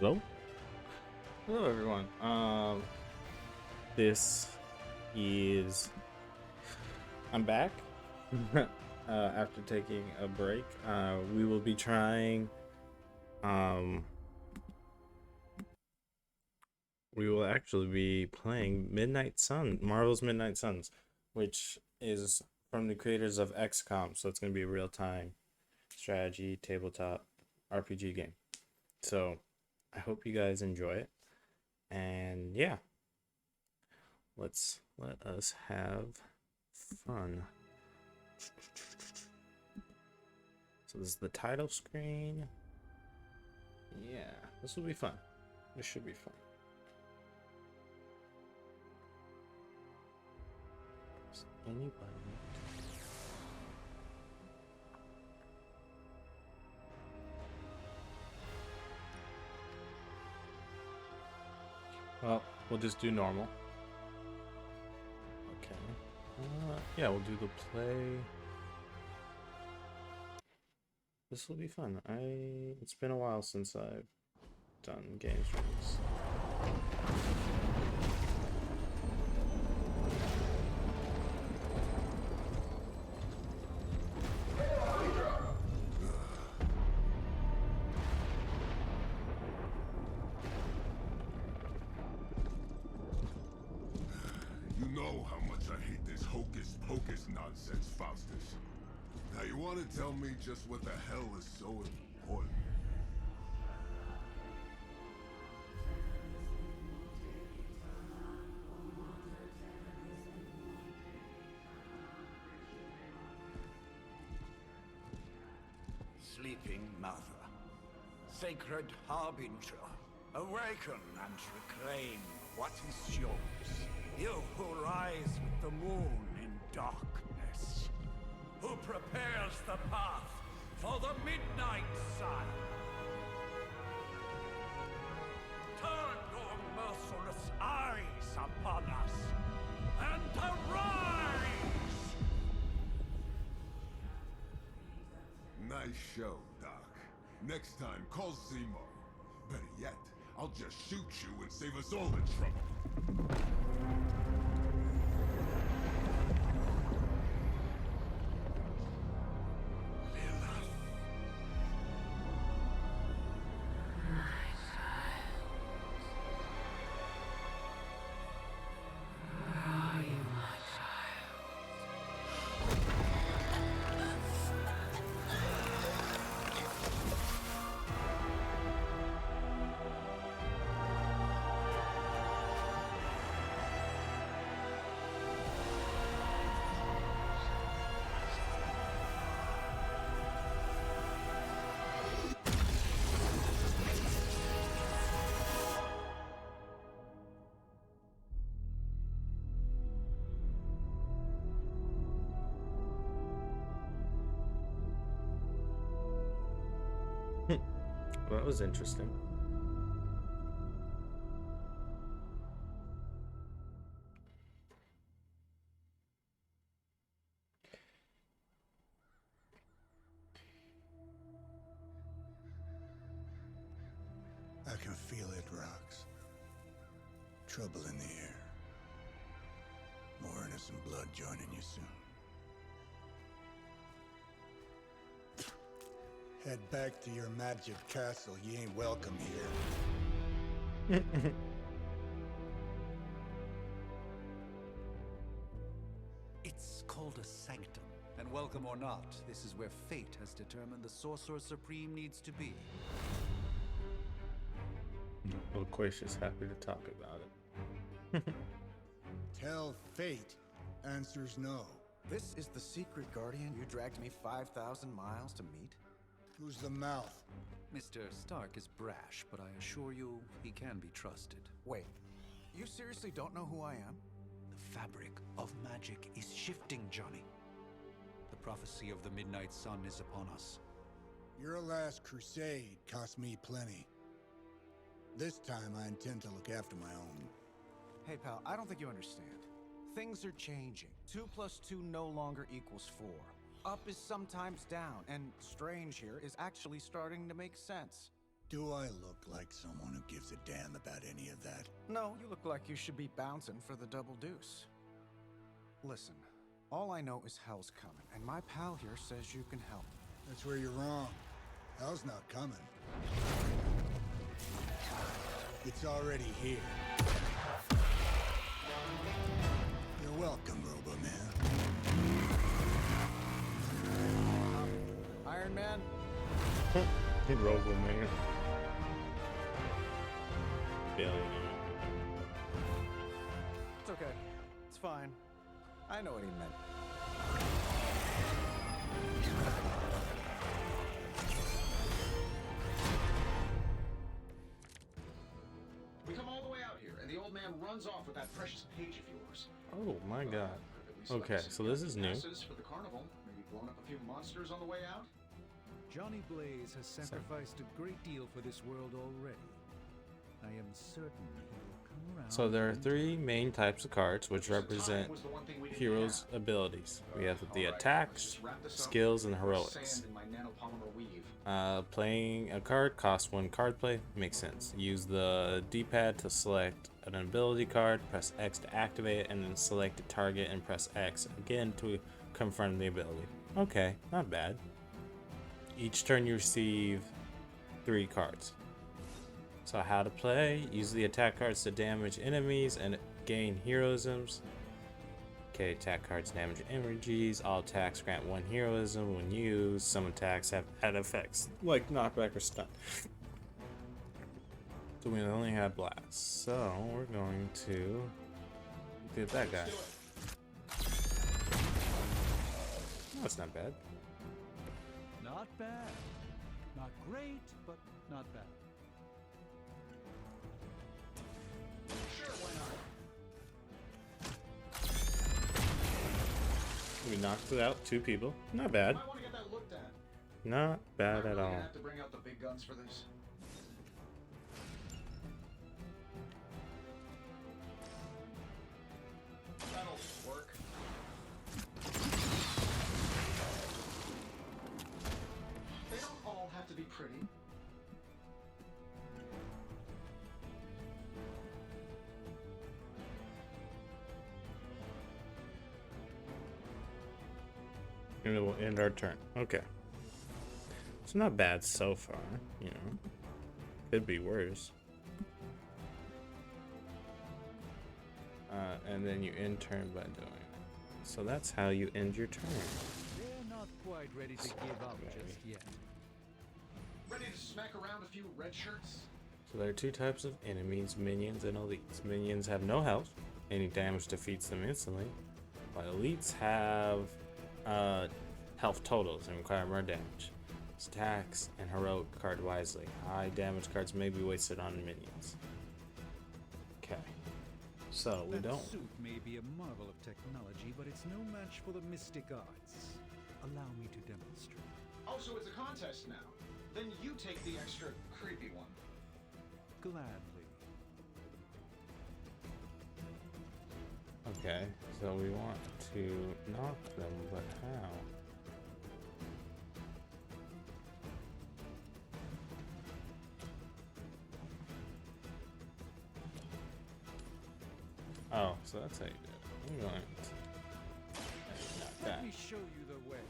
Hello? Hello everyone. This is I'm back after taking a break. We will be trying we will actually be playing Midnight Sun, Marvel's Midnight Suns, which is from the creators of XCOM, so it's going to be a real-time strategy tabletop RPG game. So, I hope you guys enjoy it. And yeah, let us have fun. So this is the title screen. Yeah, this will be fun. This should be fun. Is anybody? Well, we'll just do normal. Okay. Yeah, we'll do the play. This will be fun. It's been a while since I've done games for this. You know how much I hate this hocus pocus nonsense, Faustus. Now you want to tell me just what the hell is so important? Sleeping Mother, Sacred Harbinger, awaken and reclaim what is yours. You who rise with the moon in darkness, who prepares the path for the Midnight Sun. Turn your merciless eyes upon us, and arise! Nice show, Doc. Next time, call Zemo. Better yet, I'll just shoot you and save us all the trouble. Well, that was interesting. I can feel it, Rox. Trouble in the air. More innocent blood joining you soon. Head back to your magic castle. You ain't welcome here. It's called a sanctum. And welcome or not, this is where fate has determined the Sorcerer Supreme needs to be. Loquacious, happy to talk about it. Tell fate. Answers no. This is the secret guardian you dragged me 5,000 miles to meet? Who's the mouth? Mr. Stark is brash, but I assure you, he can be trusted. Wait, you seriously don't know who I am? The fabric of magic is shifting, Johnny. The prophecy of the Midnight Sun is upon us. Your last crusade cost me plenty. This time I intend to look after my own. Hey pal, I don't think you understand. Things are changing. 2 plus 2 no longer equals 4. Up is sometimes down, and strange here is actually starting to make sense. Do I look like someone who gives a damn about any of that? No, you look like you should be bouncing for the double deuce. Listen, all I know is hell's coming, and my pal here says you can help. That's where you're wrong. Hell's not coming. It's already here. You're welcome, Robo-Man. Iron Man? Robo Man. Billionaire. It's okay. It's fine. I know what he meant. We come all the way out here, and the old man runs off with that precious page of yours. Oh my god. We select Okay, some so this is new. passes for the carnival. Maybe blown up a few monsters on the way out. Johnny Blaze has sacrificed a great deal for this world already. I am certain he will come around. So there are three main types of cards which Just in time represent was the one thing we didn't heroes' have. abilities. We have the All right, let's attacks, just wrap this up. skills, and Put heroics. Sand in my nanopolymer weave. Playing a card costs 1 card play. Makes sense. Use the D-pad to select an ability card, press X to activate it, and then select a target and press X again to confirm the ability. Okay, not bad. Each turn you receive 3 cards. So how to play: use the attack cards to damage enemies and gain heroisms. Okay, attack cards damage energies. All attacks grant 1 heroism when used. Some attacks have add effects like knockback or stun. So we only have blast. So we're going to get that guy. That's not bad. Not bad. Not great, but not bad. Sure, why not? We knocked it out 2 people. Not bad. Might want to get that looked at. Not bad Am I at really all. gonna have to bring out the big guns for this. That'll work. They don't all have to be pretty. And it will end our turn. Okay. It's not bad so far, you know. Could be worse. And then you end turn by doing it. So that's how you end your turn. They're not quite ready to give up just yet. Ready to smack around a few red shirts? So there are 2 types of enemies, minions and elites. Minions have no health. Any damage defeats them instantly. While elites have health totals and require more damage. Attacks and heroic card wisely. High damage cards may be wasted on minions. Okay. So we That don't. suit may be a marvel of technology, but it's no match for the mystic arts. Allow me to demonstrate. Oh, so it's a contest now. Then you take the extra creepy one. Gladly. Okay, so we want to knock them, but how? Oh, so that's how you do it. I'm going to knock Let that. me show you the way.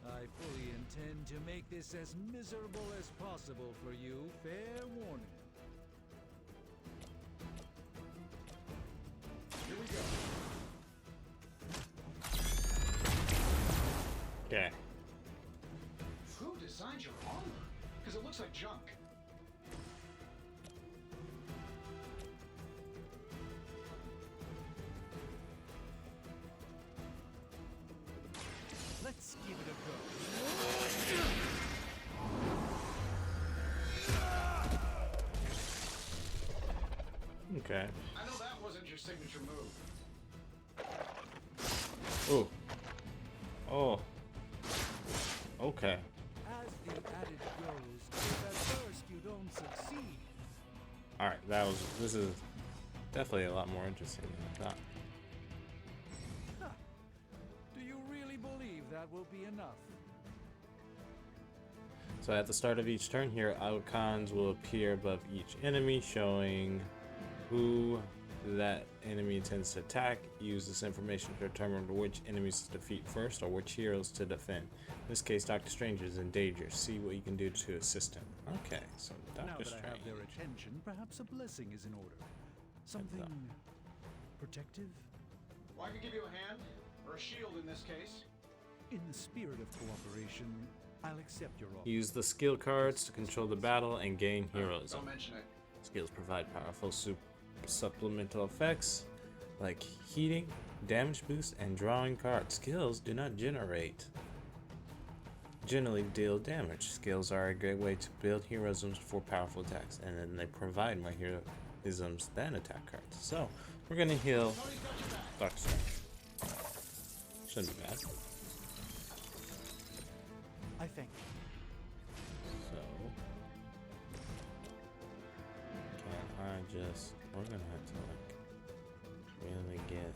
I fully intend to make this as miserable as possible for you. Fair warning. Here we go. Okay. Who designed your armor? Because it looks like junk. Let's give it a go. Okay. I know that wasn't your signature move. Oh. Oh. Okay. As the adage goes, if at first you don't succeed, Alright, this is definitely a lot more interesting than I thought. that will be enough. So at the start of each turn here, icons will appear above each enemy, showing who that enemy intends to attack. Use this information to determine which enemies to defeat first or which heroes to defend. In this case, Doctor Strange is in danger. See what you can do to assist him. Okay, so Now Doctor that I have Strange. their attention, perhaps a blessing is in order. Something protective? Well, I can give you a hand, or a shield in this case. In the spirit of cooperation, I'll accept your offer. Use the skill cards to control the battle and gain heroism. Don't mention it. Skills provide powerful supplemental effects like heating, damage boost, and drawing cards. Skills do not generally deal damage. Skills are a great way to build heroisms for powerful attacks, and then they provide more heroisms than attack cards. So we're gonna heal Doctor Strange. Shouldn't be bad. I thank you. So can I just? We're gonna have to like really get.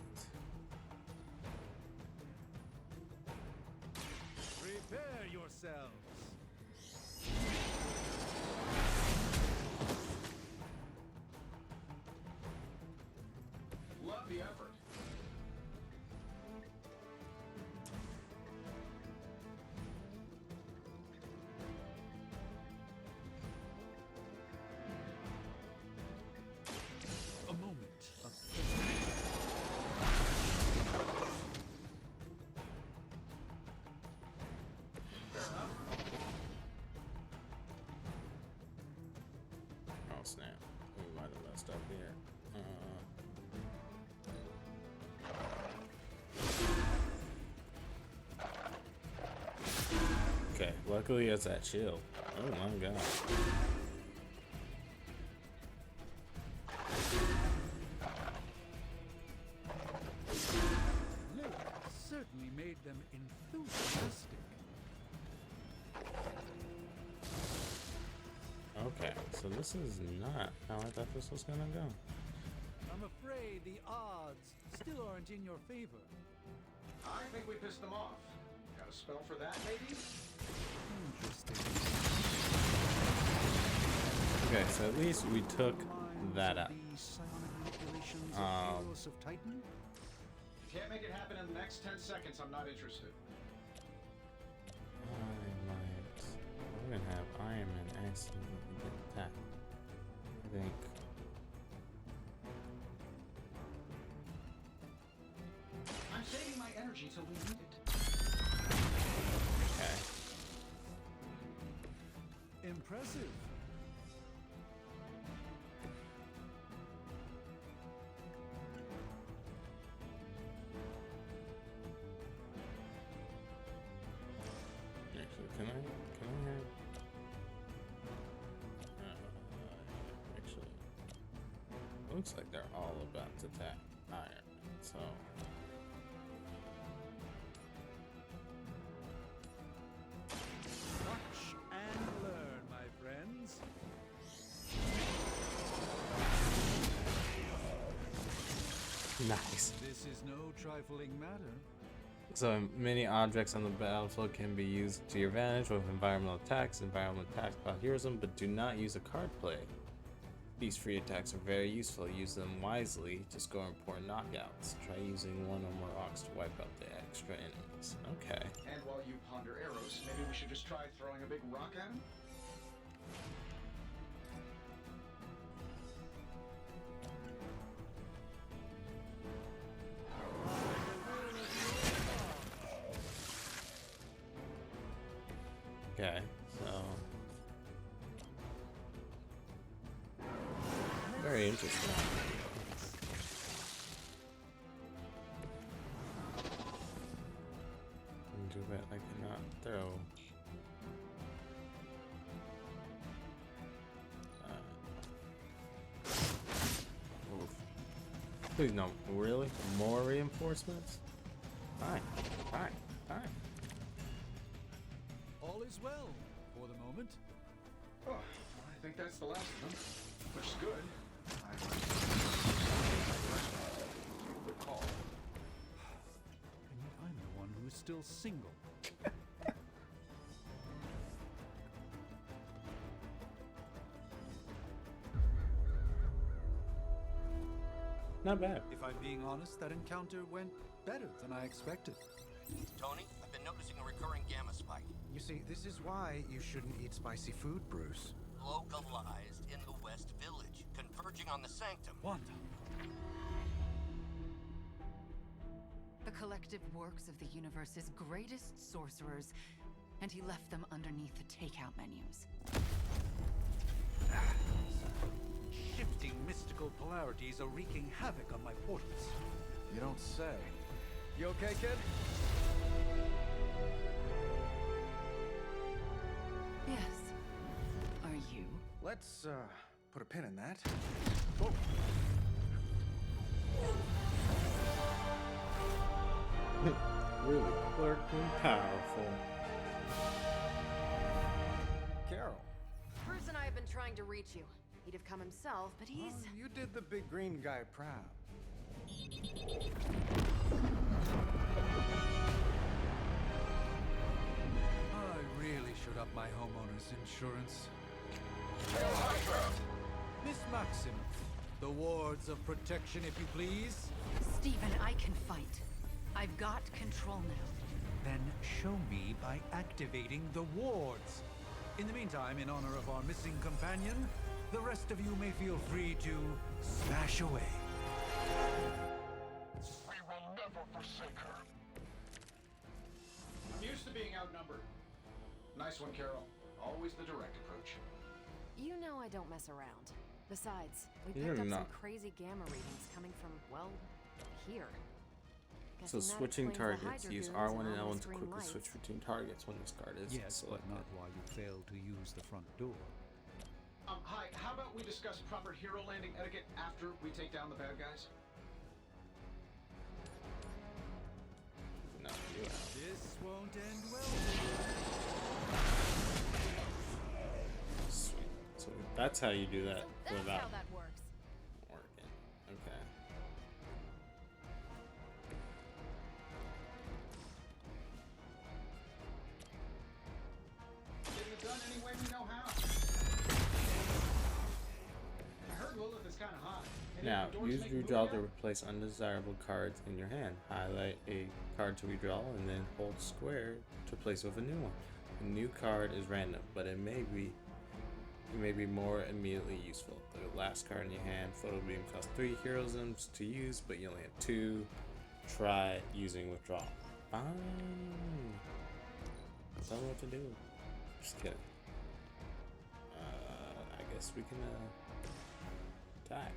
Prepare yourselves. Love the effort. A moment of Oh snap! We might have messed up here. Okay, luckily it's that shield. Oh my god. Lyric certainly made them enthusiastic. Okay, so this is not how I thought this was gonna go. I'm afraid the odds still aren't in your favor. I think we pissed them off. Got a spell for that, maybe? Interesting. Okay, so at least we took Minds that of out. the psionic manipulations of Eros of Titan? If you can't make it happen in the next 10 seconds, I'm not interested. We're gonna have Iron Man accidentally get attacked. I think. I'm saving my energy till we need it. Okay. Impressive. Actually, can I have? Actually, looks like they're all about to attack Iron Man. So. Watch and learn, my friends. Nice. This is no trifling matter. So many objects on the battlefield can be used to your advantage with environmental attacks. Environmental attacks provide heroism, but do not use a card play. These free attacks are very useful. Use them wisely to score important knockouts. Try using one or more rocks to wipe out the extra enemies. Okay. And while you ponder arrows, maybe we should just try throwing a big rock at him? Okay, so very interesting. Too bad I cannot throw. Oof. Please no, really? More reinforcements? Fine, fine, fine. All is well for the moment. Oh, I think that's the last of them. Which is good. Good call. And yet I'm the one who is still single. Not bad. If I'm being honest, that encounter went better than I expected. Tony, I've been noticing a recurring gamma spike. You see, this is why you shouldn't eat spicy food, Bruce. Localized in the West Village, converging on the Sanctum. Wanda. The collective works of the universe's greatest sorcerers, and he left them underneath the takeout menus. Shifting mystical polarities are wreaking havoc on my portals. You don't say. You okay, kid? Yes. Are you? Let's, put a pin in that. Really clerk and powerful. Carol. Bruce and I have been trying to reach you. He'd have come himself, but he's... Oh, you did the big green guy proud. I really should up my homeowner's insurance. Miss Maximoff, the wards of protection, if you please. Stephen, I can fight. I've got control now. Then show me by activating the wards. In the meantime, in honor of our missing companion, the rest of you may feel free to smash away. We will never forsake her. I'm used to being outnumbered. Nice one, Carol. Always the direct approach. You know I don't mess around. Besides, we You're picked up some not. crazy gamma readings coming from, well, here. So Guessing that switching explains the targets. Use Hydra goons R1 and and all L1 those to green quickly lights. switch between targets when this card is Yes, but selected. not while you fail to use the front door. Hi, how about we discuss proper hero landing etiquette after we take down the bad guys? No, you out. This won't end well. Sweet. So that's how you do that So that's without how that works. working. Okay. Getting it done any way we know how. I heard Lilith is kind of hot. Any Now, other doors use making redraw move to yet? replace undesirable cards in your hand. Highlight a card to redraw and then hold square to replace with a new one. A new card is random, but it may be more immediately useful. The last card in your hand, Photo Beam, costs 3 heroisms to use, but you only have 2. Try using withdrawal. Fine. Tell me what to do. Just kidding. I guess we can attack.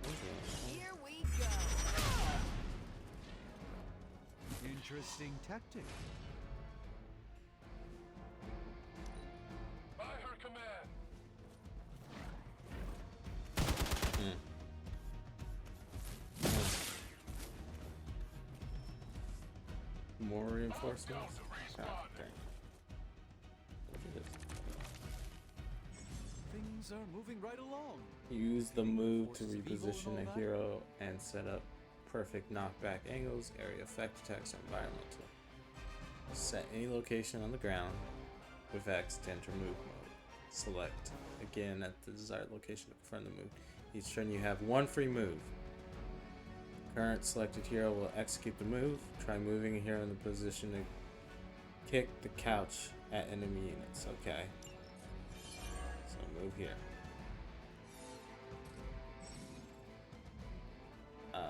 Okay. Here we go. Interesting tactic. By her command. More reinforcements? God dang. Look at this. Things are moving right along. Use the move to Forces of evil and reposition all a that? hero and set up perfect knockback angles, area effect attacks, or environmental. Set any location on the ground with X to enter move mode. Select again at the desired location to confirm the move. Each turn you have 1 free move. Current selected hero will execute the move. Try moving a hero in the position to kick the couch at enemy units. Okay. So move here.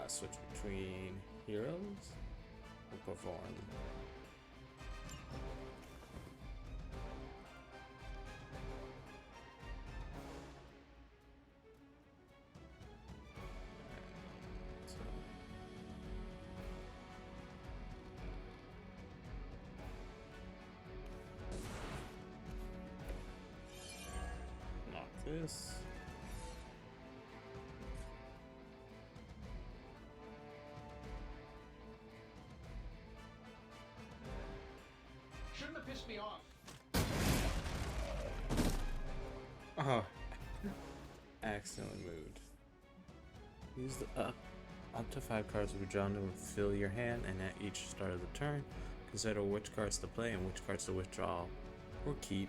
Switch between heroes. We'll perform. Knock this. Shouldn't have pissed me off. Oh, accidentally moved. Use the up to 5 cards will be drawn to fill your hand, and at each start of the turn, consider which cards to play and which cards to withdraw or keep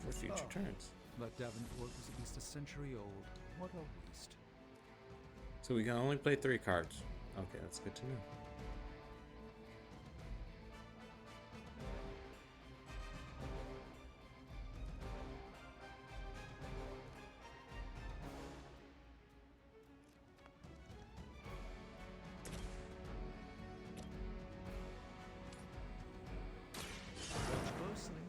for future turns. That Davenport was at least a century old. What a waste. So we can only play 3 cards. Okay, that's good to know. Watch closely.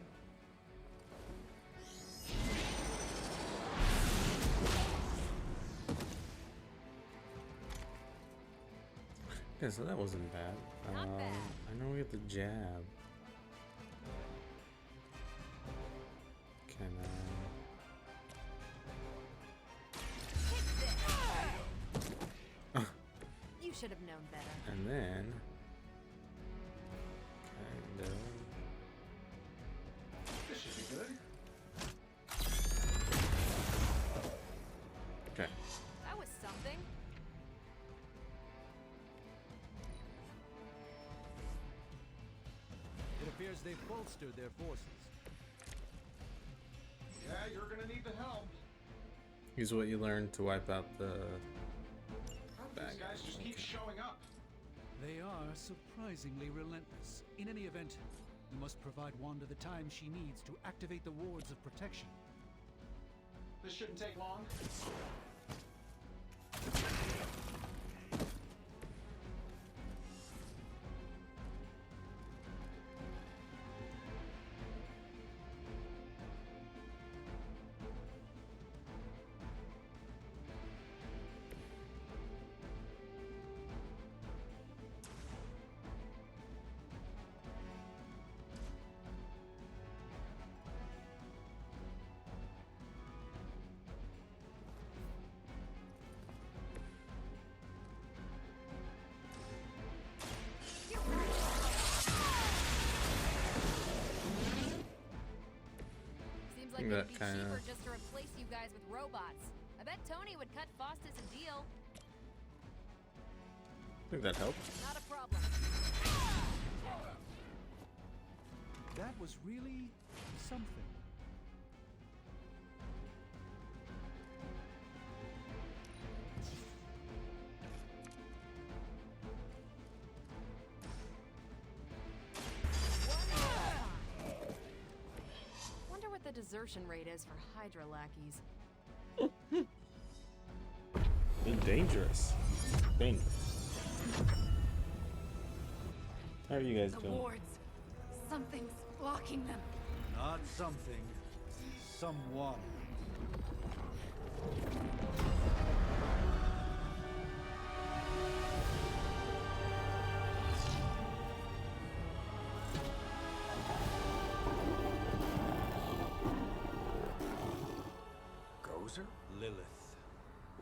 Okay, so that wasn't bad. Not bad. I know we have the jab. Can You should have known better. and then kind of. This should be good. Okay. That was something. It appears they've bolstered their forces. Yeah, you're gonna need the help. Use what you learned to wipe out the. How do these guys just keep showing up? They are surprisingly relentless. In any event, we must provide Wanda the time she needs to activate the wards of protection. This shouldn't take long. Seems like That it'd be kinda- cheaper just to replace you guys with robots. I bet Tony would cut Faustus a deal. I think that helped. Not a problem. That was really something. Wonder what the desertion rate is for Hydra lackeys. They're dangerous. Dangerous. How are you guys The doing? wards. Something's blocking them. Not something. Someone. Gozer? Lilith.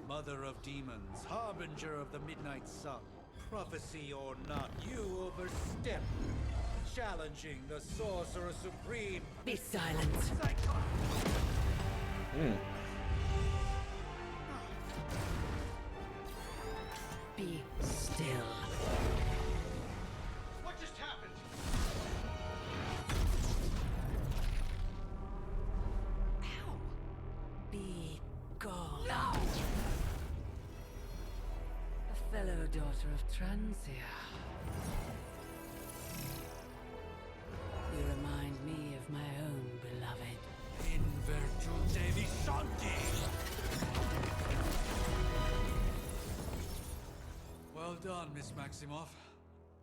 Mother of demons, harbinger of the midnight sun. Prophecy or not, you overstep. Challenging the Sorcerer Supreme. Be silent. Be still. What just happened? Ow. Be gone. No. A fellow daughter of Transia. You remind me of my own beloved. In virtute vishanti. Well done, Miss Maximoff.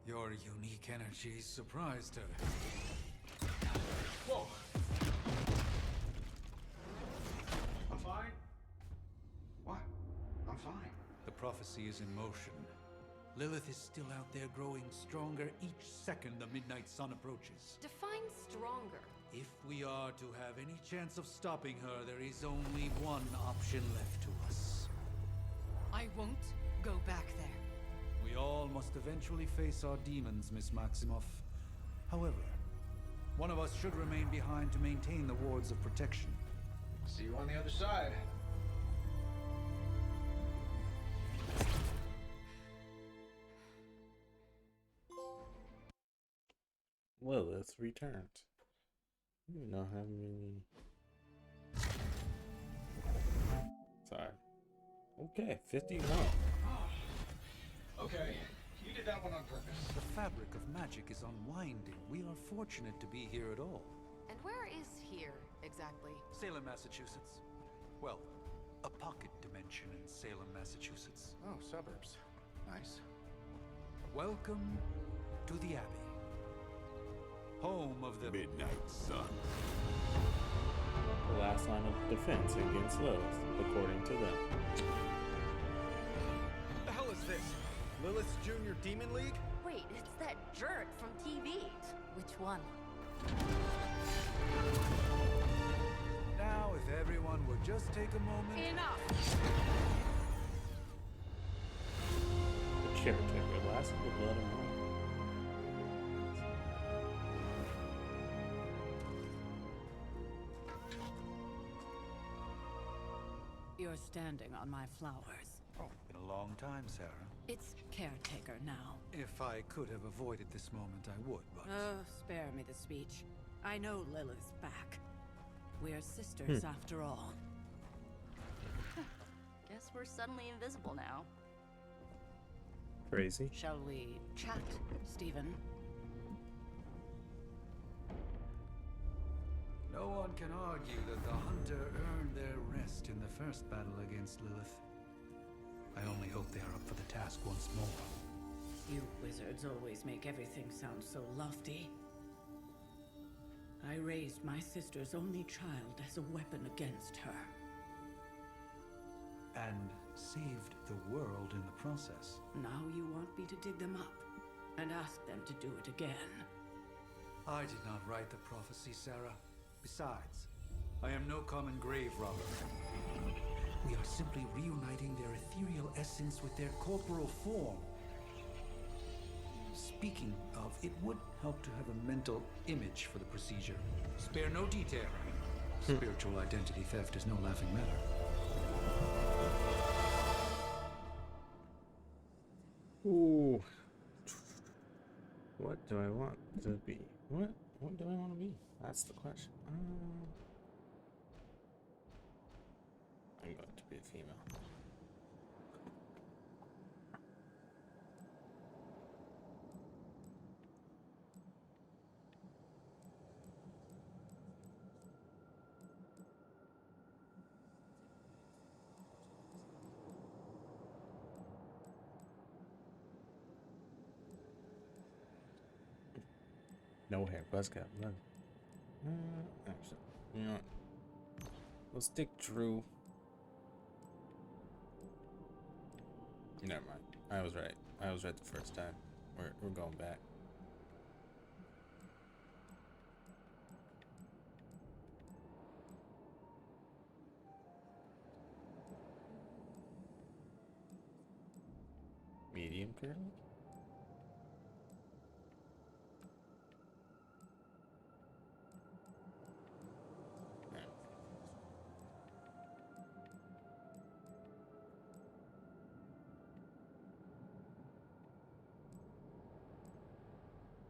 Your unique energy surprised her. Whoa. I'm fine. What? I'm fine. The prophecy is in motion. Lilith is still out there growing stronger each second the midnight sun approaches. Define stronger. If we are to have any chance of stopping her, there is only one option left to us. I won't go back there. We all must eventually face our demons, Miss Maximoff. However, one of us should remain behind to maintain the wards of protection. See you on the other side. Lilith returned. I don't know how many. Sorry. Okay, 51. Okay, you did that one on purpose. The fabric of magic is unwinding. We are fortunate to be here at all. And where is here, exactly? Salem, Massachusetts. Well, a pocket dimension in Salem, Massachusetts. Oh, suburbs. Nice. Welcome to the Abbey. Home of the Midnight Sun. The last line of defense against Lilith, according to them. The hell is this? Lilith's Junior Demon League? Wait, it's that jerk from TV. Which one? Now, if everyone would just take a moment. Enough! The caretaker, last of the blood and wine. You're standing on my flowers. Oh, been a long time, Sarah. It's caretaker now. If I could have avoided this moment, I would, but... Oh, spare me the speech. I know Lilith's back. We're sisters after all. Guess we're suddenly invisible now. Crazy. Shall we chat, Stephen? No one can argue that the Hunter earned their rest in the first battle against Lilith. I only hope they are up for the task once more. You wizards always make everything sound so lofty. I raised my sister's only child as a weapon against her. And saved the world in the process. Now you want me to dig them up and ask them to do it again. I did not write the prophecy, Sarah. Besides, I am no common grave robber. We are simply reuniting their ethereal essence with their corporal form. Speaking of, it would help to have a mental image for the procedure. Spare no detail. Spiritual identity theft is no laughing matter. Ooh. What do I want to be? What do I want to be? That's the question. I'm going to be a female. No hair, buzz cut. None. Actually, you know what? We'll stick Drew. Never mind. I was right. I was right the first time. We're going back. Medium curly?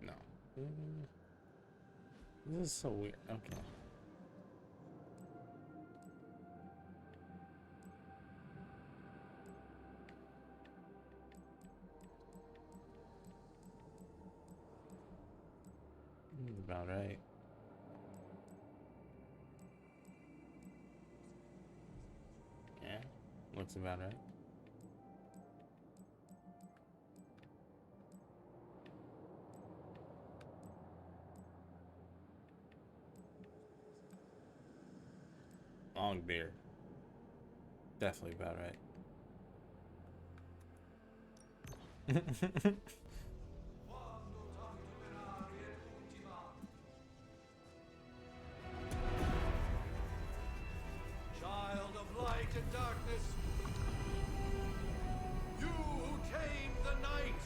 No. This is so weird. Okay. About right. Yeah, looks about right. Long beard. Definitely about right. Child of light and darkness, you who tame the night,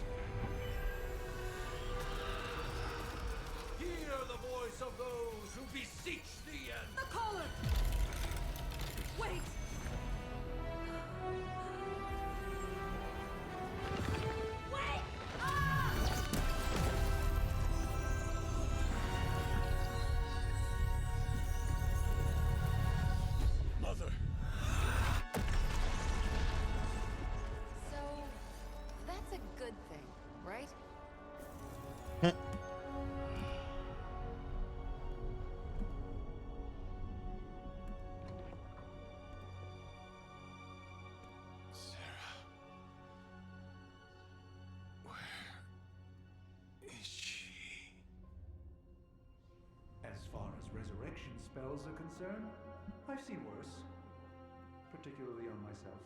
hear the voice of those who beseech the end. The collar! Wait! Wait! Ah! Mother! concerned, I've seen worse. Particularly on myself.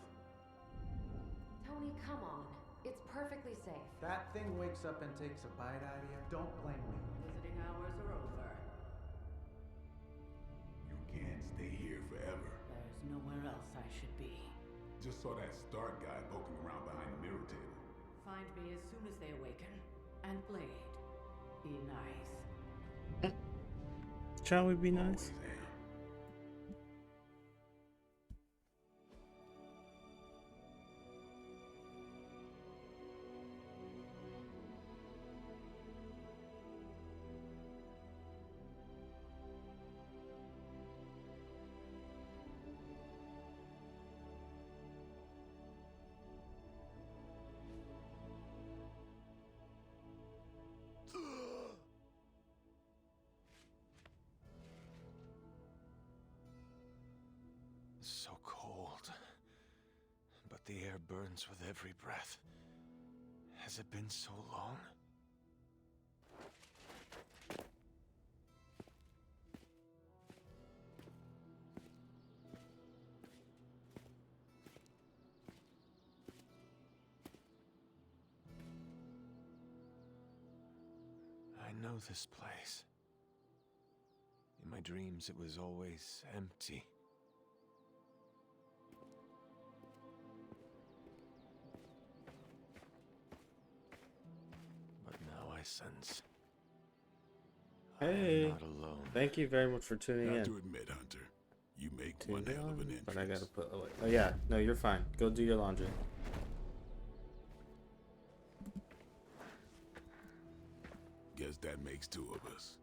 Tony, come on. It's perfectly safe. That thing wakes up and takes a bite out of you. Don't blame me. Visiting hours are over. You can't stay here forever. There's nowhere else I should be. Just saw that Stark guy poking around behind the mirror table. Find me as soon as they awaken. And Blade, be nice. Shall we be nice? So cold. But the air burns with every breath. Has it been so long? I know this place. In my dreams, it was always empty. I sense. Hey, I'm not alone. Thank you very much for tuning in. Have to admit, Hunter, you make one hell of an entrance. But I gotta put away. Oh yeah, no, you're fine. Go do your laundry. Guess that makes two of us.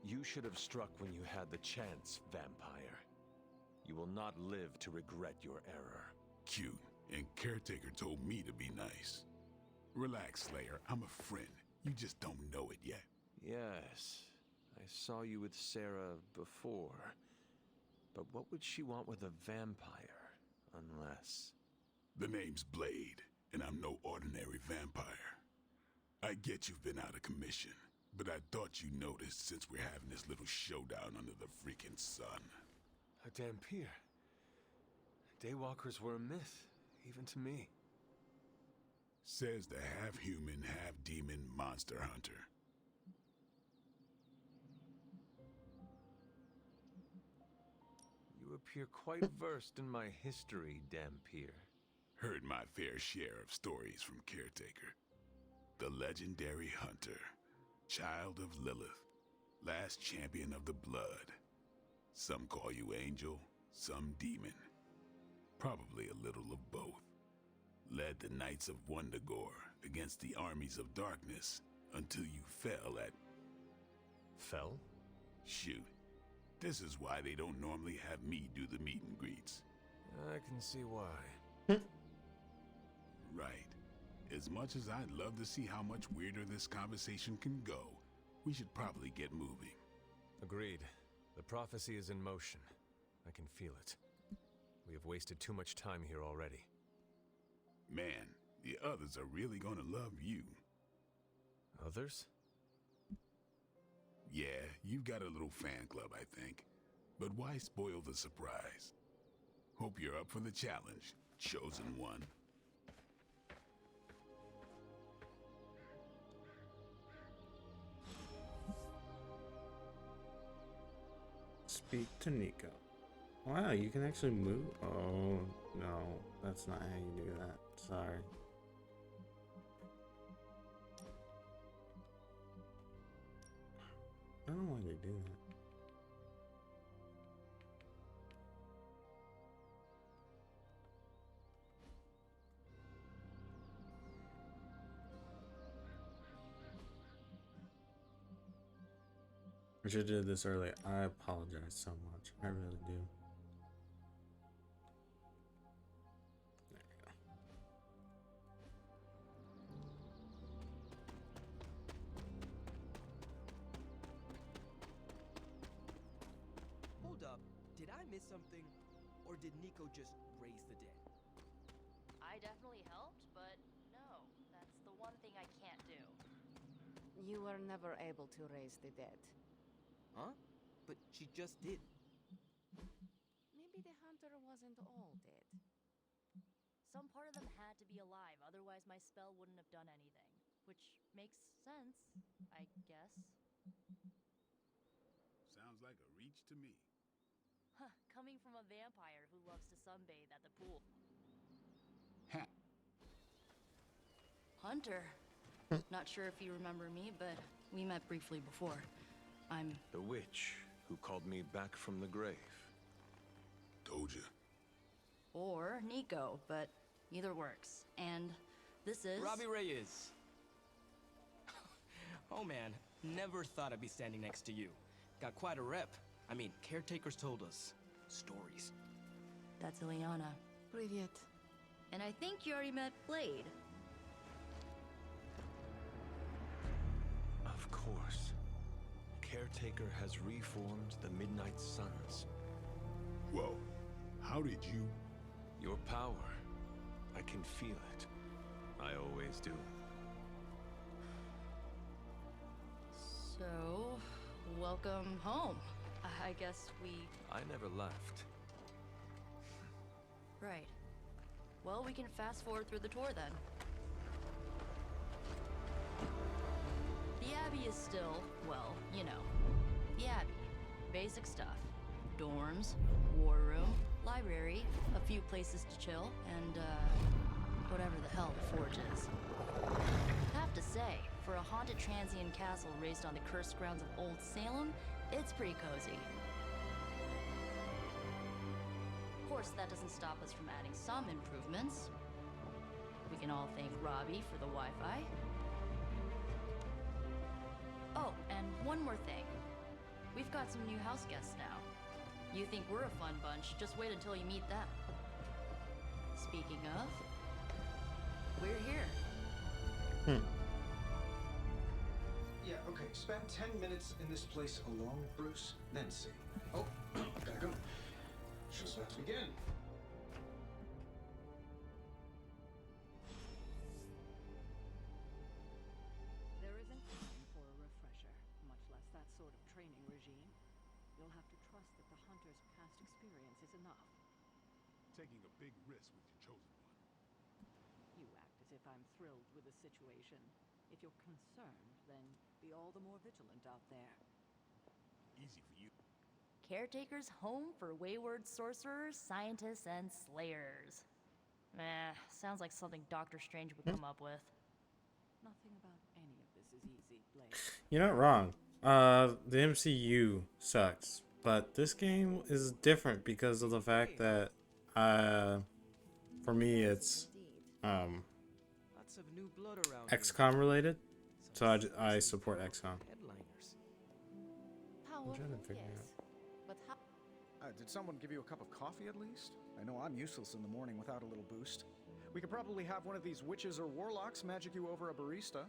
You should have struck when you had the chance, vampire. You will not live to regret your error. Cute, and Caretaker told me to be nice. Relax, Slayer. I'm a friend. You just don't know it yet. Yes, I saw you with Sarah before. But what would she want with a vampire, unless... The name's Blade, and I'm no ordinary vampire. I get you've been out of commission, but I thought you noticed since we're having this little showdown under the freaking sun. A Dhampir. Daywalkers were a myth, even to me. Says the half-human, half-demon monster hunter. You appear quite versed in my history, Dhampir. Heard my fair share of stories from Caretaker. The legendary hunter, child of Lilith, last champion of the blood. Some call you angel, some demon. Probably a little of both. Led the Knights of Wundagore against the armies of darkness until you fell at... Fell? Shoot. This is why they don't normally have me do the meet and greets. I can see why. Right. As much as I'd love to see how much weirder this conversation can go, we should probably get moving. Agreed. The prophecy is in motion. I can feel it. We have wasted too much time here already. Man, the others are really gonna love you. Others? Yeah, you've got a little fan club, I think. But why spoil the surprise? Hope you're up for the challenge, chosen one. Speak to Nico. Wow, you can actually move. Oh, no, that's not how you do that. Sorry. I don't know why they do that. I should have did this earlier. I apologize so much. I really do. There we go. Hold up. Did I miss something? Or did Nico just raise the dead? I definitely helped, but no, that's the one thing I can't do. You were never able to raise the dead. Huh? But she just did. wasn't all dead. Some part of them had to be alive, otherwise my spell wouldn't have done anything. Which makes sense, I guess. Sounds like a reach to me. Huh, coming from a vampire who loves to sunbathe at the pool. Ha! Hunter. Not sure if you remember me, but we met briefly before. I'm... The witch who called me back from the grave. Told ya. Or Nico, but either works. And this is... Robbie Reyes. Oh man, never thought I'd be standing next to you. Got quite a rep. I mean, caretakers told us stories. That's Ileana. Привет. And I think you already met Blade. Of course. Caretaker has reformed the Midnight Suns. Whoa. How did you... Your power. I can feel it. I always do. So, welcome home. I guess we... I never left. Right. Well, we can fast forward through the tour then. The Abbey is still, well, you know, the Abbey. Basic stuff. Dorms, war room, library, a few places to chill, and, whatever the hell the Forge is. Have to say, for a haunted transient castle raised on the cursed grounds of Old Salem, it's pretty cozy. Of course, that doesn't stop us from adding some improvements. We can all thank Robbie for the Wi-Fi. Oh, and one more thing. We've got some new house guests now. You think we're a fun bunch, just wait until you meet them. Speaking of, we're here. Yeah, okay. Spend 10 minutes in this place alone, Bruce, then see. Oh, gotta go. Show's about to begin. There isn't time for a refresher, much less that sort of training regime. You'll have to trust that the Hunter's past experience is enough. Taking a big risk with your chosen one. You act as if I'm thrilled with the situation. If you're concerned, then be all the more vigilant out there. Easy for you. Caretaker's home for wayward sorcerers, scientists, and slayers. Sounds like something Doctor Strange would come up with. Nothing about any of this is easy, Blake. You're not wrong. The MCU sucks, but this game is different because of the fact that, for me, it's Lots of new blood around XCOM related, so I support XCOM. Headliners. I'm trying to figure out. But how... Did someone give you a cup of coffee at least? I know I'm useless in the morning without a little boost. We could probably have one of these witches or warlocks magic you over a barista.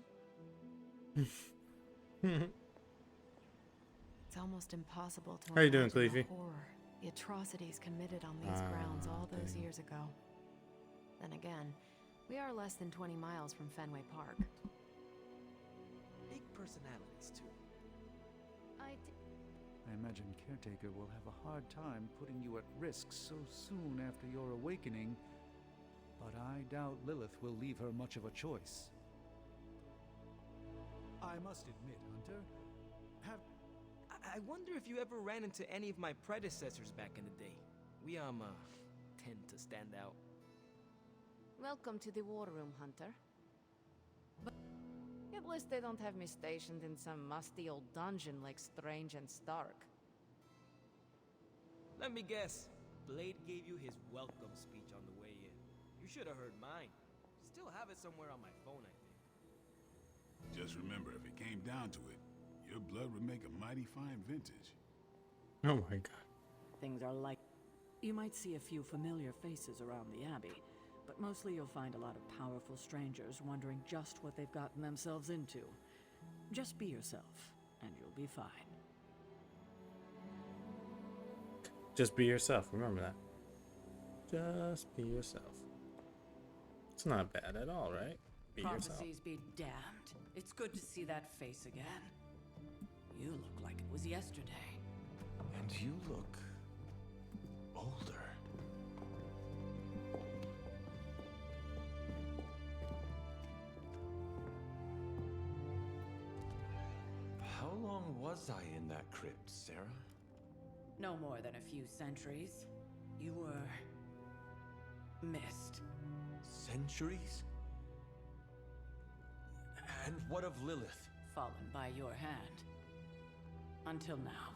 It's almost impossible to How you doing, imagine the Cleefy? horror, the atrocities committed on these grounds all those years ago. Then again, we are less than 20 miles from Fenway Park. Big personalities, too. I imagine Caretaker will have a hard time putting you at risk so soon after your awakening, but I doubt Lilith will leave her much of a choice. I must admit, Hunter, I wonder if you ever ran into any of my predecessors back in the day. We, tend to stand out. Welcome to the War Room, Hunter. But at least they don't have me stationed in some musty old dungeon like Strange and Stark. Let me guess. Blade gave you his welcome speech on the way in. You should have heard mine. Still have it somewhere on my phone, I think. Just remember, if it came down to it, your blood would make a mighty fine vintage. Oh my god. Things are like... You might see a few familiar faces around the Abbey, but mostly you'll find a lot of powerful strangers wondering just what they've gotten themselves into. Just be yourself, and you'll be fine. Just be yourself. Remember that. Just be yourself. It's not bad at all, right? Be yourself. Prophecies be damned. It's good to see that face again. You look like it was yesterday. And you look older. was I in that crypt, Sarah? No more than a few centuries. You were missed. Centuries? And what of Lilith? Fallen by your hand. Until now.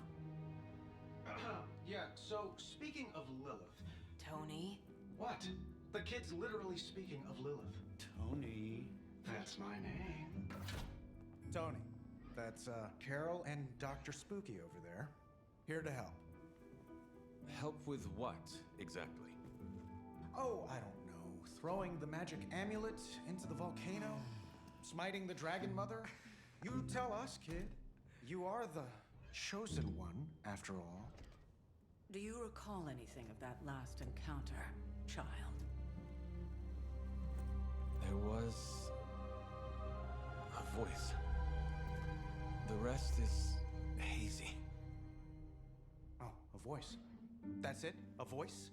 Yeah, so speaking of Lilith. Tony? What? The kid's literally speaking of Lilith. Tony. That's my name. Tony, that's Carol and Dr. Spooky over there. Here to help. Help with what, exactly? Oh, I don't know. Throwing the magic amulet into the volcano? Smiting the Dragon Mother? You tell us, kid. You are the chosen one, after all. Do you recall anything of that last encounter, child? There was a voice. The rest is hazy. Oh, a voice. That's it? A voice?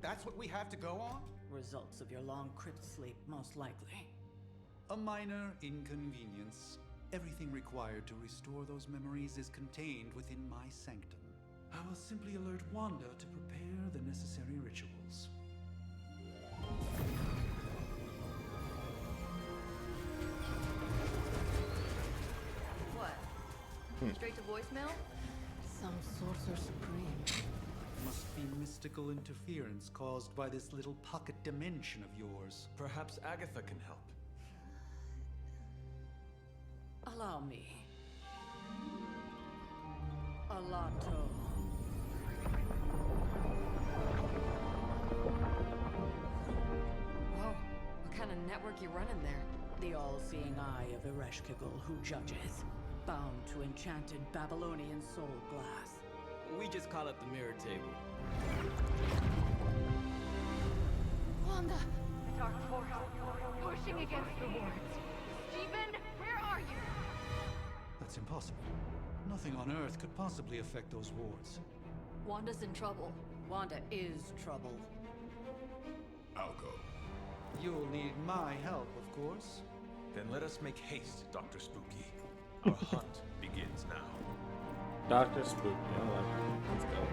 That's what we have to go on? Results of your long crypt sleep, most likely. A minor inconvenience. Everything required to restore those memories is contained within my sanctum. I will simply alert Wanda to prepare the necessary rituals. What? Straight to voicemail? Some Sorcerer Supreme. Must be mystical interference caused by this little pocket dimension of yours. Perhaps Agatha can help. Allow me. Alato. Whoa, what kind of network you running there? The all-seeing eye of Ereshkigal who judges, bound to enchanted Babylonian soul glass. We just call it the mirror table. Wanda! Dark force, pushing against the wards. Stephen, where are you? That's impossible. Nothing on Earth could possibly affect those wards. Wanda's in trouble. Wanda is trouble. I'll go. You'll need my help, of course. Then let us make haste, Dr. Spooky. Our hunt begins now. Dr. Spooky, I like it. Let's go.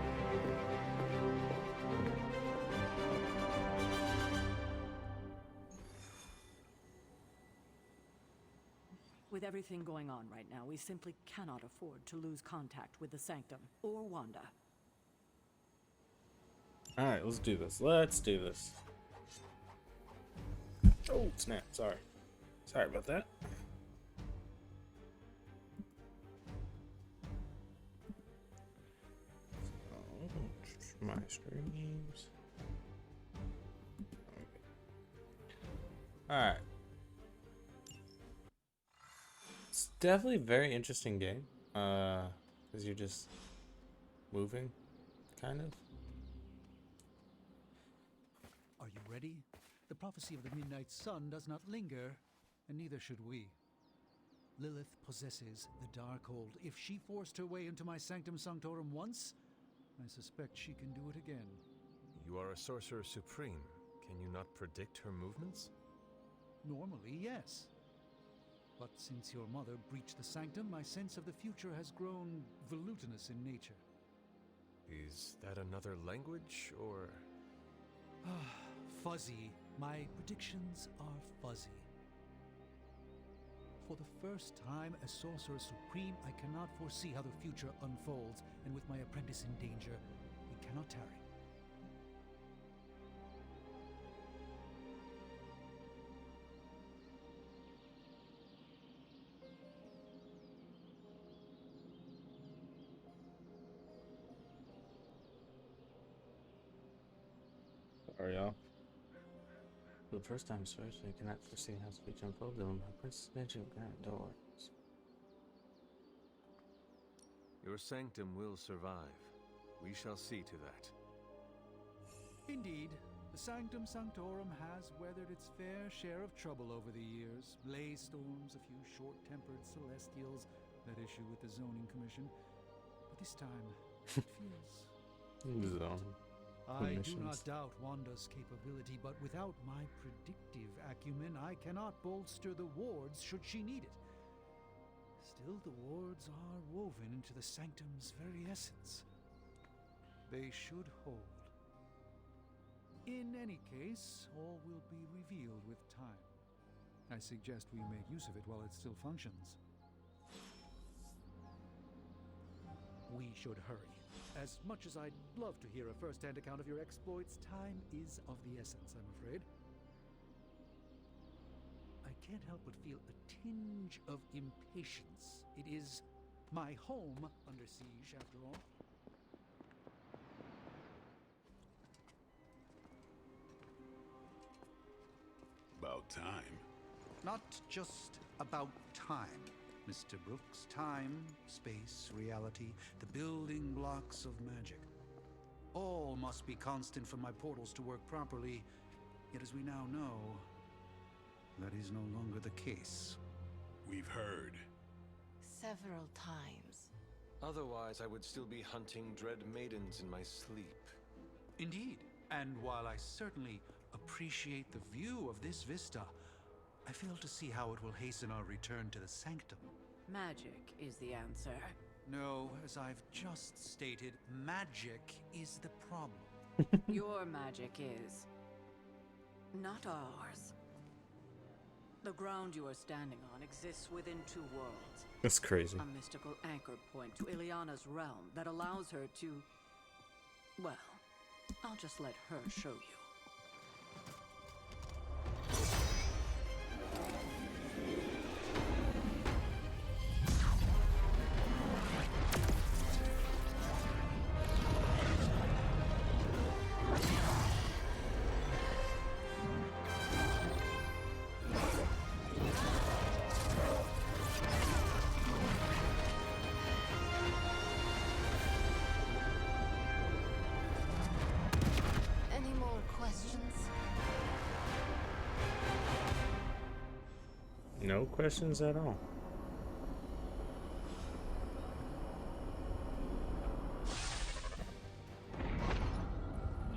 With everything going on right now, we simply cannot afford to lose contact with the Sanctum or Wanda. Alright, let's do this. Let's do this. Oh, snap. Sorry. Sorry about that. So, my streams. Alright. It's definitely a very interesting game. Because you're just moving, kind of. Are you ready? The prophecy of the Midnight Sun does not linger, and neither should we. Lilith possesses the Darkhold. If she forced her way into my Sanctum Sanctorum once, I suspect she can do it again. You are a Sorcerer Supreme. Can you not predict her movements? Normally, yes. But since your mother breached the Sanctum, my sense of the future has grown volutinous in nature. Is that another language, or...? Fuzzy. My predictions are fuzzy. For the first time as Sorcerer Supreme, I cannot foresee how the future unfolds, and with my apprentice in danger, we cannot tarry. Sorry, y'all. For the first time, especially, I cannot foresee how speech unfolds on my Princess Benjamin Grand doors. Your sanctum will survive. We shall see to that. Indeed, the Sanctum Sanctorum has weathered its fair share of trouble over the years. Blaze storms, a few short-tempered celestials, that issue with the zoning commission. But this time, it feels... Zone. I do not doubt Wanda's capability, but without my predictive acumen, I cannot bolster the wards should she need it. Still, the wards are woven into the sanctum's very essence. They should hold. In any case, all will be revealed with time. I suggest we make use of it while it still functions. We should hurry. As much as I'd love to hear a first-hand account of your exploits, time is of the essence, I'm afraid. I can't help but feel a tinge of impatience. It is my home under siege, after all. About time. Not just about time, Mr. Brooks. Time, space, reality, the building blocks of magic. All must be constant for my portals to work properly, yet as we now know, that is no longer the case. We've heard. Several times. Otherwise, I would still be hunting dread maidens in my sleep. Indeed, and while I certainly appreciate the view of this vista, I fail to see how it will hasten our return to the sanctum. Magic is the answer. No, as I've just stated, magic is the problem. Your magic is not ours. The ground you are standing on exists within two worlds. That's crazy. A mystical anchor point to Ileana's realm that allows her to... Well, I'll just let her show you. Any more questions? No questions at all.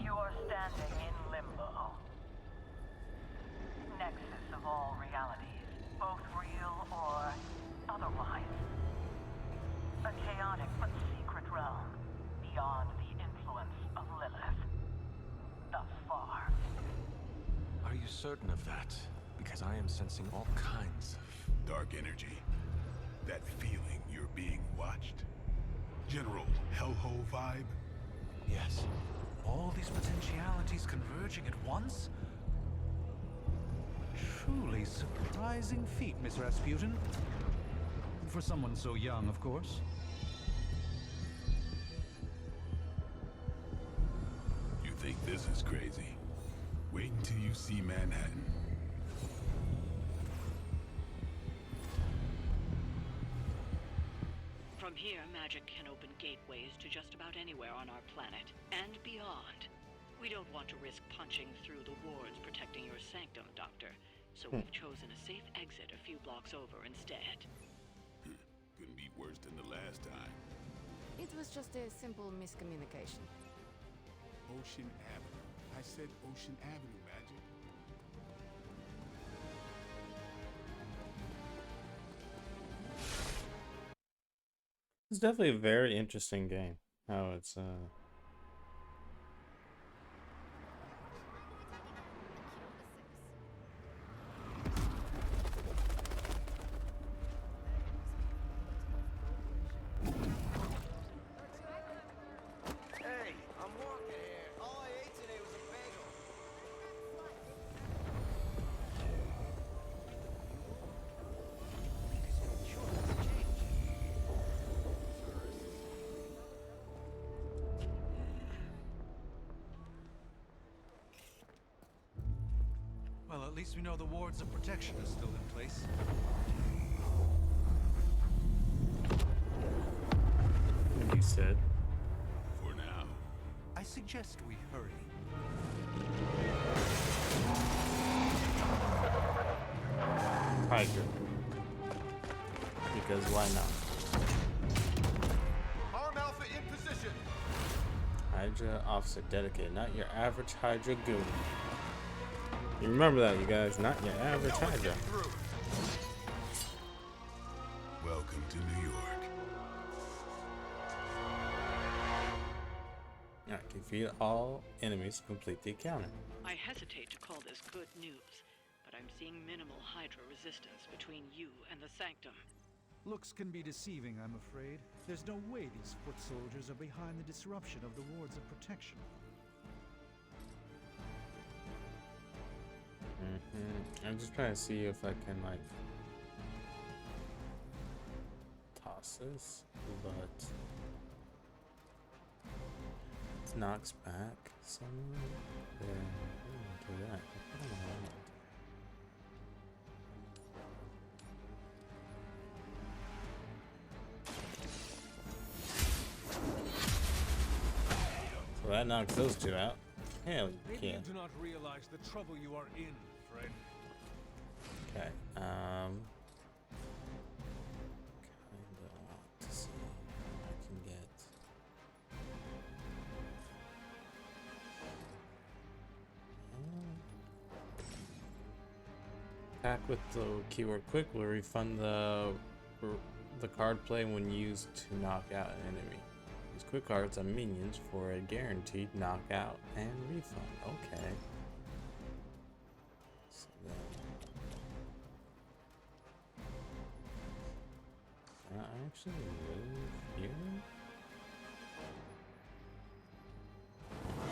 You are standing in limbo. Nexus of all realities, both real or otherwise. A chaotic but secret realm, beyond the influence of Lilith. Thus far. Are you certain of that? Because I am sensing all kinds of... Dark energy. That feeling you're being watched. General hellhole vibe. Yes. All these potentialities converging at once? Truly surprising feat, Miss Rasputin. For someone so young, of course. You think this is crazy? Wait until you see Manhattan. From here, magic can open gateways to just about anywhere on our planet, and beyond. We don't want to risk punching through the wards protecting your sanctum, Doctor, so we've chosen a safe exit a few blocks over instead. Couldn't be worse than the last time. It was just a simple miscommunication. Ocean Avenue. I said Ocean Avenue, Magic. It's definitely a very interesting game. How it's Hey, I'm walking here. All I ate today was a bagel. Well, at least we know the wards of protection are still in place. you said. For now. I suggest we hurry. Hydra. Because why not? Arm Alpha in position. Hydra officer dedicated, not your average Hydra goon. You remember that, you guys, not your average Hydra. Welcome to New York. Alright, defeat all enemies to complete the encounter. I hesitate to call this good news, but I'm seeing minimal Hydra resistance between you and the Sanctum. Looks can be deceiving, I'm afraid. There's no way these foot soldiers are behind the disruption of the wards of protection. I'm just trying to see if I can, like, toss this, but it knocks back somewhere. Yeah, I don't want to do that. I don't know what I want. So that knocks those two out. Hell, you Maybe can't. you do not realize the trouble you are in, friend. Okay, kinda want to see if I can get. Attack with the keyword quick will refund the card play when used to knock out an enemy. Use quick cards on minions for a guaranteed knockout and refund. Okay. So then, can I actually move here?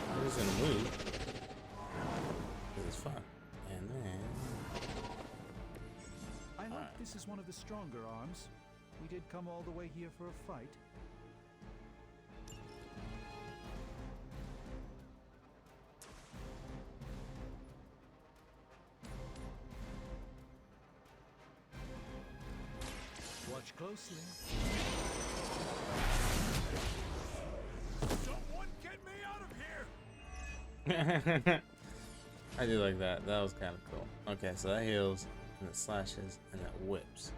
I'm just gonna move. 'Cause it's fun. And then. I hope this is one of the stronger arms. We did come all the way here for a fight. Watch closely. Someone get me out of here! I do like that. That was kind of cool. Okay, so that heals, and it slashes, and it whips.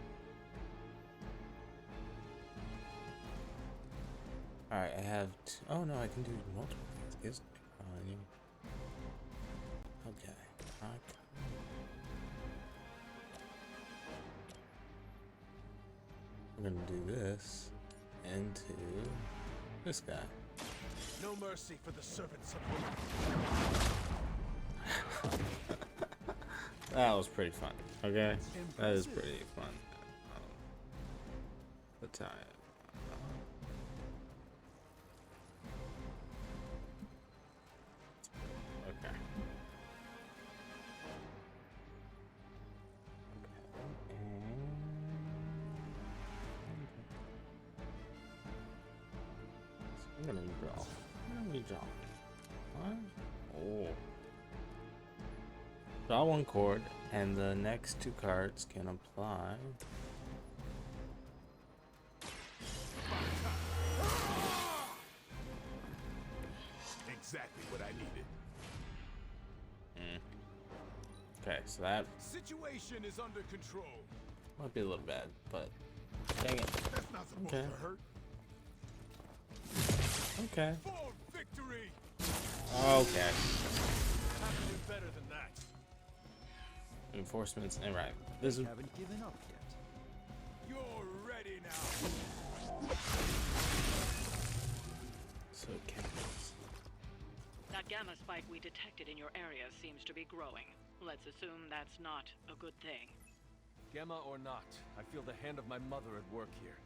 Alright, I have oh no, I can do multiple things. Okay. I'm gonna do this into this guy. No mercy for the servants of That was pretty fun. Okay, that is pretty fun. The time. Okay. I'm gonna redraw. I'm gonna redraw. What? Oh. Draw one chord, and the next two cards can apply. Exactly what I needed. Okay, so that situation is under control. might be a little bad, but dang it. That's not supposed Okay. to hurt. Okay. For victory. Okay. Have to do better than that. Enforcements and right. This is Haven't given up yet. You're ready now. so it counts. That gamma spike we detected in your area seems to be growing. Let's assume that's not a good thing. Gamma or not, I feel the hand of my mother at work here.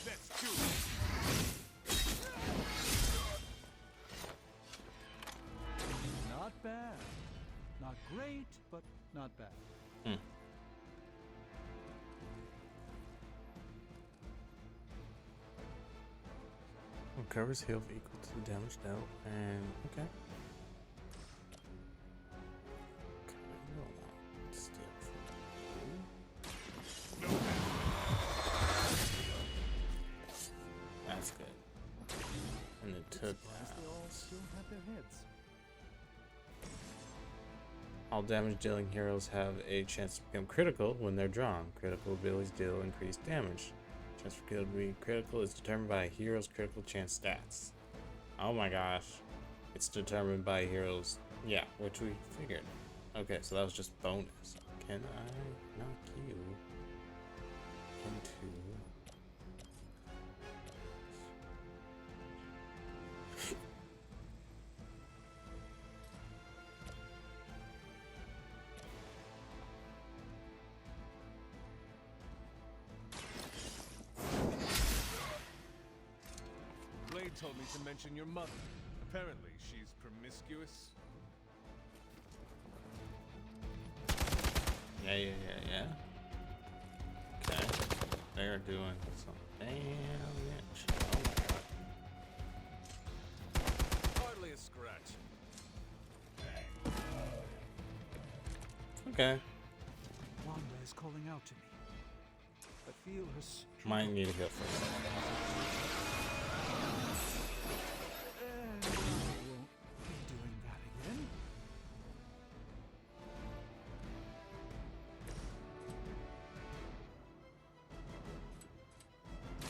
Let's do it. Not bad. Not great, but not bad. Recovers health equal to the damage dealt, and okay. That's good. And it took Surprised they all still have their heads. All damage dealing heroes have a chance to become critical when they're drawn. Critical abilities deal increased damage. Chance for kill to be critical is determined by a hero's critical chance stats. Oh my gosh. It's determined by heroes. Yeah, which we figured. Okay, so that was just bonus. Can I knock you into... Blade told me to mention your mother. Apparently, she's promiscuous. Yeah. Okay. They're doing some damage. Oh my god. Hardly a scratch. Okay. Wanda is calling out to me. I feel her strength. Might need a heal first. I won't be doing that again.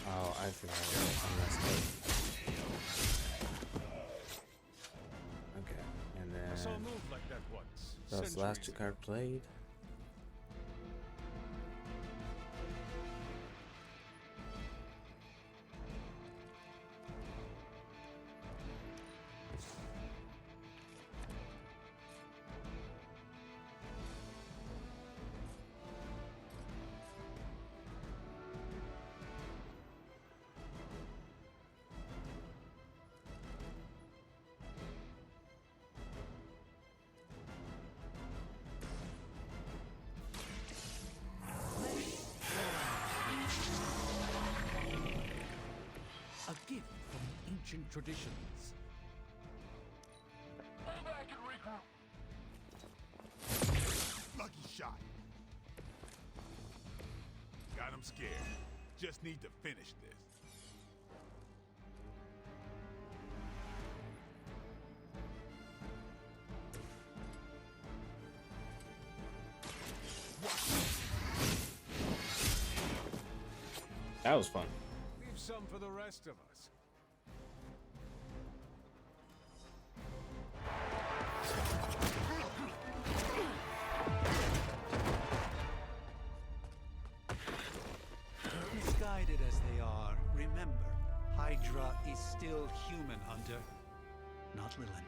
Oh, I think I messed up. Okay, and I saw a then move like that once. that's the last two card played. A gift from ancient traditions. Lucky shot. Got him scared. Just need to finish this. That was fun. Leave some for the rest of us. Misguided as they are, remember, Hydra is still human, Hunter. Not Lilin.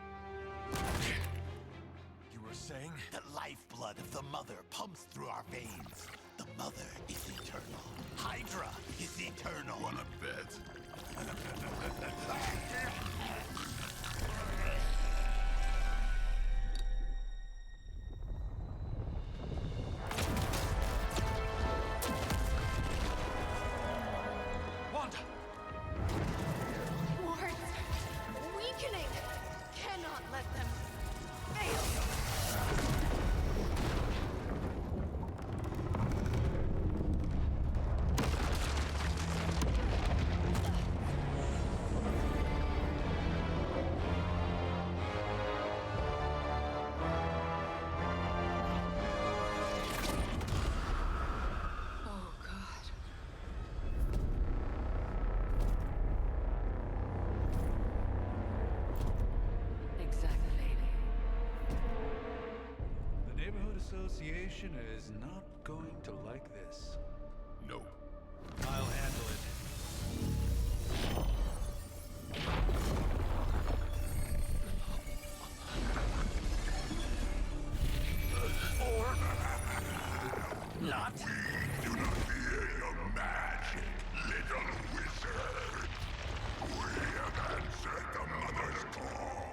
You were saying? The lifeblood of the Mother pumps through our veins. The Mother is eternal. Hydra is eternal. Wanna bet? Wanda! Wards! Weakening! Cannot let them fail! Oh, God. Exactly. The Neighborhood Association is not going to like this. No. I'll handle it. Or not. Do not fear your magic, little wizard. We have answered the Mother's call.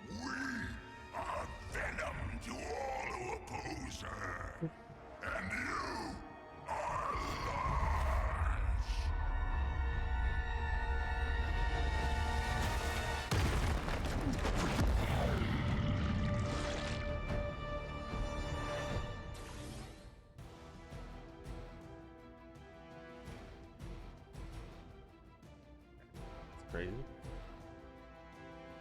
We are venom to all who oppose her. And you are large. Crazy.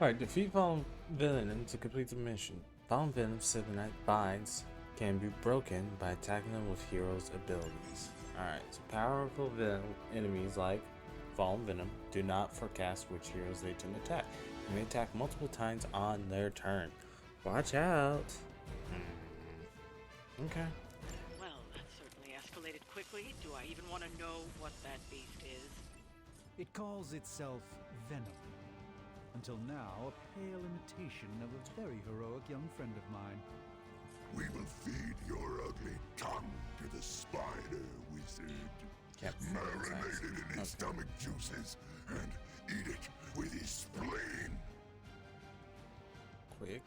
Alright, defeat fallen villain and to complete the mission. Fallen Venom Signite binds can be broken by attacking them with heroes' abilities. Alright, so powerful enemies like Fallen Venom do not forecast which heroes they can attack. They may attack multiple times on their turn. Watch out! Okay. Well, that certainly escalated quickly. Do I even want to know what that beast is? It calls itself Venom. Until now, a pale imitation of a very heroic young friend of mine. We will feed your ugly tongue to the spider wizard. Marinated in his stomach juices and eat it with his spleen. Quick.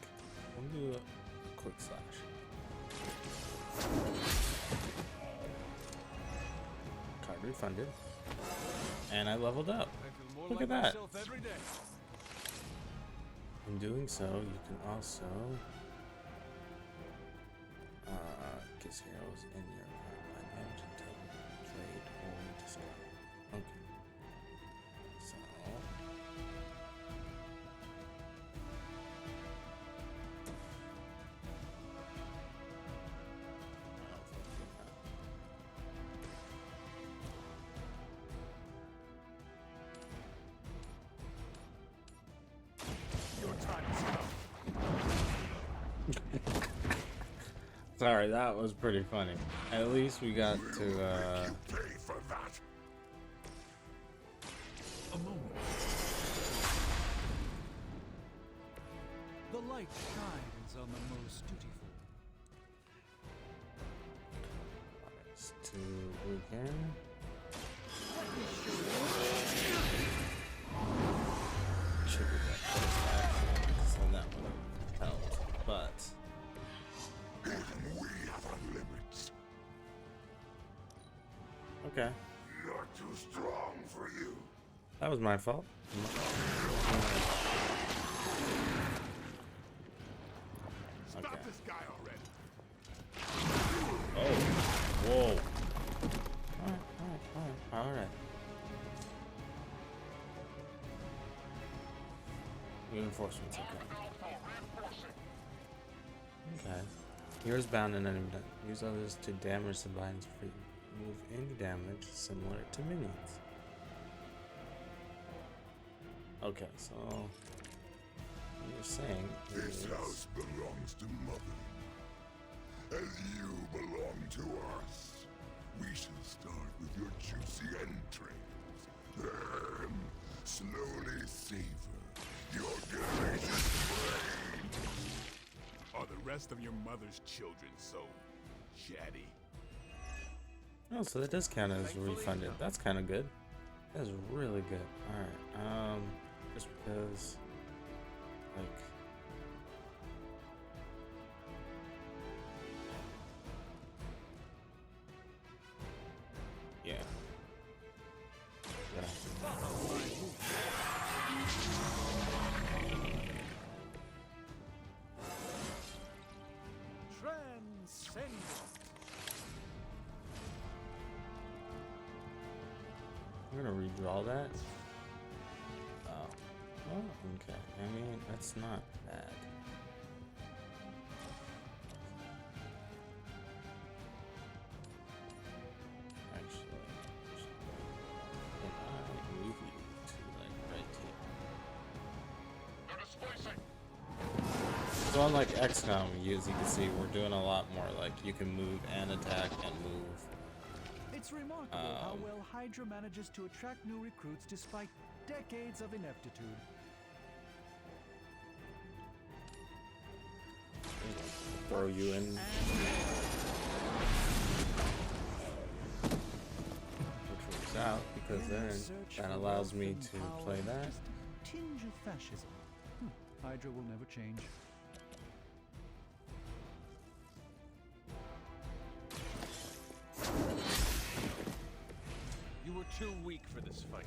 We'll do a quick slash. Card refunded. And I leveled up. Look at that. In doing so, you can also kiss heroes in your pipeline damage until trade or discard. Okay. So sorry, that was pretty funny. At least we got to Pay for that. A moment. The light shines on the most dutiful. let's do again. Should be that first action, so that would have helped. But Even we have our limits. okay. Not too strong for you. That was my fault. Stop this guy already. Oh, whoa. Alright. Reinforcements, okay. Okay. Heroes bound and enemy. Use others to damage the bindings free. Remove any damage similar to minions. Okay, so you're saying This house belongs to Mother. As you belong to us. We shall start with your juicy entrails. Then slowly savor your delicious brains. Are the rest of your mother's children so chatty? oh, so that does count as refunded. That's kind of good. That's really good. Alright, just because, like, yeah. Yeah. Transcendent. I'm gonna redraw that. Oh, okay. I mean, that's not bad. Actually, can I move you to like right here? So unlike XCOM, as you can see, we're doing a lot more. Like you can move and attack and move. It's remarkable how well Hydra manages to attract new recruits despite decades of ineptitude. Throw you in. Which works out because then that allows me to play that. Tinge of fascism. Hydra will never change. You were too weak for this fight.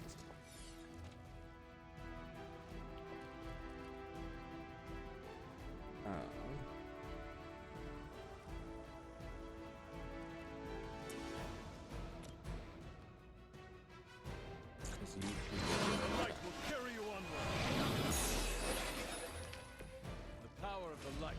The light will carry you onward. The power of the light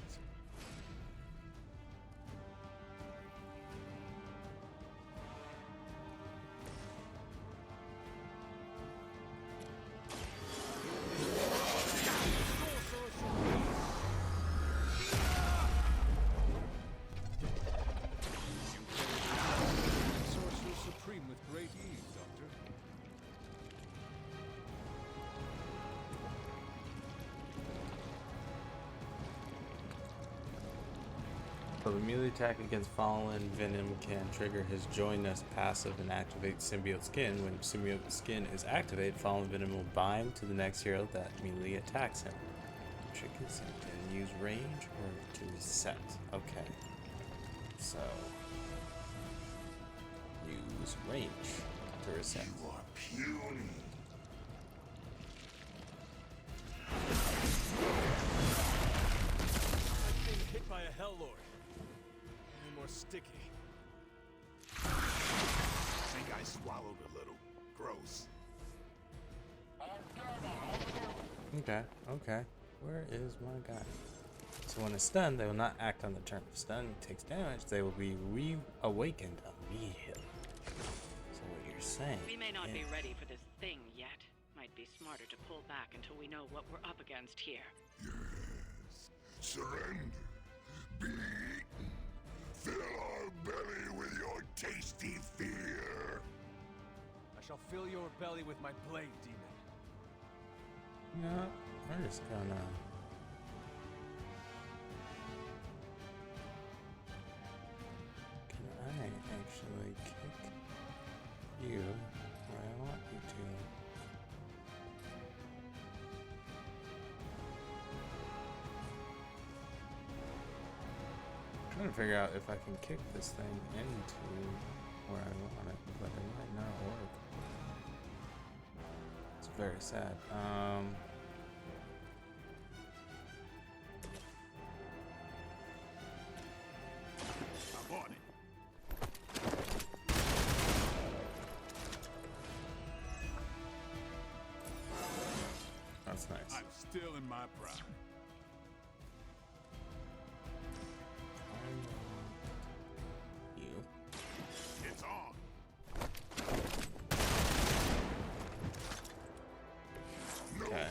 So the melee attack against Fallen Venom can trigger his Join Us passive and activate Symbiote Skin. When Symbiote Skin is activated, Fallen Venom will bind to the next hero that melee attacks him. Trick is to use range or to reset. Okay. So use range to reset. You are puny. I've been hit by a Hell Lord. Any more sticky? Think I swallowed a little. Gross. Okay, okay. Where is my guy? So when it's stunned, they will not act on the turn. If stun takes damage, they will be reawakened immediately. So what you're saying We may not is... be ready for this thing yet. Might be smarter to pull back until we know what we're up against here. Yes. Surrender. Be eaten. Fill our belly with your tasty fear. I shall fill your belly with my blade, demon. No, we're just gonna... Can I actually kick you where I want you to? I'm trying to figure out if I can kick this thing into where I want it, but it might not work. It's very sad. I'm on it. That's nice. I'm still in my prime. You. It's on. Okay.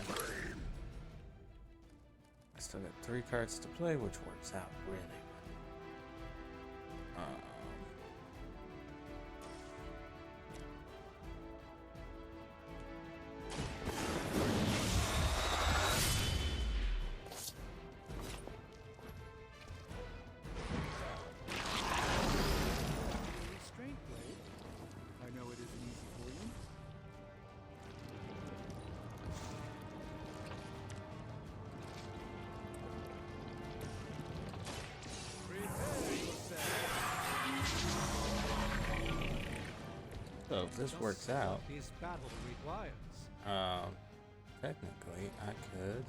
I still got 3 cards to play, which works out really well. Restraint blade. I know it isn't easy for you. So if this works out, His battle requires. technically I could.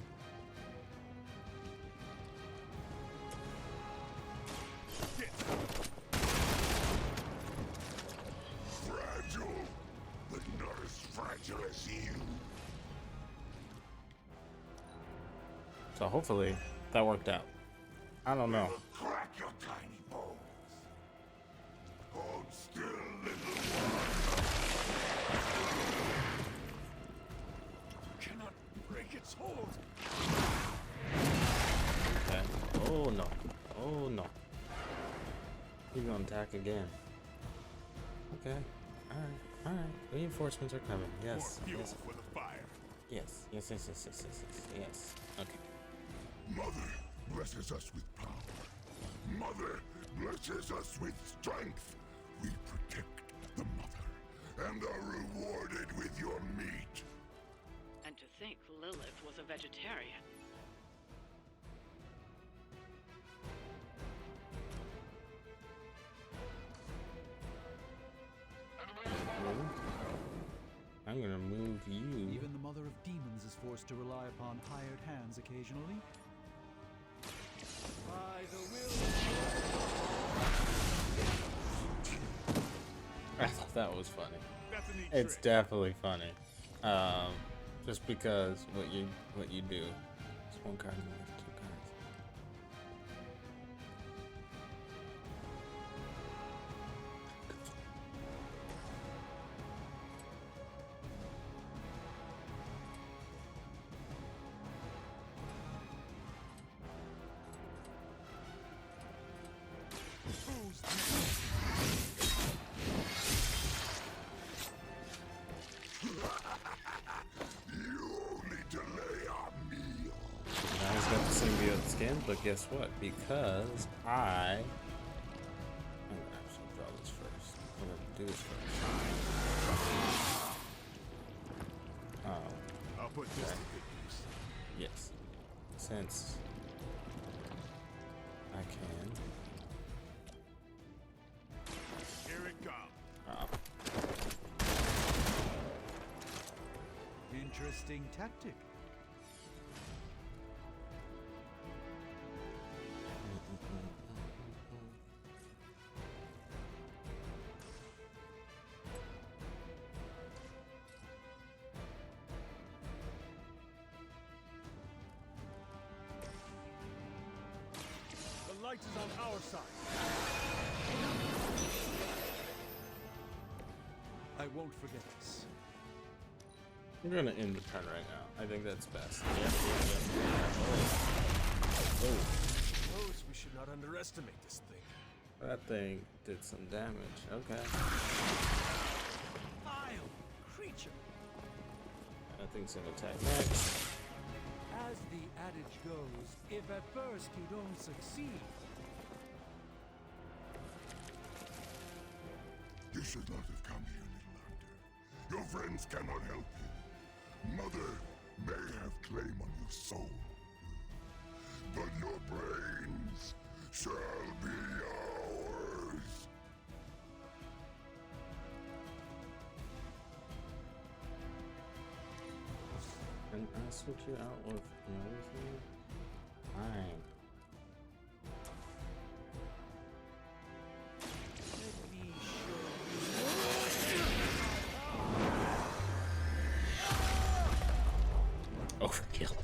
Fragile, but not as fragile as you. So hopefully that worked out. I don't know. Crack your tiny bones. Hold still, little one. Cannot break its hold. Okay. Oh no. Oh no. He's gonna attack again. Okay. Alright. Alright. Reinforcements are coming. Yes. More fuel Yes. for the fire. Yes. Yes. Yes. Yes. Yes. Yes. Yes. Yes. Okay. Mother blesses us with power. Mother blesses us with strength. We protect the mother and are rewarded with your meat. And to think Lilith was a vegetarian. I'm gonna move you. Even the Mother of Demons is forced to rely upon hired hands occasionally. By the will. I thought that was funny. That's a neat It's trick. definitely funny. Just because what you do. It's 1 card and you have 2 cards. You only delay our meal. Now he's got can, but guess what? Because I'm gonna actually draw this first. I'm gonna do this first. I'll put this to good use. Yes. Since I can. Here it comes. Interesting tactic. The light is on our side. I won't forget this. I'm gonna end the turn right now. I think that's best. Oh. Suppose we should not underestimate this thing. That thing did some damage. Okay. Vile creature. That thing's gonna attack next. As the adage goes, if at first you don't succeed, You should not have come here, little hunter. Your friends cannot help you. Mother may have claim on your soul, but your brains shall be ours. And I switch you out with another thing? Fine. Overkill.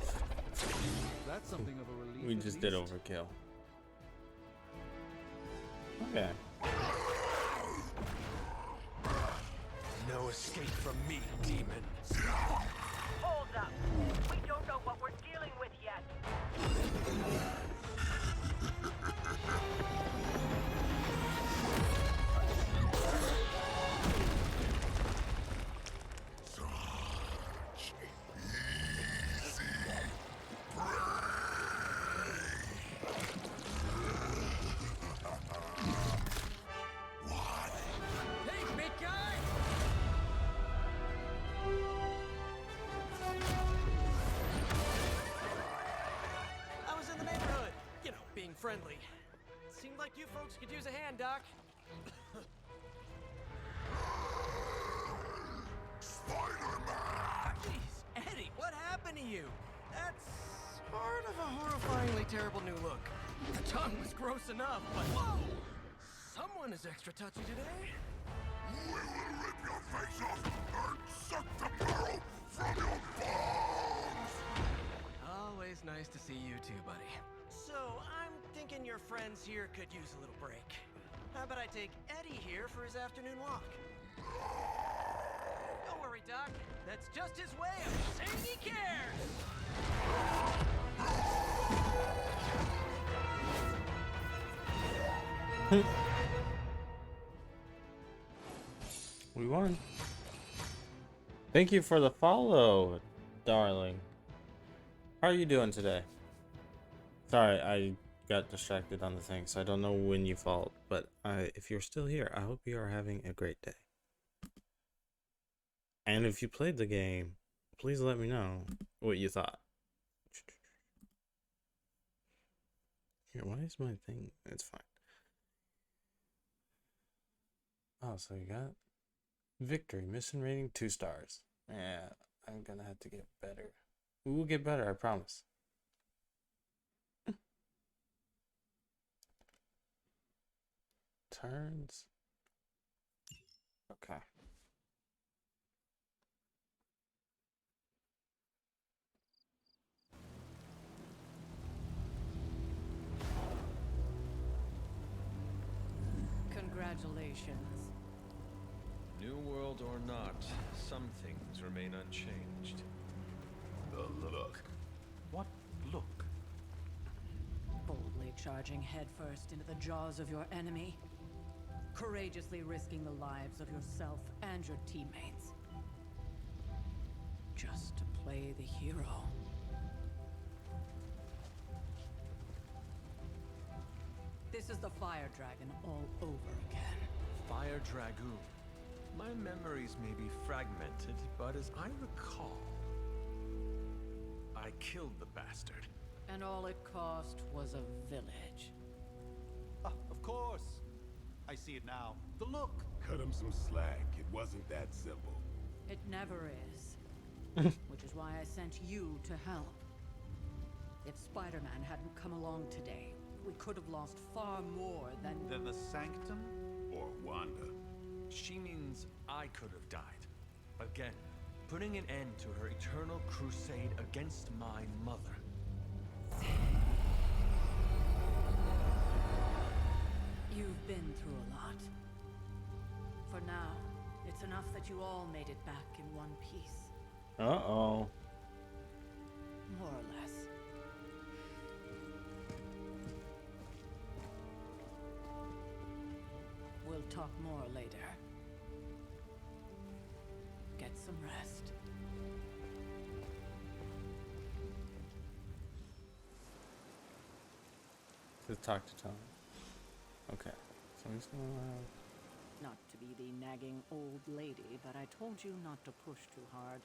that's something of a relief. We at just did least. overkill. Okay. No escape from me, demon. Hold up. We don't know what we're dealing with yet. Hey, big guy! I was in the neighborhood. You know, being friendly. Seemed like you folks could use a hand, Doc. Spider-Man! Jeez, Eddie, what happened to you? That's sort of a horrifyingly terrible new look. The tongue was gross enough, but whoa! Someone is extra touchy today. We will rip your face off and suck the marrow from your bones! Always nice to see you too, buddy. So, I'm thinking your friends here could use a little break. How about I take Eddie here for his afternoon walk? Don't worry, Doc. That's just his way of saying he cares! We won. Thank you for the follow, darling. How are you doing today? Sorry, I got distracted on the thing, so I don't know when you followed. But if you're still here, I hope you are having a great day. And if you played the game, please let me know what you thought. Here, why is my thing? It's fine. Oh, so you got victory. Mission rating 2 stars. Yeah, I'm gonna have to get better. We will get better, I promise. Turns. Okay. Congratulations. New world or not, some things remain unchanged. The look. What look? Boldly charging headfirst into the jaws of your enemy. Courageously risking the lives of yourself and your teammates. Just to play the hero. the Fire Dragon all over again. Fire Dragoon. My memories may be fragmented, but as I recall, I killed the bastard. And all it cost was a village. Of course. I see it now. The look. Cut him some slack. It wasn't that simple. It never is. Which is why I sent you to help. If Spider-Man hadn't come along today, we could have lost far more than... Then the Sanctum? Or Wanda. She means I could have died. Again, putting an end to her eternal crusade against my mother. You've been through a lot. For now, it's enough that you all made it back in one piece. Uh-oh. More or less. We'll talk more later. Get some rest. Let's talk to Tom. Okay. So he's gonna... Not to be the nagging old lady, but I told you not to push too hard.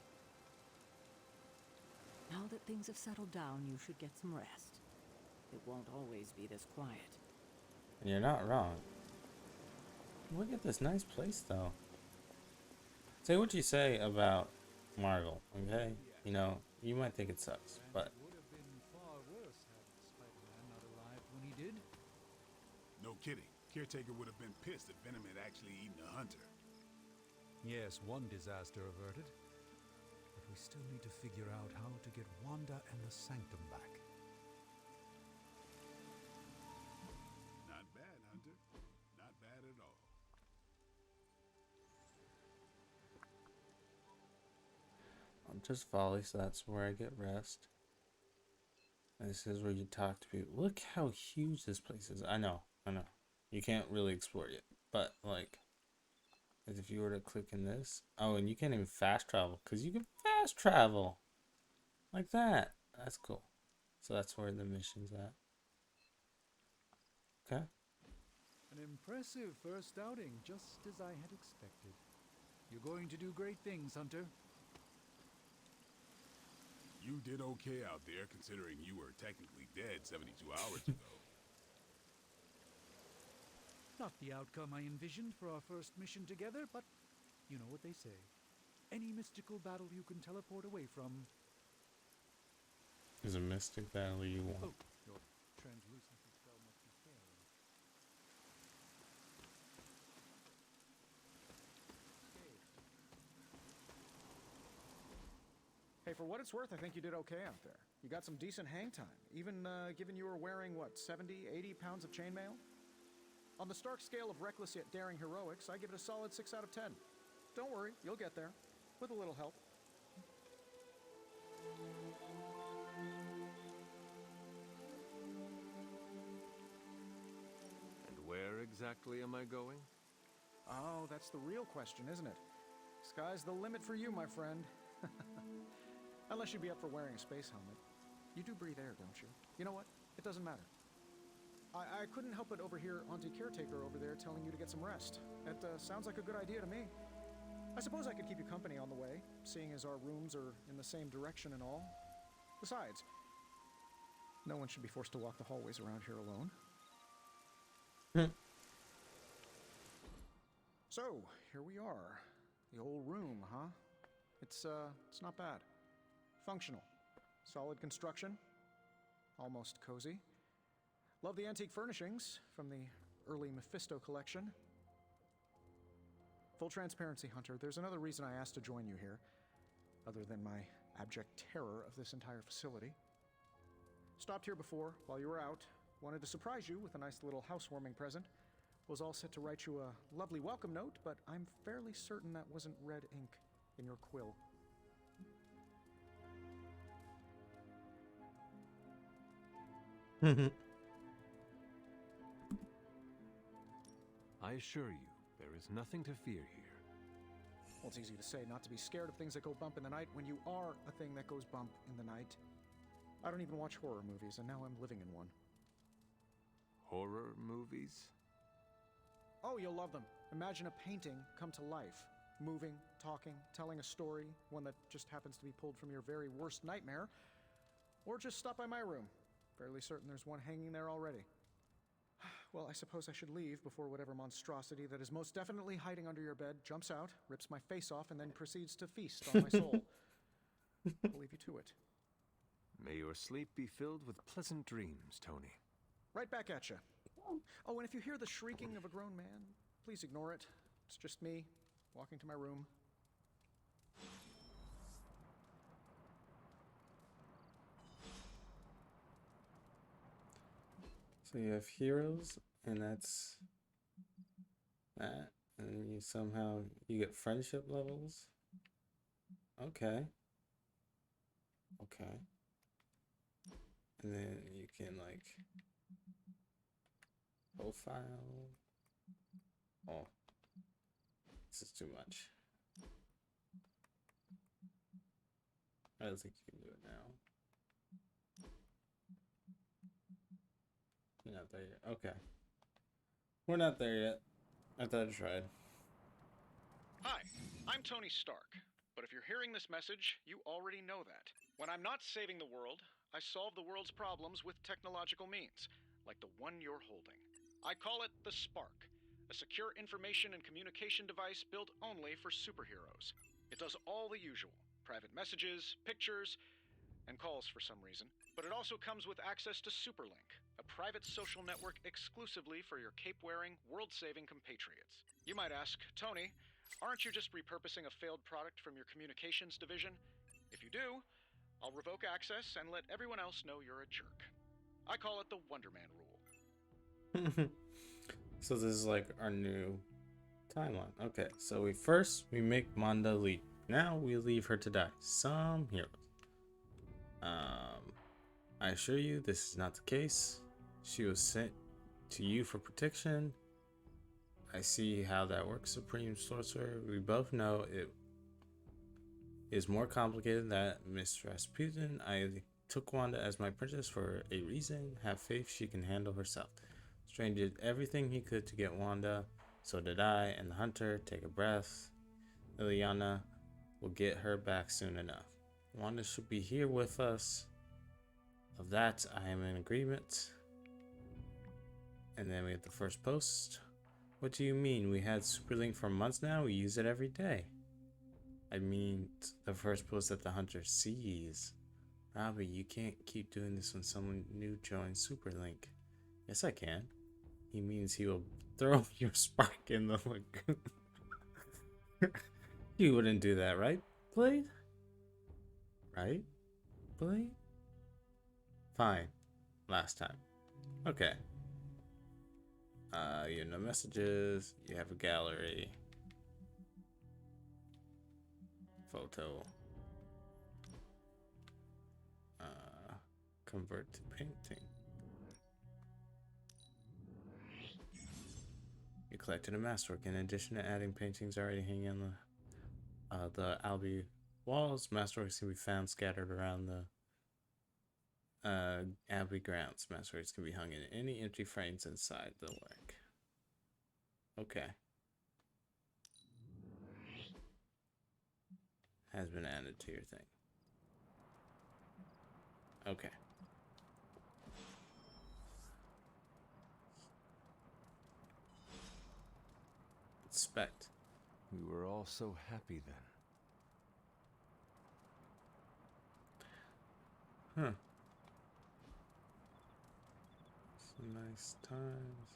Now that things have settled down, you should get some rest. It won't always be this quiet. And you're not wrong. Look at this nice place, though. Say what you say about Marvel, okay? You know, you might think it sucks, but... Would have been far worse had Spider-Man not arrived when he did. No kidding. Caretaker would have been pissed if Venom had actually eaten a hunter. Yes, one disaster averted. But we still need to figure out how to get Wanda and the Sanctum back. Not bad, Hunter. Not bad at all. I'm just Folly, so that's where I get rest. And this is where you talk to people. Look how huge this place is. I know. You can't really explore it, but like, as if you were to click in this. Oh, and you can't even fast travel, because you can fast travel like that. That's cool. So that's where the mission's at. Okay. An impressive first outing, just as I had expected. You're going to do great things, Hunter. You did okay out there, considering you were technically dead 72 hours ago. Not the outcome I envisioned for our first mission together, but you know what they say. Any mystical battle you can teleport away from. Is a mystic battle you want. Oh, your translucency spell must be failing. Hey, for what it's worth, I think you did okay out there. You got some decent hang time, even given you were wearing, what, 70, 80 pounds of chainmail? On the Stark scale of reckless yet daring heroics, I give it a solid 6 out of 10. Don't worry, you'll get there. With a little help. And where exactly am I going? Oh, that's the real question, isn't it? Sky's the limit for you, my friend. Unless you'd be up for wearing a space helmet. You do breathe air, don't you? You know what? It doesn't matter. I couldn't help but overhear Auntie Caretaker over there telling you to get some rest. That sounds like a good idea to me. I suppose I could keep you company on the way, seeing as our rooms are in the same direction and all. Besides, no one should be forced to walk the hallways around here alone. So, here we are. The old room, huh? It's not bad. Functional. Solid construction. Almost cozy. Love the antique furnishings from the early Mephisto collection. Full transparency, Hunter, there's another reason I asked to join you here, other than my abject terror of this entire facility. Stopped here before, while you were out. Wanted to surprise you with a nice little housewarming present. Was all set to write you a lovely welcome note, but I'm fairly certain that wasn't red ink in your quill. I assure you, there is nothing to fear here. Well, it's easy to say not to be scared of things that go bump in the night when you are a thing that goes bump in the night. I don't even watch horror movies, and now I'm living in one. Horror horror movies? Oh, you'll love them. Imagine a painting come to life. Moving, talking, telling a story, one that just happens to be pulled from your very worst nightmare. Or just stop by my room. Fairly certain there's one hanging there already. Well, I suppose I should leave before whatever monstrosity that is most definitely hiding under your bed jumps out, rips my face off, and then proceeds to feast on my soul. I'll leave you to it. May your sleep be filled with pleasant dreams, Tony. Right back at you. Oh, and if you hear the shrieking of a grown man, please ignore it. It's just me, walking to my room. So you have heroes, and that's that. And then you get friendship levels. Okay. Okay. And then you can like profile. Oh, this is too much. I don't think you can do it now. You're not there yet. Okay. We're not there yet. I thought I tried. Hi, I'm Tony Stark. But if you're hearing this message, you already know that. When I'm not saving the world, I solve the world's problems with technological means, like the one you're holding. I call it the Spark, a secure information and communication device built only for superheroes. It does all the usual, private messages, pictures, and calls for some reason. But it also comes with access to Superlink, a private social network exclusively for your cape-wearing, world-saving compatriots. You might ask, Tony, aren't you just repurposing a failed product from your communications division? If you do, I'll revoke access and let everyone else know you're a jerk. I call it the Wonder Man rule. So this is like our new timeline. Okay, so we make Wanda lead. Now we leave her to die. Some heroes. I assure you this is not the case. She was sent to you for protection. I see how that works, Supreme Sorcerer. We both know it is more complicated than that, Miss Rasputin. I took Wanda as my princess for a reason. Have faith she can handle herself. Strange did everything he could to get Wanda. So did I and the Hunter. Take a breath. Liliana will get her back soon enough. Wanda should be here with us. Of that, I am in agreement. And then we have the first post. What do you mean? We had Superlink for months now? We use it every day. I mean, the first post that the Hunter sees. Robbie, you can't keep doing this when someone new joins Superlink. Yes, I can. He means he will throw your spark in the lagoon. You wouldn't do that, right, Blade? Right, Blade? Fine. Last time. Okay. You know, messages. You have a gallery. Photo. Convert to painting. You collected a masterwork. In addition to adding paintings already hanging on the Albi walls, masterworks can be found scattered around the Abbey grounds. Masterworks can be hung in any empty frames inside the work. Okay. Has been added to your thing. Okay. Inspect. We were all so happy then. Huh. Some nice times.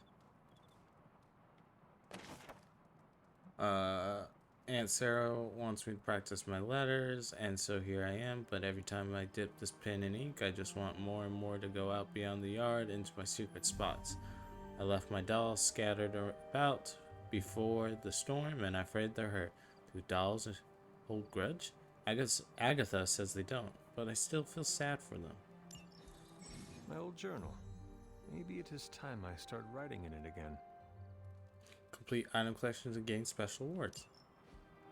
Aunt Sarah wants me to practice my letters, and so here I am, but every time I dip this pen in ink, I just want more and more to go out beyond the yard into my secret spots. I left my dolls scattered about before the storm, and I'm afraid they're hurt. Do dolls hold grudge? Agatha says they don't, but I still feel sad for them. My old journal. Maybe it is time I start writing in it again. Complete item collections and gain special awards.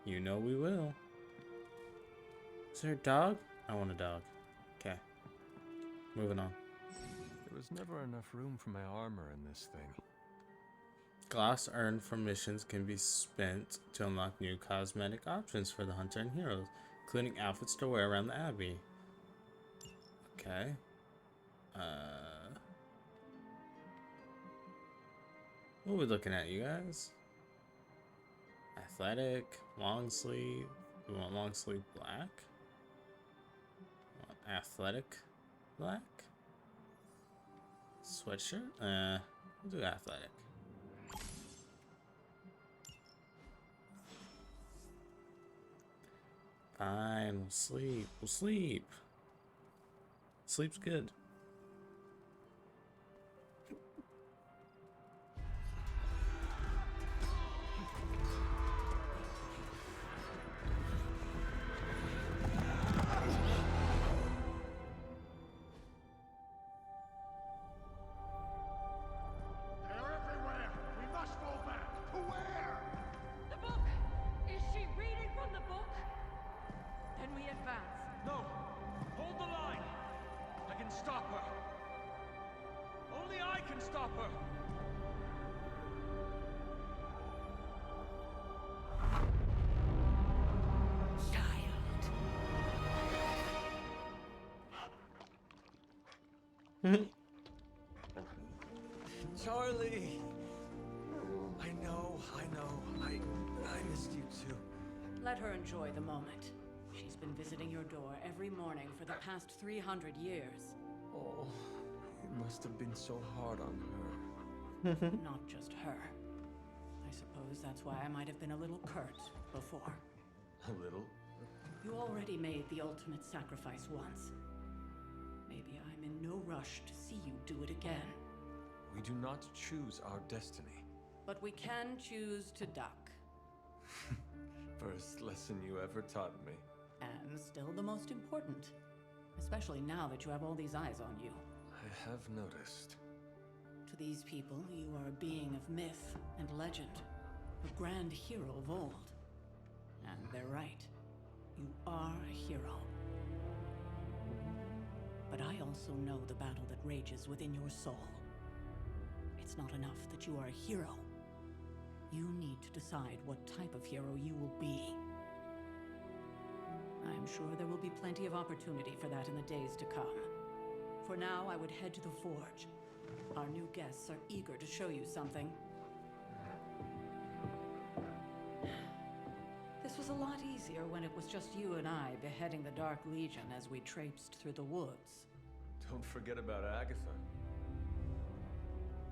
You know we will. Is there a dog? I want a dog. Okay. Moving on. There There's never enough room for my armor in this thing. Gloss earned from missions can be spent to unlock new cosmetic options for the hunter and heroes, including outfits to wear around the abbey. Okay. What are we looking at, you guys? Athletic, long sleeve. We want long sleeve black. Athletic black. Sweatshirt. We'll do athletic. Fine, we'll sleep. We'll sleep. Sleep's good. They're everywhere! We must fall back! To where? The book! Is she reading from the book? Then we advance. No! Hold the line! I can stop her! Only I can stop her! Charlie! I know. I missed you too. Let her enjoy the moment. She's been visiting your door every morning for the past 300 years. Oh, it must have been so hard on her. Not just her. I suppose that's why I might have been a little curt before. A little? You already made the ultimate sacrifice once. Maybe I'm in no rush to see you do it again. We do not choose our destiny. But we can choose to duck. First lesson you ever taught me. And still the most important. Especially now that you have all these eyes on you. I have noticed. To these people, you are a being of myth and legend. A grand hero of old. And they're right. You are a hero. But I also know the battle that rages within your soul. It's not enough that you are a hero. You need to decide what type of hero you will be. I'm sure there will be plenty of opportunity for that in the days to come. For now, I would head to the forge. Our new guests are eager to show you something. This was a lot easier when it was just you and I beheading the Dark Legion as we traipsed through the woods. Don't forget about Agatha.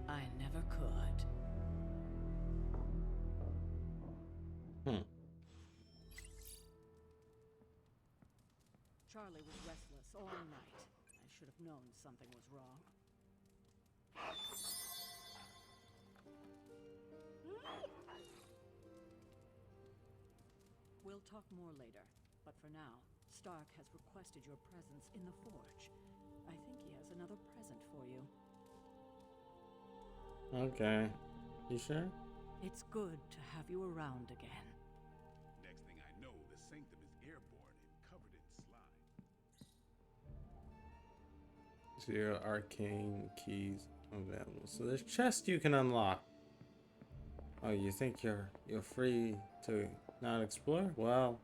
I never could. Charlie was restless all night. I should have known something was wrong. We'll talk more later, but for now, Stark has requested your presence in the forge. I think he has another present for you. Okay. You sure? It's good to have you around again. Next thing I know, the sanctum is airborne and covered in slime. 0 arcane keys available. So there's chests you can unlock. Oh, you think you're free to not explore? Well,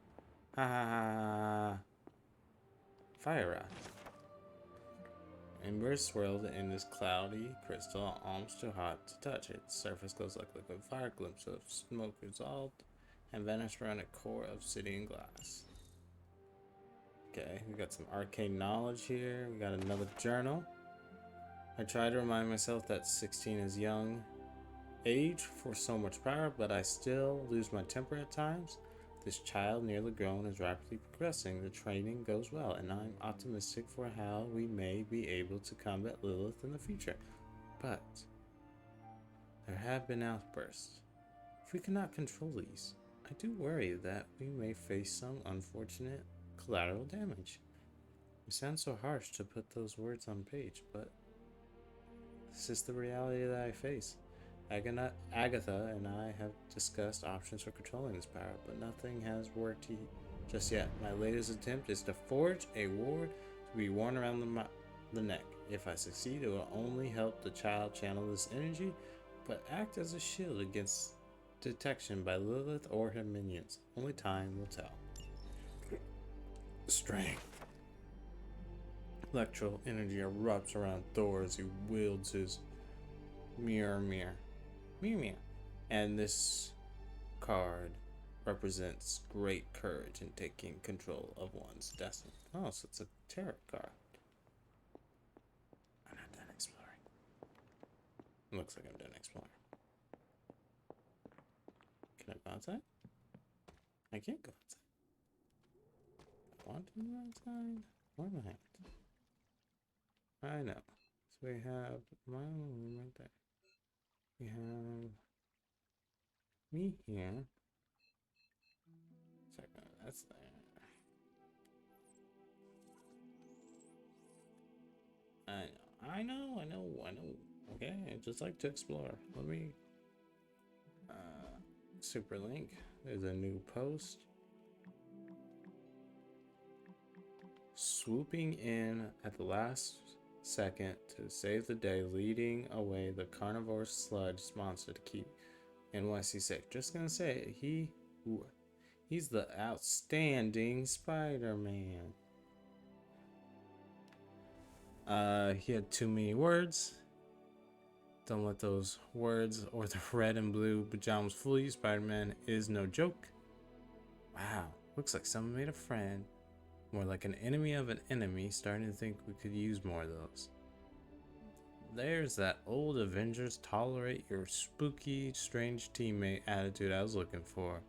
ha ha ha. Fire rod. Ember swirled in this cloudy crystal, almost too hot to touch. Its surface glows like liquid fire, glimpse of smoke resolved, and vanished around a core of obsidian glass. Okay, we got some arcane knowledge here. We got another journal. I try to remind myself that 16 is young age for so much power, but I still lose my temper at times. This child, nearly grown, is rapidly progressing. The training goes well, and I'm optimistic for how we may be able to combat Lilith in the future. But there have been outbursts. If we cannot control these, I do worry that we may face some unfortunate collateral damage. It sounds so harsh to put those words on page, but this is the reality that I face. Agatha and I have discussed options for controlling this power, but nothing has worked just yet. My latest attempt is to forge a ward to be worn around the neck. If I succeed, it will only help the child channel this energy, but act as a shield against detection by Lilith or her minions. Only time will tell. Strength. Electro energy erupts around Thor as he wields his mirror. And this card represents great courage in taking control of one's destiny. Oh, so it's a tarot card. I'm not done exploring. Looks like I'm done exploring. Can I go outside? I can't go outside. I want to go outside. Where am I at? I know. So we have my room right there. We have me here. Second, that's there. I know. Okay, I just like to explore. Let me super link. There's a new post. Swooping in at the last second to save the day, leading away the carnivore sludge monster to keep NYC safe. Just gonna say, he's the outstanding Spider-Man. He had too many words. Don't let those words or the red and blue pajamas fool you. Spider-Man is no joke. Wow, looks like someone made a friend. More like an enemy of an enemy. Starting to think we could use more of those. There's that old Avengers tolerate your spooky, strange teammate attitude I was looking for.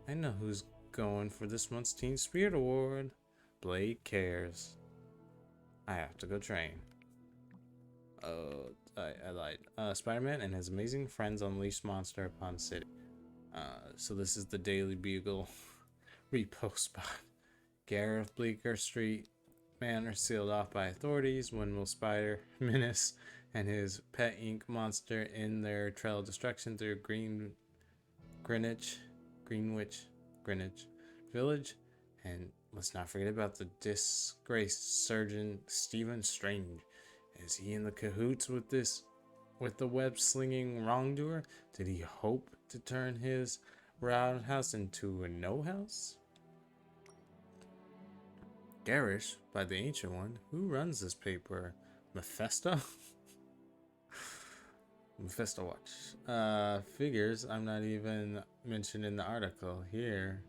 I know who's going for this month's Teen Spirit Award. Blade cares. I have to go train. Oh, I lied. Spider-Man and his amazing friends unleash monster upon city. So this is the Daily Bugle repost spot. Gareth Bleecker Street Manor sealed off by authorities. When will Spider Menace and his pet ink monster in their trail of destruction through Greenwich Village? And let's not forget about the disgraced surgeon Stephen Strange. Is he in the cahoots with the web-slinging wrongdoer? Did he hope to turn his roundhouse into a no-house? Garish, by the Ancient One. Who runs this paper? Mephisto? Mephisto Watch. Figures I'm not even mentioned in the article here.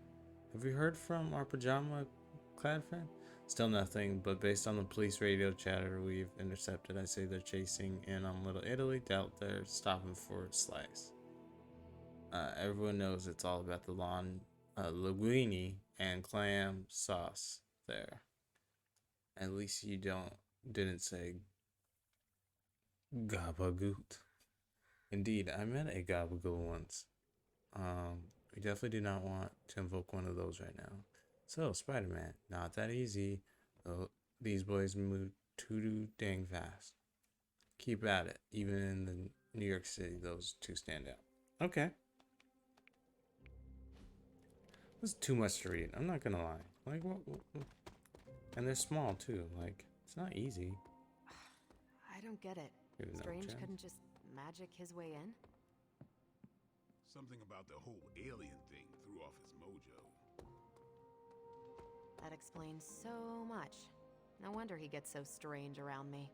Have you heard from our pajama-clad friend? Still nothing, but based on the police radio chatter we've intercepted, I say they're chasing in on Little Italy. Doubt they're stopping for Slice. Everyone knows it's all about the linguine and clam sauce there. At least you didn't say gabagoot. Indeed, I met a gabagool once. We definitely do not want to invoke one of those right now. So, Spider-Man, not that easy. These boys move too dang fast. Keep at it. Even in the New York City, those two stand out. Okay. This is too much to read. I'm not gonna lie. Like, what? And they're small too. Like, it's not easy. I don't get it. Strange couldn't just magic his way in? Something about the whole alien thing threw off his mojo. That explains so much. No wonder he gets so strange around me.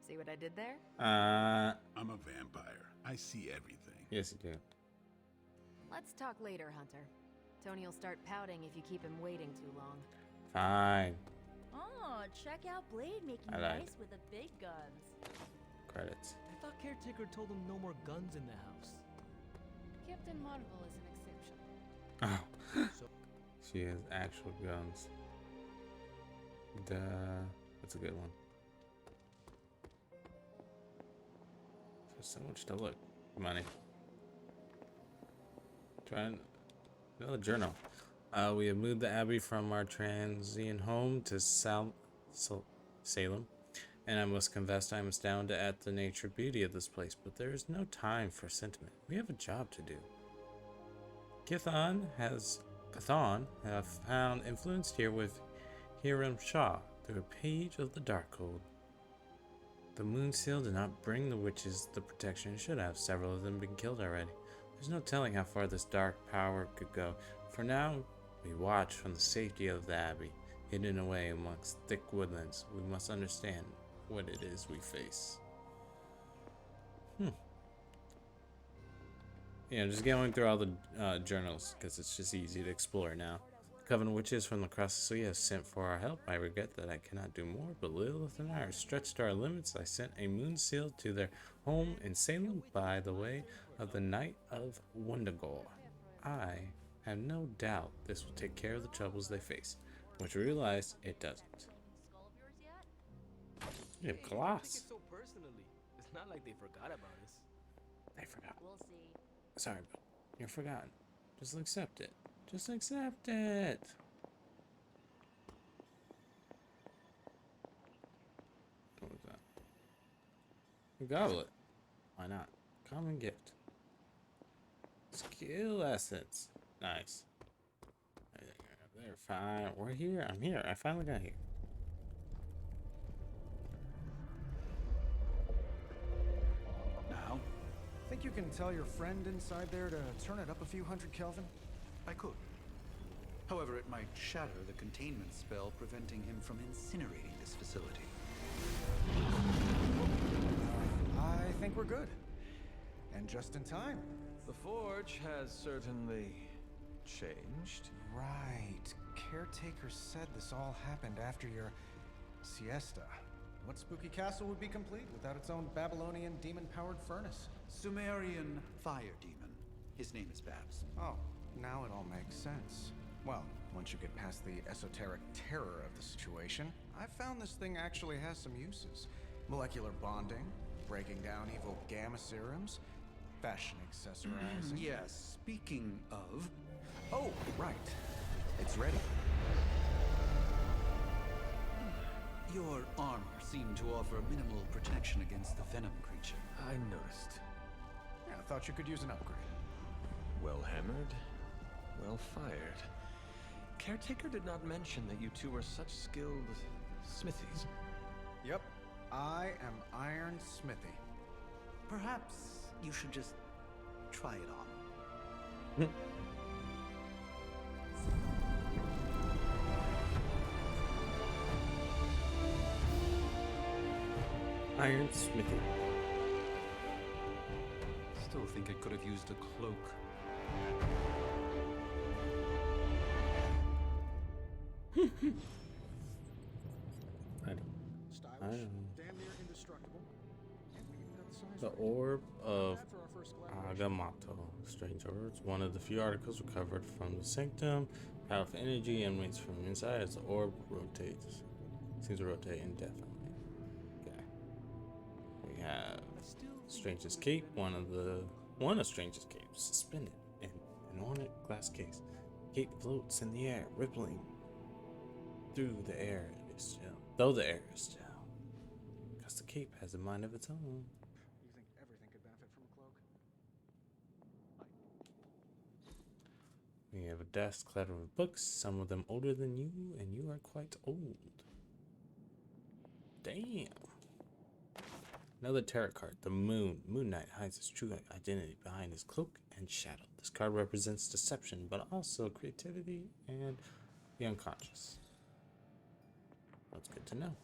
See what I did there? I'm a vampire. I see everything. Yes, you do. Let's talk later, Hunter. Tony will start pouting if you keep him waiting too long. Fine. Oh, check out Blade making I lied. nice with the big guns. Credits. I thought Caretaker told him no more guns in the house. Captain Marvel is an exception. Oh. She has actual guns. That's a good one. There's so much to look. Money. Trying another journal. We have moved the Abbey from our transient home to Salem, and I must confess I am astounded at the nature and beauty of this place, but there is no time for sentiment. We have a job to do. Chthon have found influenced here with Hiram Shaw through a page of the Darkhold. The moon seal did not bring the witches the protection it should have. Several of them been killed already. There's no telling how far this dark power could go. For now, we watch from the safety of the abbey, hidden away amongst thick woodlands. We must understand what it is we face. Yeah, just going through all the journals because it's just easy to explore now. The Covenant witches from across the sea have sent for our help. I regret that I cannot do more, but Lilith and I are stretched to our limits. I sent a moon seal to their home in Salem by the way of the Knight of Wundagore. I have no doubt this will take care of the troubles they face, which we realize it doesn't. You have glass. So personally, it's not like they forgot about us. They forgot. We'll see. Sorry, but you're forgotten. Just accept it. Just accept it. What was that? A goblet. Why not? Common gift. Skill essence. Nice. They're fine. We're here. I'm here. I finally got here. Now? Think you can tell your friend inside there to turn it up a few hundred Kelvin? I could. However, it might shatter the containment spell, preventing him from incinerating this facility. I think we're good. And just in time. The forge has certainly changed. Right. Caretaker said this all happened after your siesta. What spooky castle would be complete without its own Babylonian demon-powered furnace? Sumerian fire demon. His name is Babs. Oh, now it all makes sense. Well, once you get past the esoteric terror of the situation, I've found this thing actually has some uses. Molecular bonding, breaking down evil gamma serums, fashion accessorizing. Yes, speaking of... Oh, right. It's ready. Your armor seemed to offer minimal protection against the venom creature. I noticed. Yeah, I thought you could use an upgrade. Well hammered, well fired. Caretaker did not mention that you two were such skilled smithies. Yep, I am Iron Smithy. Perhaps you should just try it on. Iron Smithy. Still think it could have used a cloak. I don't know. Damn near indestructible. And we even got the size The right. Orb of That for our first collaboration. Agamotto. Strange words. One of the few articles recovered from the sanctum. Powerful energy emanates from inside as the orb rotates. Seems to rotate indefinitely. Okay. We have Strange's Cape. One of Strange's capes suspended in an ornate glass case. Cape floats in the air, rippling through the air. It is still. Though the air is still. Because the cape has a mind of its own. You think everything could benefit from a cloak? We have a desk cluttered with books, some of them older than you, and you are quite old. Damn. Another tarot card, the Moon. Moon Knight hides his true identity behind his cloak and shadow. This card represents deception, but also creativity and the unconscious. That's good to know.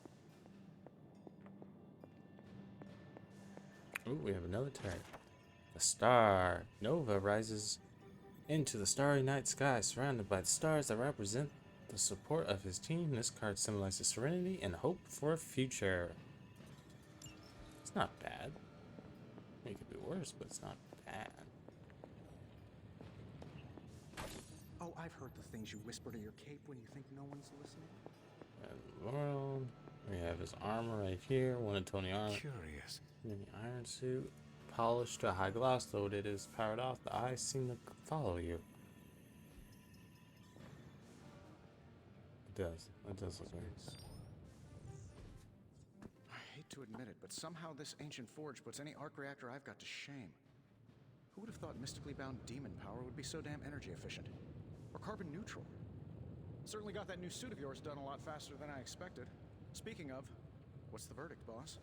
Oh, we have another tarot. The star. Nova rises into the starry night sky, surrounded by the stars that represent the support of his team. This card symbolizes serenity and hope for a future. It's not bad. It could be worse, but it's not bad. Oh, I've heard the things you whisper to your cape when you think no one's listening. And Laurel. We have his armor right here. One of Tony armor. Curious. And then the iron suit. Polished to high gloss, though it is powered off. The eyes seem to follow you. It does. It does look nice. I hate to admit it, but somehow this ancient forge puts any arc reactor I've got to shame. Who would have thought mystically bound demon power would be so damn energy efficient? Or carbon neutral? Certainly got that new suit of yours done a lot faster than I expected. Speaking of, what's the verdict, boss?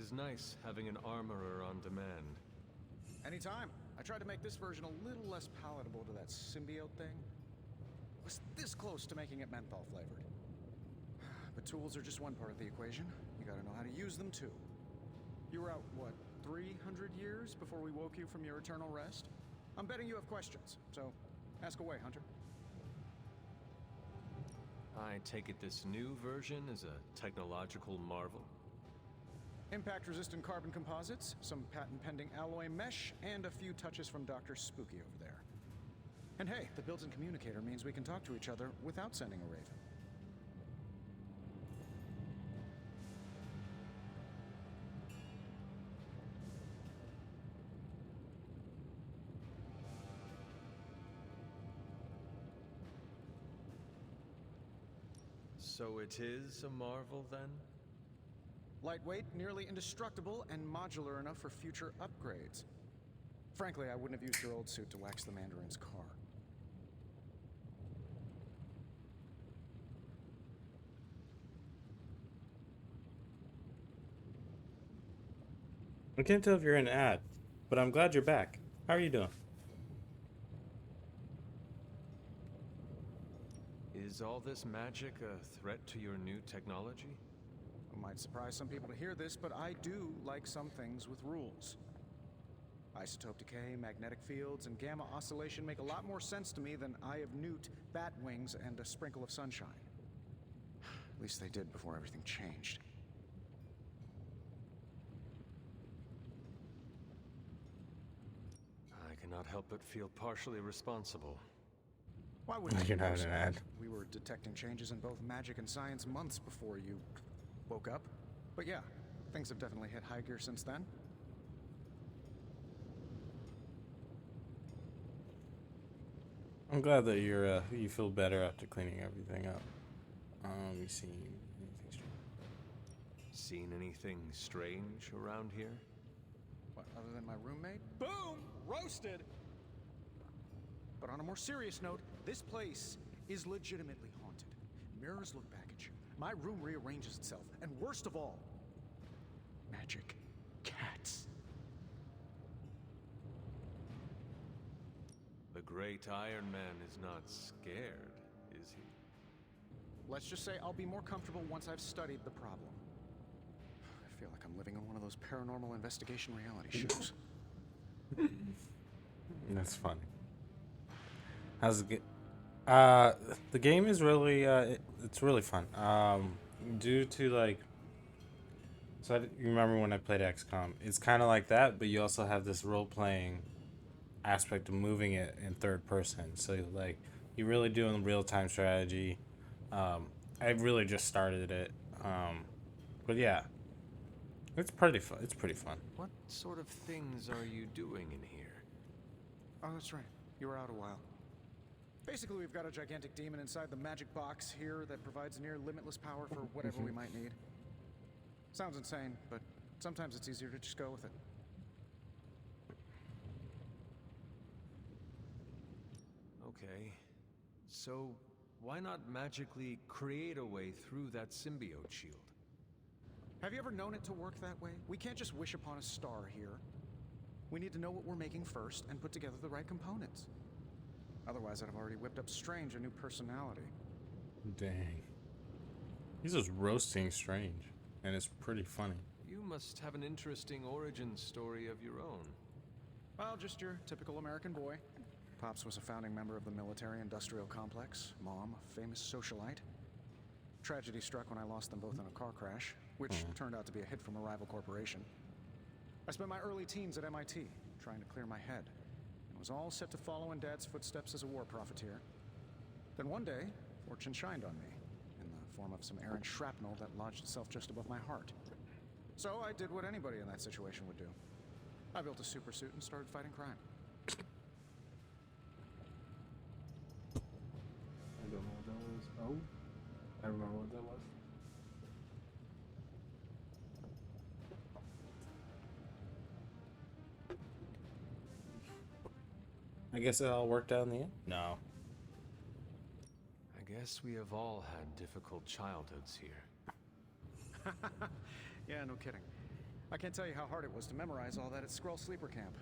is nice having an armorer on demand. Anytime. I tried to make this version a little less palatable to that symbiote thing. Was this close to making it menthol flavored. But tools are just one part of the equation. You gotta know how to use them too. You were out, what, 300 years before we woke you from your eternal rest? I'm betting you have questions, so ask away, Hunter. I take it this new version is a technological marvel? Impact-resistant carbon composites, some patent-pending alloy mesh, and a few touches from Dr. Spooky over there. And hey, the built-in communicator means we can talk to each other without sending a raven. So it is a marvel, then? Lightweight, nearly indestructible, and modular enough for future upgrades. Frankly, I wouldn't have used your old suit to wax the Mandarin's car. I can't tell if you're in an ad, but I'm glad you're back. How are you doing? Is all this magic a threat to your new technology? It might surprise some people to hear this, but I do like some things with rules. Isotope decay, magnetic fields, and gamma oscillation make a lot more sense to me than Eye of Newt, bat wings, and a sprinkle of sunshine. At least they did before everything changed. I cannot help but feel partially responsible. Why wouldn't You're you not know an ad. We were detecting changes in both magic and science months before you woke up. But yeah, things have definitely hit high gear since then. I'm glad that you feel better after cleaning everything up. You seen anything strange? Seen anything strange around here? What, other than my roommate? Boom! Roasted! But on a more serious note, this place is legitimately haunted. Mirrors look back at you. My room rearranges itself. And worst of all, magic cats. The great Iron Man is not scared, is he? Let's just say I'll be more comfortable once I've studied the problem. I feel like I'm living in one of those paranormal investigation reality shows. That's funny. How's it? The game is really it's really fun. Due to like, so you remember when I played XCOM? It's kind of like that, but you also have this role playing aspect of moving it in third person. So like, you really doing real time strategy. I really just started it, but yeah, it's pretty fun. It's pretty fun. What sort of things are you doing in here? Oh, that's right. You were out a while. Basically, we've got a gigantic demon inside the magic box here that provides near limitless power for whatever we might need. Sounds insane, but sometimes it's easier to just go with it. Okay. So, why not magically create a way through that symbiote shield? Have you ever known it to work that way? We can't just wish upon a star here. We need to know what we're making first and put together the right components. Otherwise, I'd have already whipped up Strange a new personality. Dang. He's just roasting Strange, and it's pretty funny. You must have an interesting origin story of your own. Well, just your typical American boy. Pops was a founding member of the military-industrial complex. Mom, a famous socialite. Tragedy struck when I lost them both in a car crash, which turned out to be a hit from a rival corporation. I spent my early teens at MIT, trying to clear my head. It was all set to follow in Dad's footsteps as a war profiteer. Then one day, fortune shined on me, in the form of some errant shrapnel that lodged itself just above my heart. So I did what anybody in that situation would do. I built a super suit and started fighting crime. I don't know what that was. Oh, I remember what that was. I guess it all worked out in the end? No. I guess we have all had difficult childhoods here. Yeah, no kidding. I can't tell you how hard it was to memorize all that at Skrull Sleeper Camp.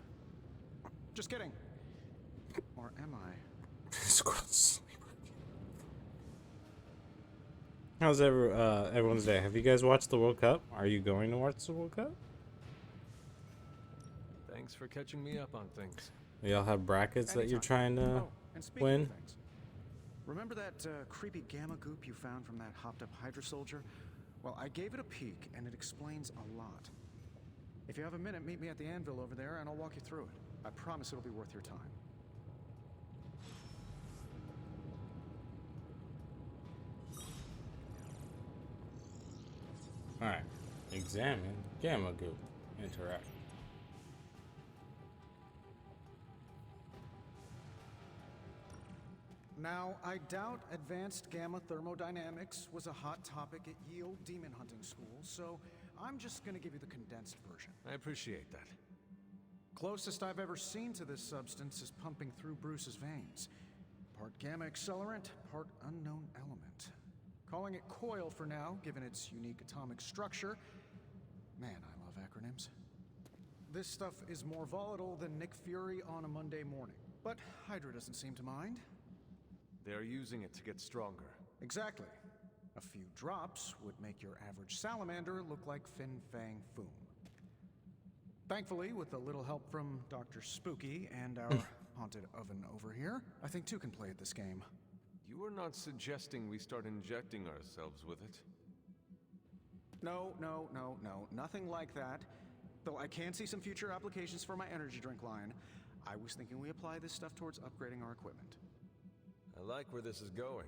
Just kidding. Or am I? Skrull Sleeper. How's everyone's day? Have you guys watched the World Cup? Are you going to watch the World Cup? Thanks for catching me up on things. We all have brackets that you're trying to And speaking win. of things, remember that creepy gamma goop you found from that hopped-up Hydra soldier? Well, I gave it a peek, and it explains a lot. If you have a minute, meet me at the anvil over there, and I'll walk you through it. I promise it'll be worth your time. Alright. Examine gamma goop. Interact. Now, I doubt advanced gamma thermodynamics was a hot topic at Yield Demon Hunting School, so I'm just gonna give you the condensed version. I appreciate that. Closest I've ever seen to this substance is pumping through Bruce's veins. Part gamma accelerant, part unknown element. Calling it coil for now, given its unique atomic structure. Man, I love acronyms. This stuff is more volatile than Nick Fury on a Monday morning. But Hydra doesn't seem to mind. They're using it to get stronger. Exactly. A few drops would make your average salamander look like Fin Fang Foom. Thankfully, with a little help from Dr. Spooky and our haunted oven over here, I think two can play at this game. You are not suggesting we start injecting ourselves with it? No, nothing like that. Though I can see some future applications for my energy drink line. I was thinking we apply this stuff towards upgrading our equipment. I like where this is going.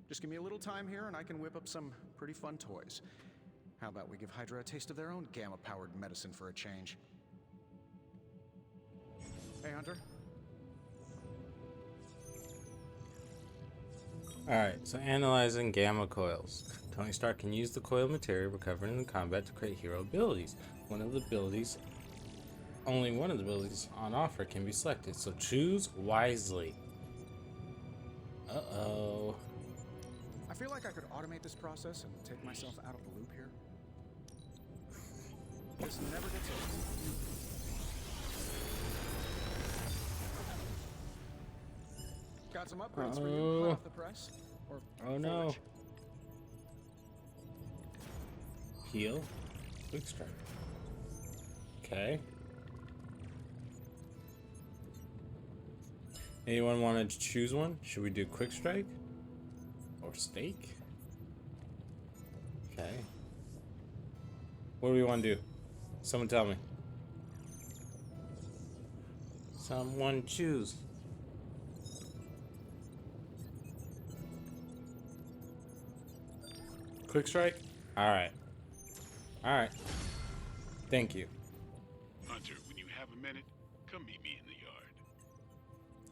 Just give me a little time here and I can whip up some pretty fun toys. How about we give Hydra a taste of their own gamma-powered medicine for a change? Hey, Hunter. Alright, so analyzing gamma coils. Tony Stark can use the coil material recovered in combat to create hero abilities. Only one of the abilities on offer can be selected, so choose wisely. Uh-oh. I feel like I could automate this process and take myself out of the loop here. This never gets old. Got some upgrades for you, hot off the press. Or oh no. forage. Heal. Quick strike. Okay. Anyone want to choose one? Should we do quick strike? Or stake? Okay. What do we want to do? Someone tell me. Someone choose. Quick strike? Alright. Alright. Thank you. Hunter, when you have a minute, come meet me in the yard.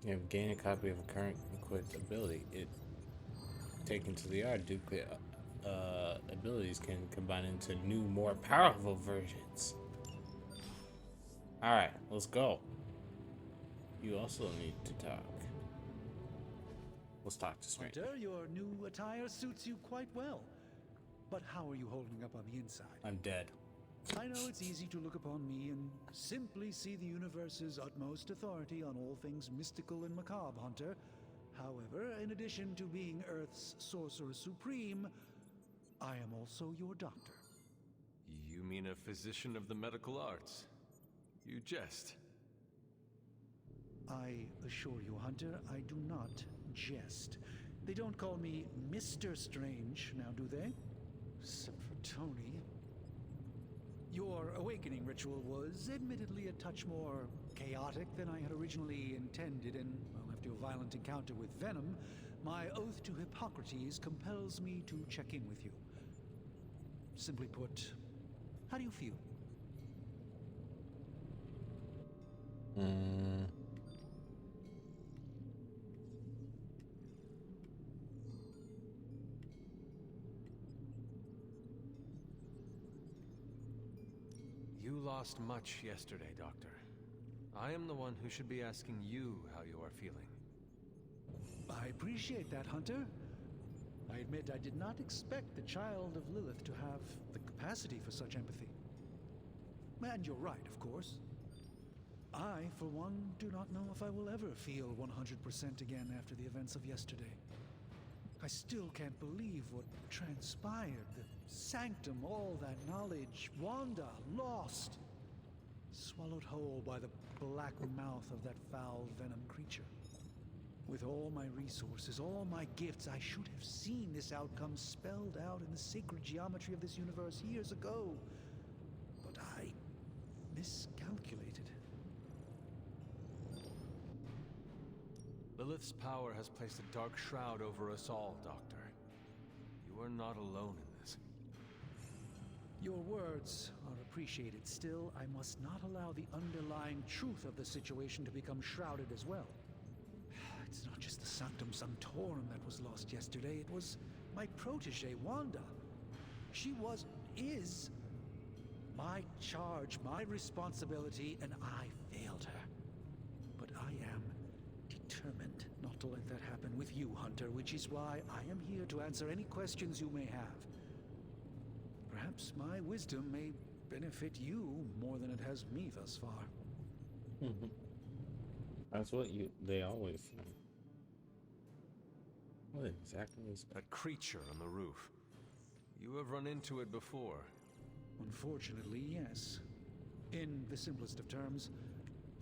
You have gained a copy of a current equipped ability. It taken to the yard, duplicate abilities can combine into new, more powerful versions. Alright, let's go. You also need to talk. Let's talk to Strange. Hunter, your new attire suits you quite well. But how are you holding up on the inside? I'm dead. I know it's easy to look upon me and simply see the universe's utmost authority on all things mystical and macabre, Hunter. However, in addition to being Earth's Sorcerer Supreme, I am also your doctor. You mean a physician of the medical arts? You jest. I assure you, Hunter, I do not jest. They don't call me Mr. Strange, now do they? Except for Tony. Your awakening ritual was admittedly a touch more chaotic than I had originally intended, and well, after a violent encounter with Venom, my oath to Hippocrates compels me to check in with you. Simply put, how do you feel? You lost much yesterday, Doctor. I am the one who should be asking you how you are feeling. I appreciate that, Hunter. I admit I did not expect the child of Lilith to have the capacity for such empathy. And you're right, of course. I, for one, do not know if I will ever feel 100% again after the events of yesterday. I still can't believe what transpired. The sanctum, all that knowledge, Wanda, lost. Swallowed whole by the black mouth of that foul venom creature. With all my resources, all my gifts, I should have seen this outcome spelled out in the sacred geometry of this universe years ago. But I miscalculated. Lilith's power has placed a dark shroud over us all, Doctor. You are not alone in this. Your words are appreciated. Still, I must not allow the underlying truth of the situation to become shrouded as well. It's not just the Sanctum Sanctorum that was lost yesterday. It was my protege, Wanda. She is my charge, my responsibility, and I failed her. But I am determined not to let that happen with you, Hunter, which is why I am here to answer any questions you may have. Perhaps my wisdom may benefit you more than it has me thus far. That's what they always say. What exactly is that creature on the roof? You have run into it before. Unfortunately, yes. In the simplest of terms,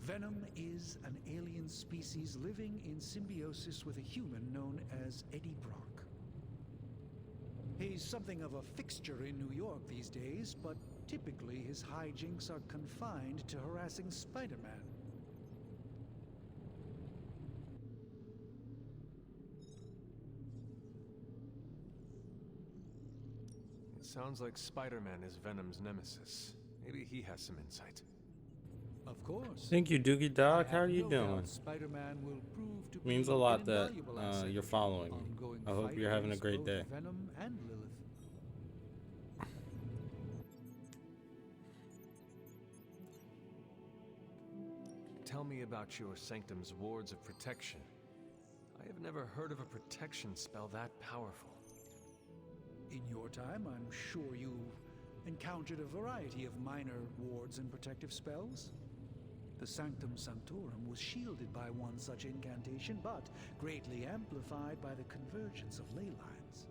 Venom is an alien species living in symbiosis with a human known as Eddie Brock. He's something of a fixture in New York these days, but typically his hijinks are confined to harassing Spider-Man. It sounds like Spider-Man is Venom's nemesis. Maybe he has some insight. Of course. Thank you, Doogie Dog. How are you doing? Spider-Man will prove to Means be a lot an that invaluable asset you're to the following me. ongoing I hope fight you're having a against great both day. Venom and Lilith. Tell me about your Sanctum's wards of protection. I have never heard of a protection spell that powerful. In your time, I'm sure you encountered a variety of minor wards and protective spells. The Sanctum Sanctorum was shielded by one such incantation, but greatly amplified by the convergence of ley lines.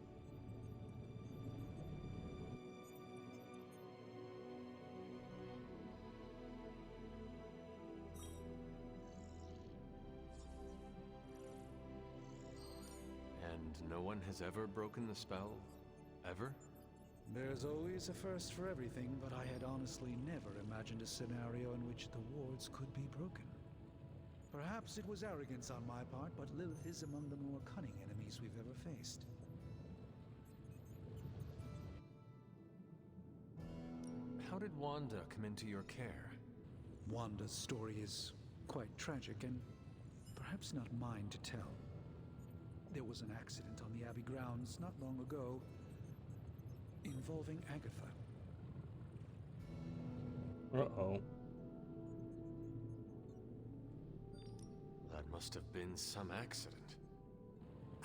And no one has ever broken the spell? Ever? There's always a first for everything, but I had honestly never imagined a scenario in which the wards could be broken. Perhaps it was arrogance on my part, but Lilith is among the more cunning enemies we've ever faced. How did Wanda come into your care? Wanda's story is quite tragic and perhaps not mine to tell. There was an accident on the Abbey grounds not long ago involving Agatha. Uh-oh. That must have been some accident.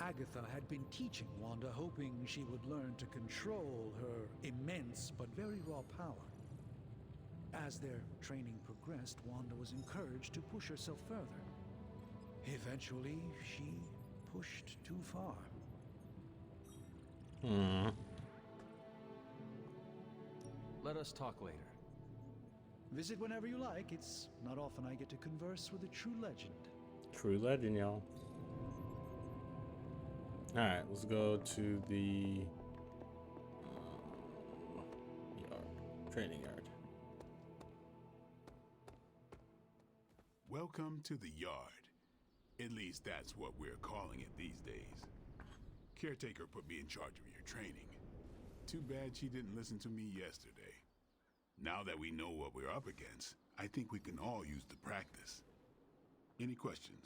Agatha had been teaching Wanda, hoping she would learn to control her immense but very raw power. As their training progressed, Wanda was encouraged to push herself further. Eventually, she pushed too far. Let us talk later. Visit whenever you like. It's not often I get to converse with a true legend. True legend, y'all. Alright, let's go to the yard. Training yard. Welcome to the yard. At least that's what we're calling it these days. Caretaker put me in charge of your training. Too bad she didn't listen to me yesterday. Now that we know what we're up against, I think we can all use the practice. Any questions?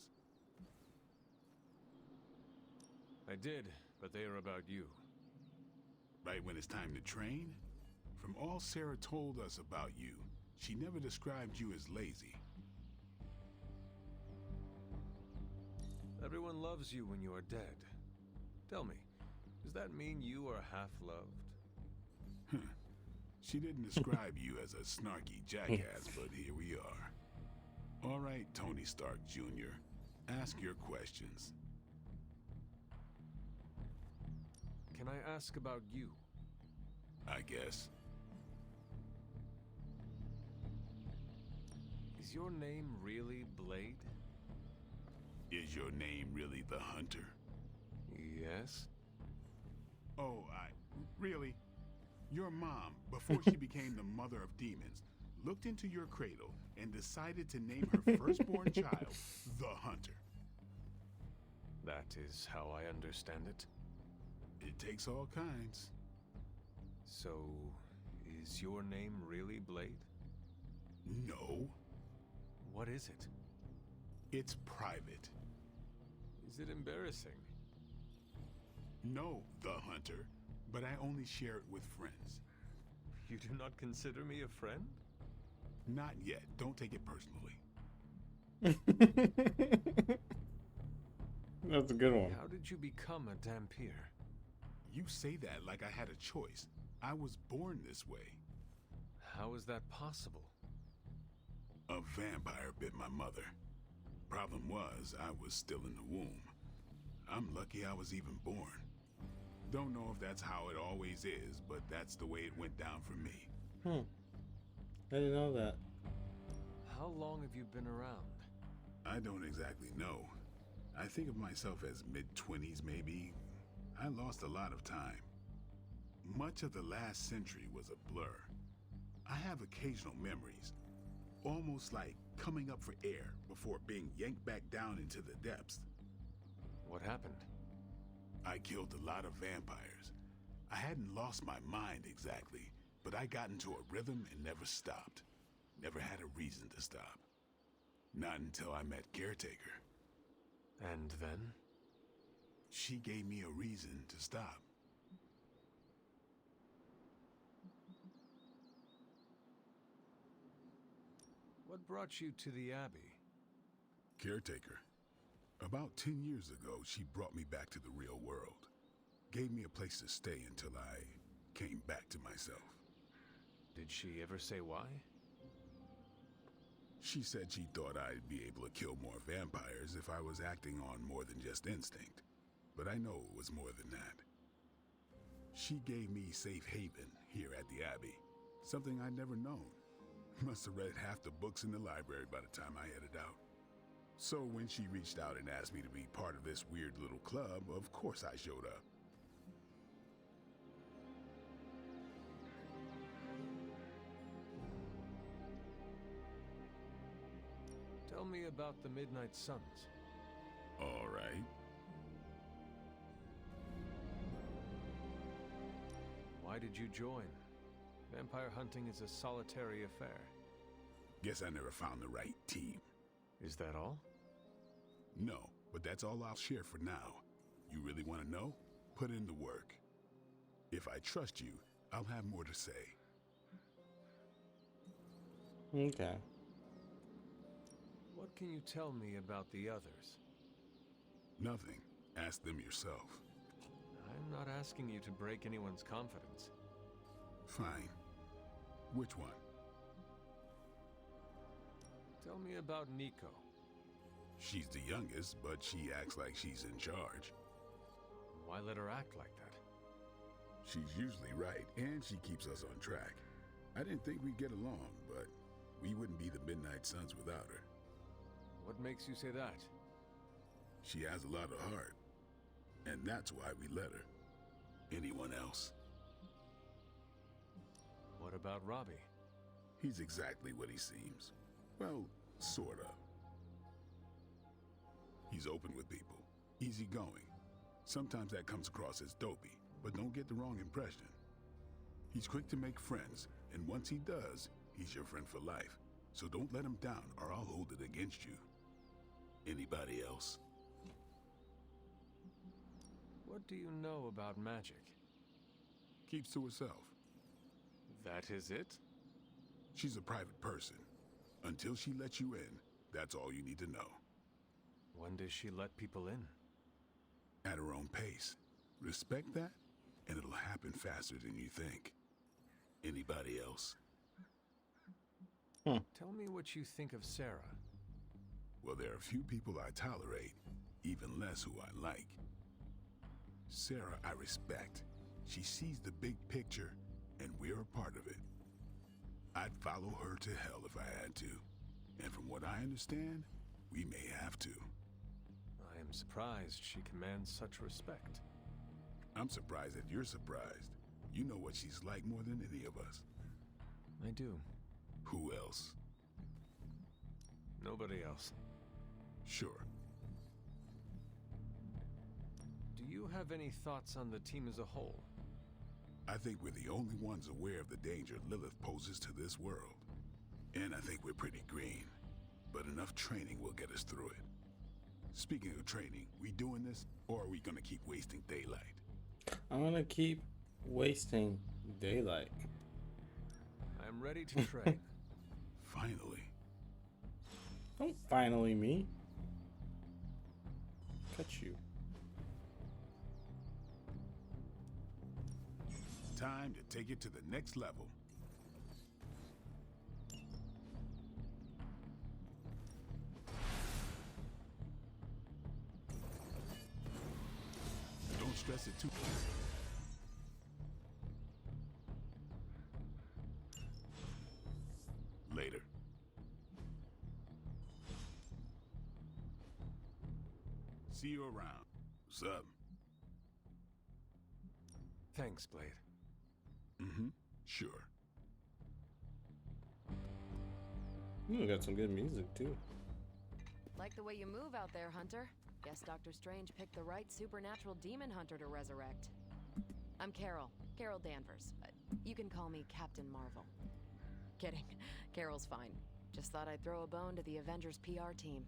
I did, but they are about you. Right when it's time to train? From all Sarah told us about you, she never described you as lazy. Everyone loves you when you are dead. Tell me, does that mean you are half-loved? She didn't describe you as a snarky jackass, but here we are. All right, Tony Stark Jr., ask your questions. Can I ask about you? I guess. Is your name really Blade? Is your name really the Hunter? Yes. Oh, really? Your mom, before she became the mother of demons, looked into your cradle and decided to name her firstborn child the Hunter. That is how I understand it. It takes all kinds. So, is your name really Blade? No. What is it? It's private. Is it embarrassing? No, the Hunter, but I only share it with friends. You do not consider me a friend? Not yet. Don't take it personally. That's a good one. How did you become a Dhampir? You say that like I had a choice. I was born this way. How is that possible? A vampire bit my mother. Problem was, I was still in the womb. I'm lucky I was even born. Don't know if that's how it always is, but that's the way it went down for me. I didn't know that. How long have you been around? I don't exactly know. I think of myself as mid-20s maybe. I lost a lot of time. Much of the last century was a blur. I have occasional memories, almost like coming up for air before being yanked back down into the depths. What happened? I killed a lot of vampires. I hadn't lost my mind exactly, but I got into a rhythm and never stopped. Never had a reason to stop. Not until I met Caretaker. And then? She gave me a reason to stop. What brought you to the Abbey? Caretaker. About 10 years ago, she brought me back to the real world. Gave me a place to stay until I came back to myself. Did she ever say why? She said she thought I'd be able to kill more vampires if I was acting on more than just instinct. But I know it was more than that. She gave me safe haven here at the Abbey. Something I'd never known. Must have read half the books in the library by the time I headed out. So when she reached out and asked me to be part of this weird little club, of course I showed up. Tell me about the Midnight Suns. All right. Why did you join? Vampire hunting is a solitary affair. Guess I never found the right team. Is that all? No, but that's all I'll share for now. You really want to know? Put in the work. If I trust you, I'll have more to say. Okay. What can you tell me about the others? Nothing. Ask them yourself. I'm not asking you to break anyone's confidence. Fine. Which one? Tell me about Nico. She's the youngest, but she acts like she's in charge. Why let her act like that? She's usually right, and she keeps us on track. I didn't think we'd get along, but we wouldn't be the Midnight Suns without her. What makes you say that? She has a lot of heart, and that's why we let her. Anyone else? What about Robbie? He's exactly what he seems. Well, sorta. He's open with people, easygoing. Sometimes that comes across as dopey, but don't get the wrong impression. He's quick to make friends, and once he does, he's your friend for life. So don't let him down, or I'll hold it against you. Anybody else? What do you know about magic? Keeps to herself. That is it? She's a private person. Until she lets you in, that's all you need to know. When does she let people in? At her own pace. Respect that, and it'll happen faster than you think. Anybody else? Tell me what you think of Sarah. Well, there are a few people I tolerate, even less who I like. Sarah, I respect. She sees the big picture, and we're a part of it. I'd follow her to hell if I had to. And from what I understand, we may have to. I am surprised she commands such respect. I'm surprised that you're surprised. You know what she's like more than any of us. I do. Who else? Nobody else. Sure. Do you have any thoughts on the team as a whole? I think we're the only ones aware of the danger Lilith poses to this world. And I think we're pretty green. But enough training will get us through it. Speaking of training, we doing this, or are we gonna keep wasting daylight? I'm gonna keep wasting daylight. I'm ready to train. Finally. Don't finally me. Cut you. Time to take it to the next level. Don't stress it too much. Later. See you around. What's up? Thanks, Blade. Mm-hmm. Sure. Ooh, got some good music too. Like the way you move out there, Hunter. Guess Dr. Strange picked the right supernatural demon hunter to resurrect. I'm Carol Danvers. You can call me Captain Marvel. Kidding. Carol's fine. Just thought I'd throw a bone to the Avengers PR team.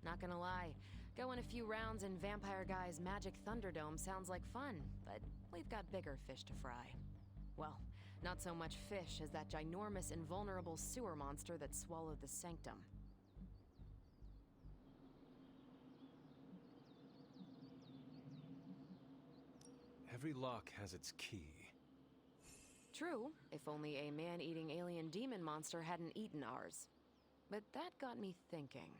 Not gonna lie, going a few rounds in Vampire Guy's Magic Thunderdome sounds like fun, but we've got bigger fish to fry. Well, not so much fish as that ginormous invulnerable sewer monster that swallowed the Sanctum. Every lock has its key. True, if only a man-eating alien demon monster hadn't eaten ours. But that got me thinking.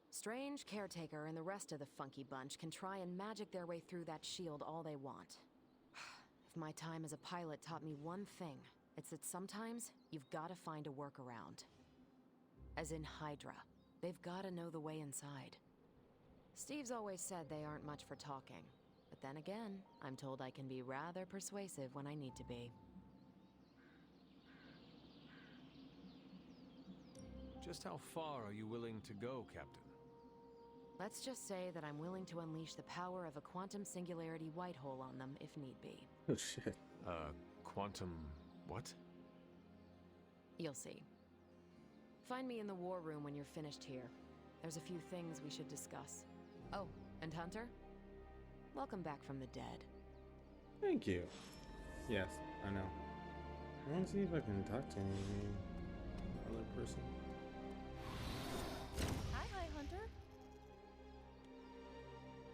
Strange, Caretaker, and the rest of the funky bunch can try and magic their way through that shield all they want. If my time as a pilot taught me one thing, it's that sometimes you've gotta find a workaround. As in Hydra. They've gotta know the way inside. Steve's always said they aren't much for talking. But then again, I'm told I can be rather persuasive when I need to be. Just how far are you willing to go, Captain? Let's just say that I'm willing to unleash the power of a quantum singularity white hole on them if need be. Oh shit. Quantum what? You'll see. Find me in the war room when you're finished here. There's a few things we should discuss. Oh, and Hunter? Welcome back from the dead. Thank you. Yes, I know. I want to see if I can talk to any other person. Hi, Hunter.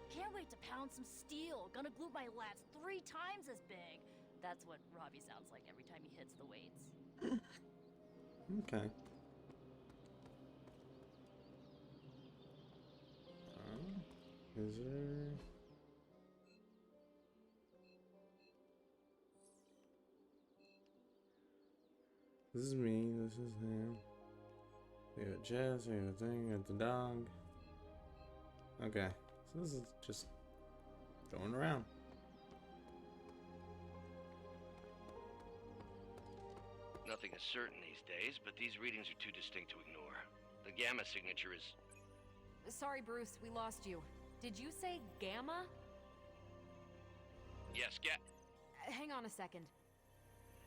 Can't wait to pound some steel. Gonna glue my lats 3 times as big. That's what Robbie sounds like every time he hits the weights. Okay. Is there... This is me, this is him. We got Jess, we got the thing, we got the dog. Okay, so this is just going around. Nothing is certain these days, but these readings are too distinct to ignore. The gamma signature is... Sorry, Bruce, we lost you. Did you say Gamma? Yes, Hang on a second.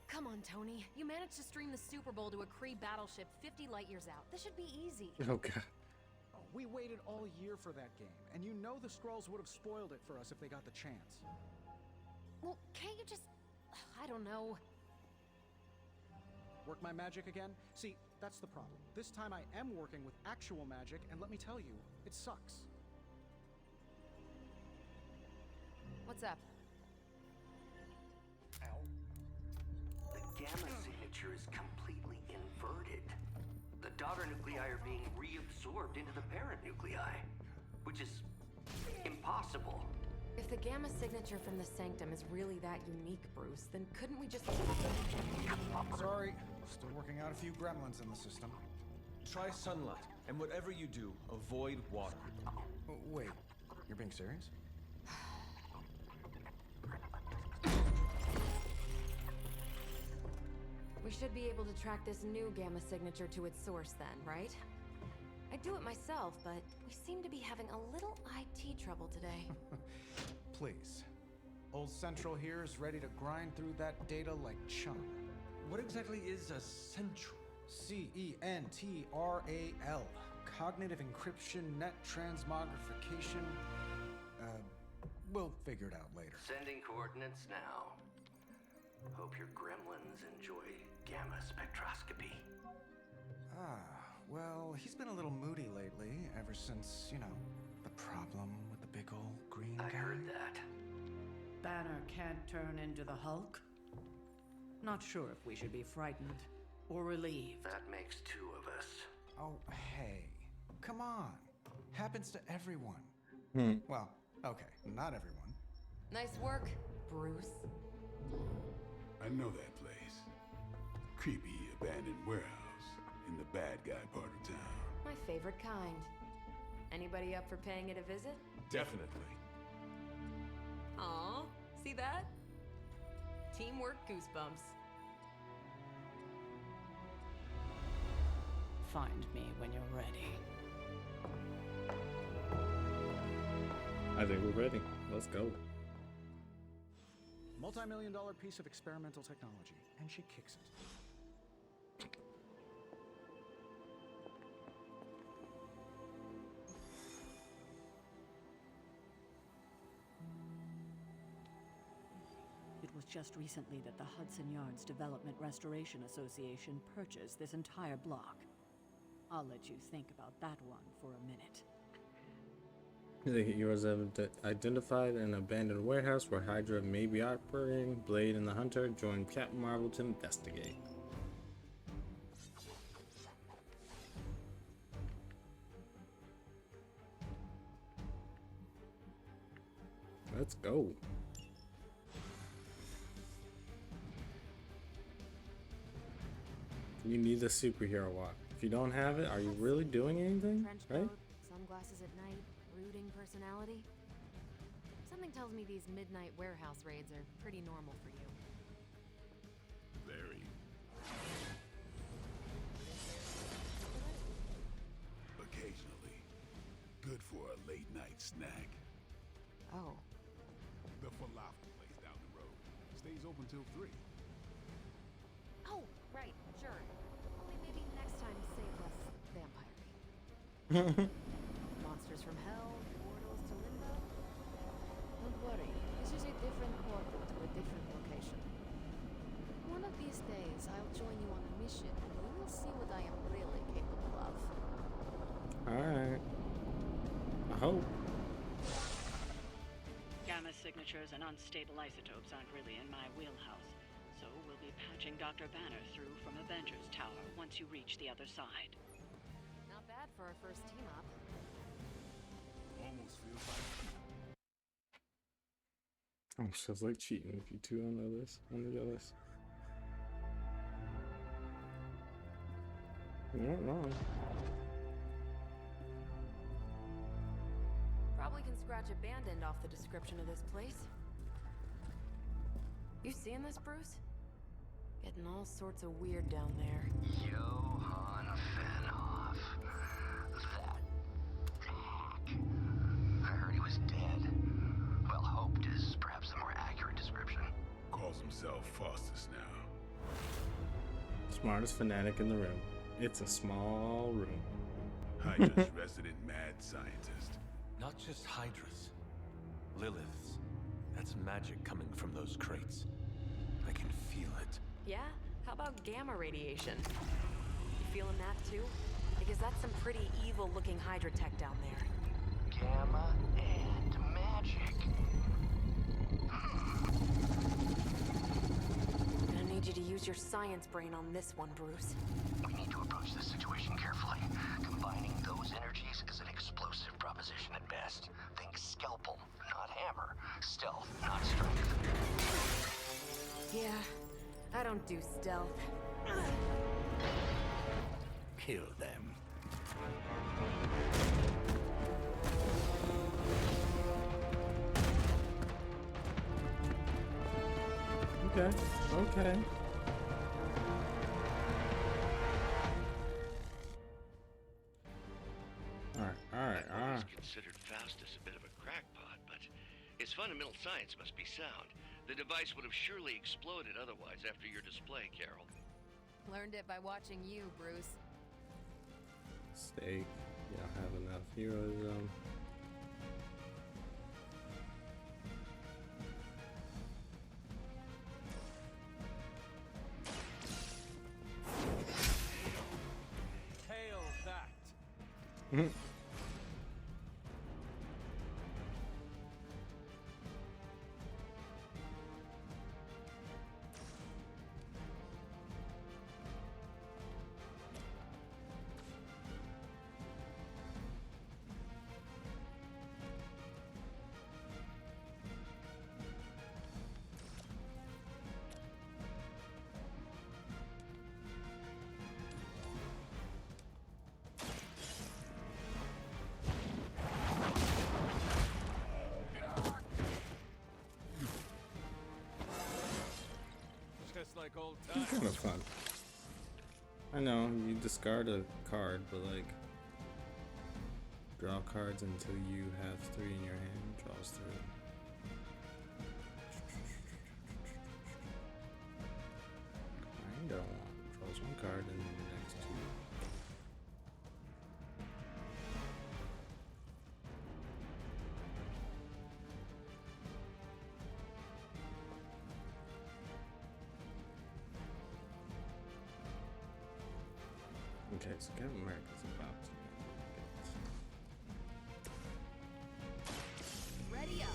Come on, Tony. You managed to stream the Super Bowl to a Kree battleship 50 light years out. This should be easy. Oh, God. Oh, we waited all year for that game, and you know the Skrulls would have spoiled it for us if they got the chance. Well, can't you just... I don't know. Work my magic again? See, that's the problem. This time I am working with actual magic, and let me tell you, it sucks. What's up? Ow. gamma signature is completely inverted. The daughter nuclei are being reabsorbed into the parent nuclei, which is impossible. If the gamma signature from the Sanctum is really that unique, Bruce, then couldn't we just... Sorry, still working out a few gremlins in the system. Try sunlight, and whatever you do, avoid water. Wait, you're being serious? We should be able to track this new gamma signature to its source then, right? I'd do it myself, but we seem to be having a little IT trouble today. Please. Old Central here is ready to grind through that data like chum. What exactly is a central? CENTRAL. Cognitive encryption, net transmogrification. We'll figure it out later. Sending coordinates now. Hope your gremlins enjoy gamma spectroscopy. Well, he's been a little moody lately, ever since, you know, the problem with the big old green guy. I heard that. Banner can't turn into the Hulk? Not sure if we should be frightened or relieved. That makes two of us. Oh, hey. Come on. Happens to everyone. Well, okay, not everyone. Nice work, Bruce. I know that place. Creepy abandoned warehouse in the bad guy part of town. My favorite kind. Anybody up for paying it a visit? Definitely. Aw, see that? Teamwork goosebumps. Find me when you're ready. I think we're ready. Let's go. Multi-million-dollar piece of experimental technology, and she kicks it. It was just recently that the Hudson Yards Development Restoration Association purchased this entire block. I'll let you think about that one for a minute. The heroes have identified an abandoned warehouse where Hydra may be operating. Blade and the Hunter join Captain Marvel to investigate. Let's go. You need the superhero walk. If you don't have it, are you really doing anything? Trench Right? coat, sunglasses at night, brooding personality. Something tells me these midnight warehouse raids are pretty normal for you. Very. Occasionally. Good for a late night snack. Oh. The falafel place down the road stays open till 3. Oh, right, sure. Only maybe next time say less vampire-y. Monsters from hell, portals to limbo. Don't worry, this is a different portal to a different location. One of these days, I'll join you on a mission, and you will see what I am really capable of. Alright. I hope. Gamma signatures and unstable isotopes aren't really in my wheelhouse, so we'll be patching Dr. Banner through from Avengers Tower once you reach the other side. Not bad for our first team up. Almost feels like Almost feels like cheating if you two don't know this. On the list. You're not wrong. Probably can scratch abandoned off the description of this place. You seeing this, Bruce? Getting all sorts of weird down there. Johann Fenhoff. That hack. I heard he was dead. Well, hoped is perhaps the more accurate description. calls himself Faustus now. Smartest fanatic in the room. It's a small room. Hydra's resident mad scientist. Not just Hydras. Lilith's. That's magic coming from those crates. I can feel it. Yeah? How about gamma radiation? You feeling that too? Because that's some pretty evil-looking Hydra tech down there. Gamma and magic. Gonna need you to use use your science brain on this one, Bruce. We need to approach this situation carefully. Combining those energies is an explosive proposition at best. Think scalpel, not hammer. Stealth, not strength. Yeah, I don't do stealth. Kill them. Okay. Okay. Alright. I've always considered Faustus a bit of a crackpot, but his fundamental science must be sound. The device would have surely exploded otherwise after your display, Carol. Learned it by watching you, Bruce. Steak. You don't have enough heroism. Hail that. Just like old times. It's kind of fun. I know, you discard a card, but like, draw cards until you have 3 in your hand, draws 3. Kinda want, draws 1 card and then the next 2. Okay, so Captain America's about to Ready up.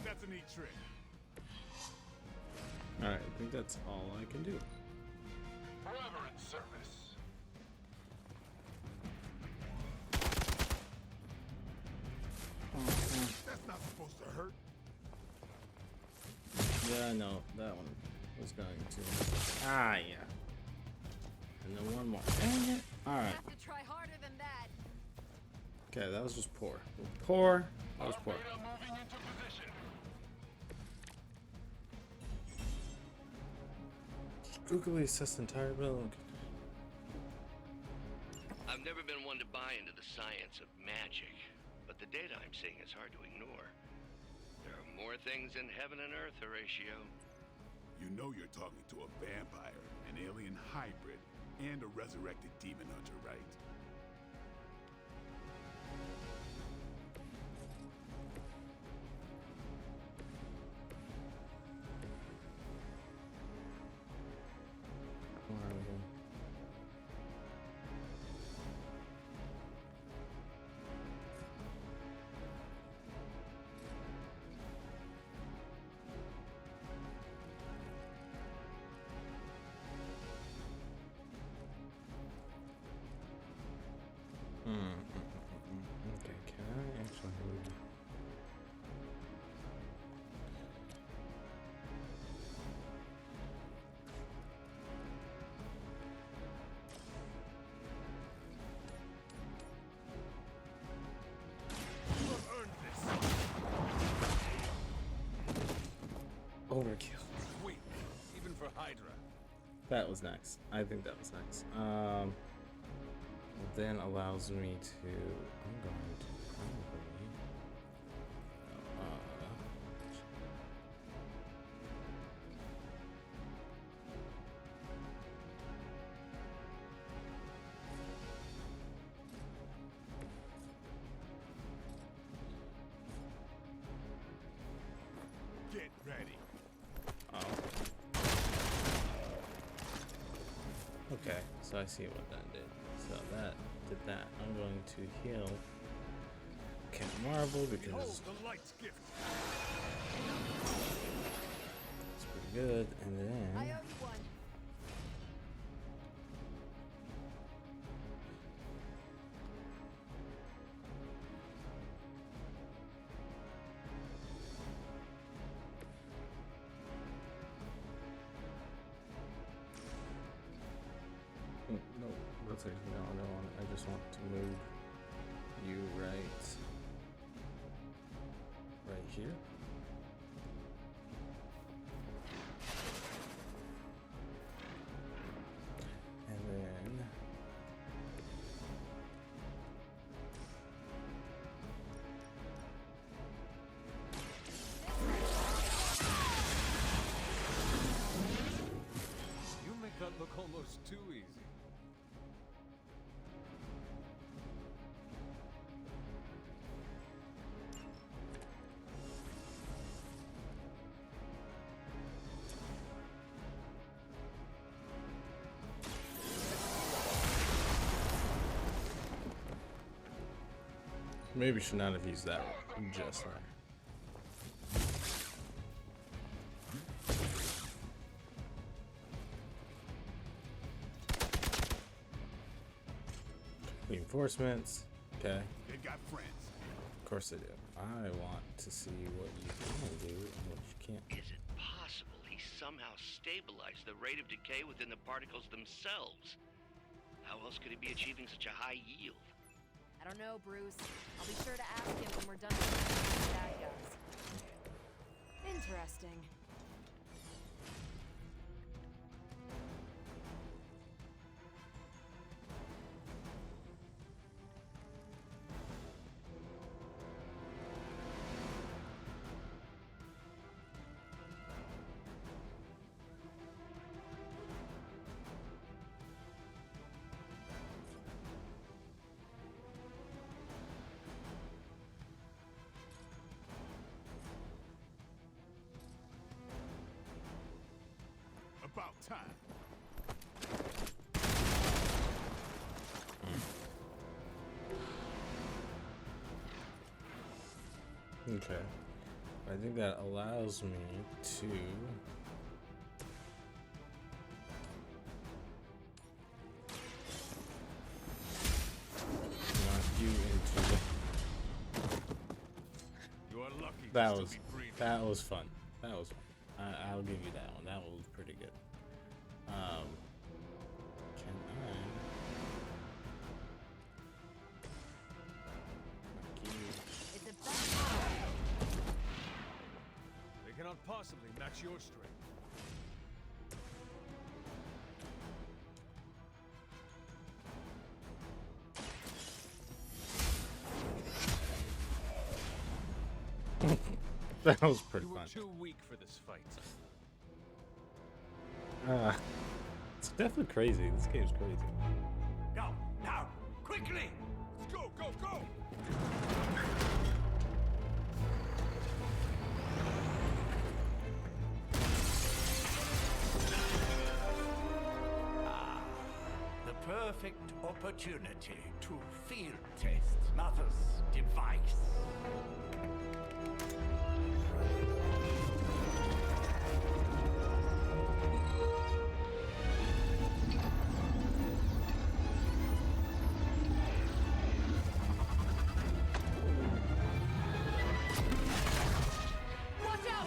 That's a neat trick. Alright, I think that's all I can do. Forever in service. That's not supposed to hurt. Yeah, I know, that one was going to. Ah, yeah. And then one more. Dang it. Alright. Have to try harder than that. Okay, that was just poor. Poor. That was poor. Moving into position. Spookily assess entire build. I've never been one to buy into the science of magic, but the data I'm seeing is hard to ignore. There are more things in heaven and earth, Horatio. You know you're talking to a vampire, an alien hybrid, and a resurrected demon hunter, right? Okay, can I actually move? You have earned this. Overkill. Weak, even for Hydra. That was nice. I think that was nice. Then allows me to. I'm going to probably. So I see what that did. So that did that. I'm going to heal Captain Marvel because the light's gift. it's pretty good. And then I owe you one. no, looks like no, I don't want it. I just want to move you right here. And then You make that look almost too easy. maybe should not have used that just there. Reinforcements. Okay. They got friends. Of course they do. I want to see what you can do and what you can't. Is it possible he somehow stabilized the rate of decay within the particles themselves? How else could he be achieving such a high yield? I don't know, Bruce. I'll be sure to ask him when we're done with the bad guys. Interesting. About time. Okay. I think that allows me to knock you into the... You are lucky. That to was still be breathing. that was fun. That was fun. I'll give you that one. That one was pretty good. Can I? It's a They cannot possibly match your strength. That was pretty You were fun. too weak for this fight. It's definitely crazy. This game's crazy. Go, now, quickly! Let's go, go, go! Ah, the perfect opportunity to field test Mother's device. Watch out!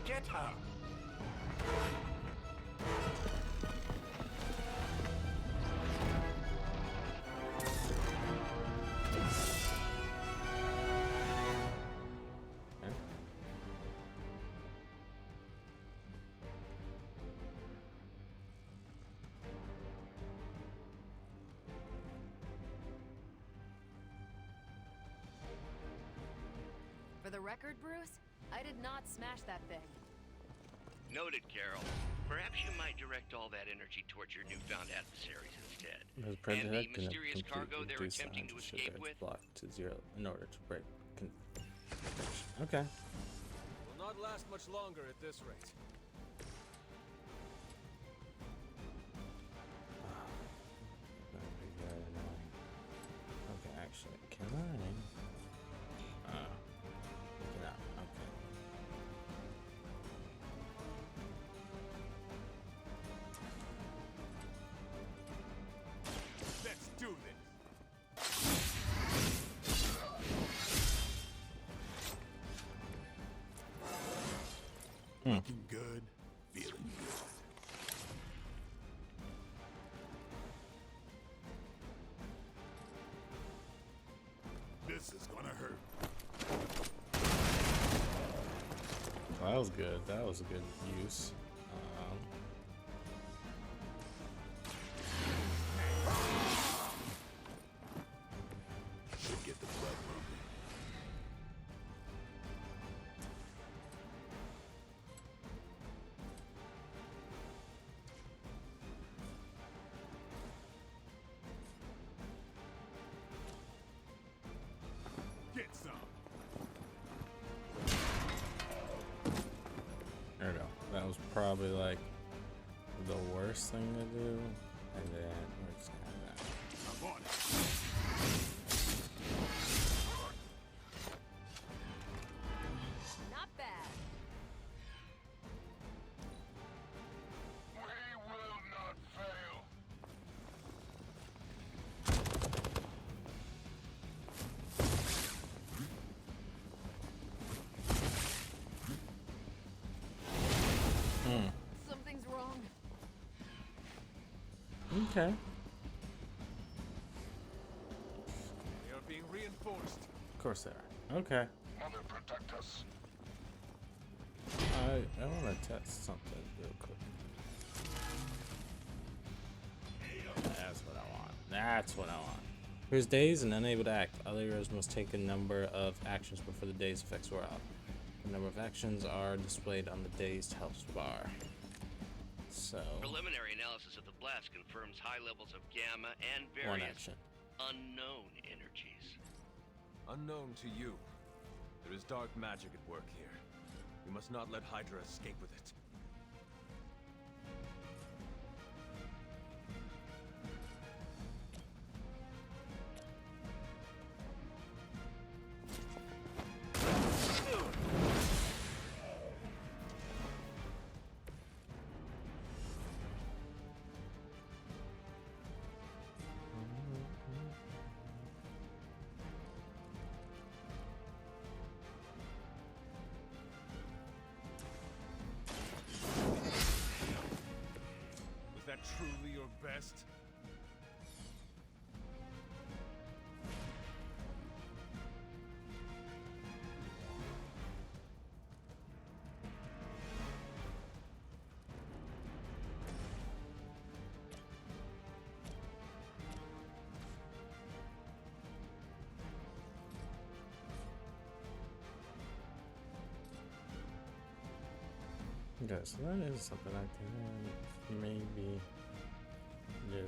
Get her! For the record, Bruce, I did not smash that thing. Noted, Carol. Perhaps you might direct all that energy towards your newfound adversaries instead. Has And the protecting mysterious a cargo they're reduced attempting to scientist escape should with? block to 0 in order to break. Okay. Will not last much longer at this rate. That'd be very annoying. Okay, actually, can I? Cannot. Okay. Let's do this. Looking good, feeling good. This is gonna hurt. Well, that was good. That was a good use. Should get the blood pumping. Get some. There we go. That was probably like the worst thing to do. And then we're just gonna have that. I'm on it. Not bad. We will not fail. Something's wrong. Okay. They are being reinforced. Of course they are. Okay. Mother, protect us. I want to test something real quick. That's what I want. That's what I want. Here's days and unable to act. Other heroes must take a number of actions before the day's effects wear out. The number of actions are displayed on the dazed health bar. So, Preliminary analysis of the blast confirms high levels of gamma and one various action. unknown energies. Unknown to you, there is dark magic at work here. We must not let Hydra escape with it. Was that truly your best? Okay, so that is something I can maybe do.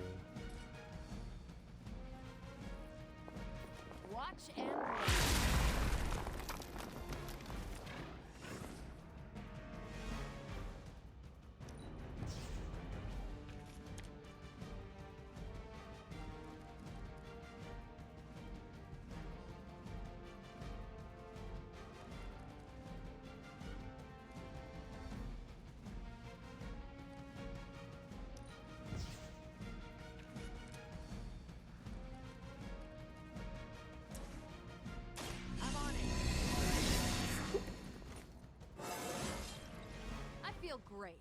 Watch and learn. I'm on it. I feel great.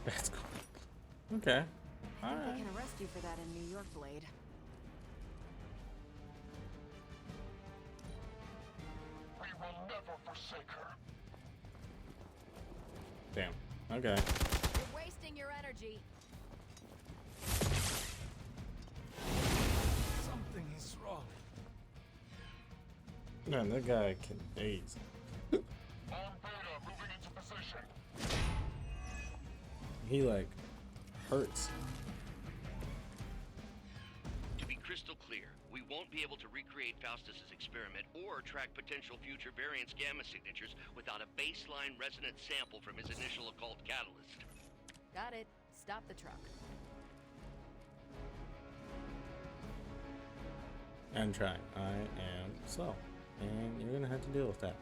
That's cool. Okay. I think Alright. they can arrest you for that in New York, Blade. forsake her. Damn. Okay. You're wasting your energy. Something is wrong. Man, that guy can daze. On Beta, moving into position. He like hurts. To be crystal clear, we won't be able to recreate Faustus's experiment or track potential future variance gamma signatures without a baseline resonant sample from his initial occult catalyst. Got it. Stop the truck. I'm trying. I am slow. And you're gonna have to deal with that.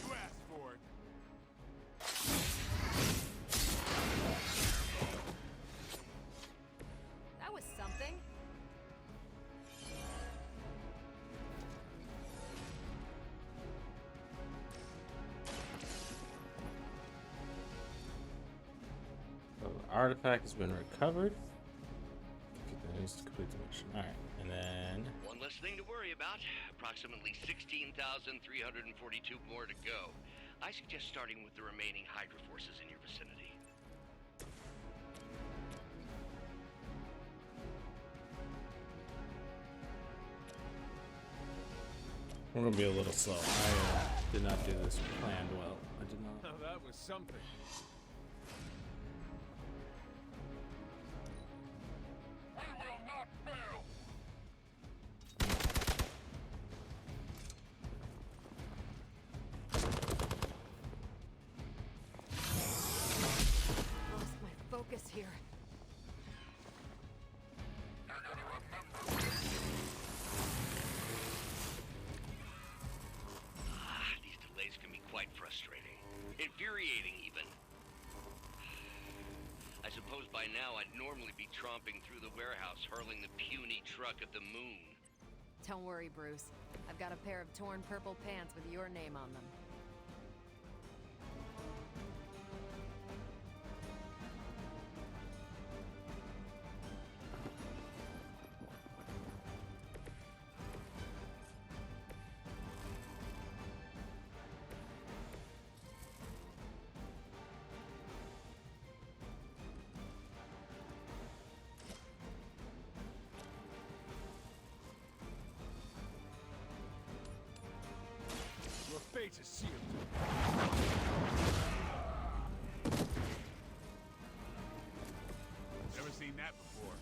You asked for it. That was something. So the artifact has been recovered. Needs to complete the mission. Alright, and then One less thing to worry about. Approximately 16,342 more to go. I suggest starting with the remaining Hydra forces in your vicinity. we're gonna be a little slow. I did not do this planned well. I did not. Now that was something. We will not fail. Lost my focus here. These delays can be quite frustrating. Infuriating, even. I suppose by now I'd normally be tromping through the warehouse, hurling the puny truck at the moon. Don't worry, Bruce. I've got a pair of torn purple pants with your name on them. Your fate is sealed. Never seen that before.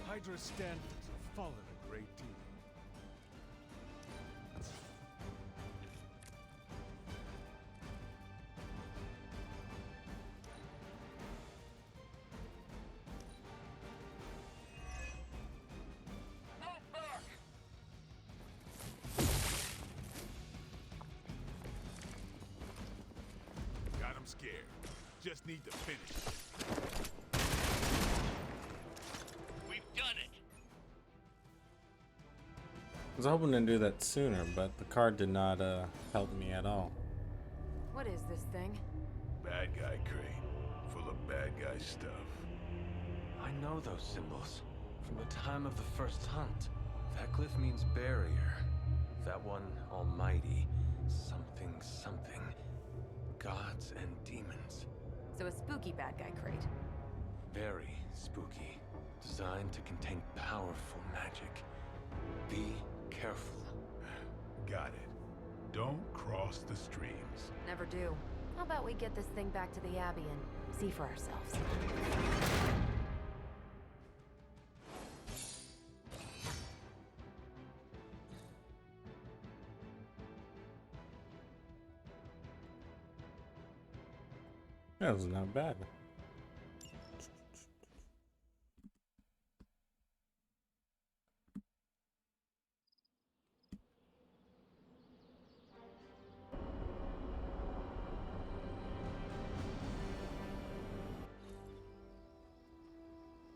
Hydra's standards have fallen a great deal. Not back. Got him scared. Just need to finish it. We've done it! I was hoping to do that sooner, but the card did not help me at all. What is this thing? Bad guy crate. Full of bad guy stuff. I know those symbols from the time of the first hunt. That glyph means barrier. That one, almighty. Something, something. Gods and demons. So a spooky bad guy crate. Very spooky. Designed to contain powerful magic. Be careful. Got it. Don't cross the streams. Never do. How about we get this thing back to the Abbey and see for ourselves? That was not bad.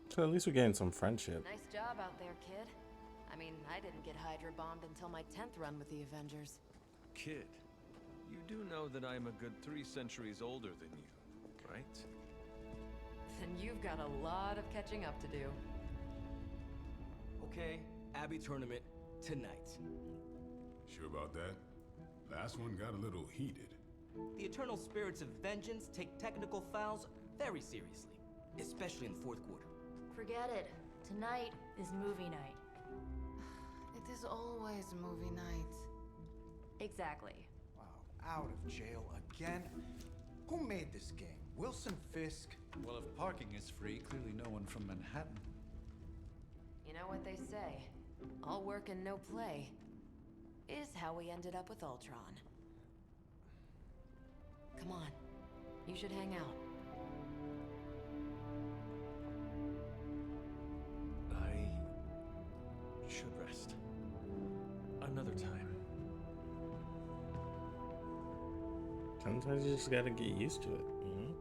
So at least we're getting some friendship. Nice job out there, kid. I mean, I didn't get Hydra bombed until my 10th run with the Avengers. Kid, you do know that I'm a good 3 centuries older than you, right? Then you've got a lot of catching up to do. Okay, Abbey tournament tonight. Sure about that? Last one got a little heated. The Eternal Spirits of Vengeance take technical fouls very seriously, especially in the 4th quarter. Forget it. Tonight is movie night. It is always movie night. Exactly. Wow, out of jail again? Who made this game? Wilson Fisk? Well, if parking is free, clearly no one from Manhattan. You know what they say? All work and no play is how we ended up with Ultron. Come on. You should hang out. I should rest. Another time. Sometimes you just gotta get used to it, you know?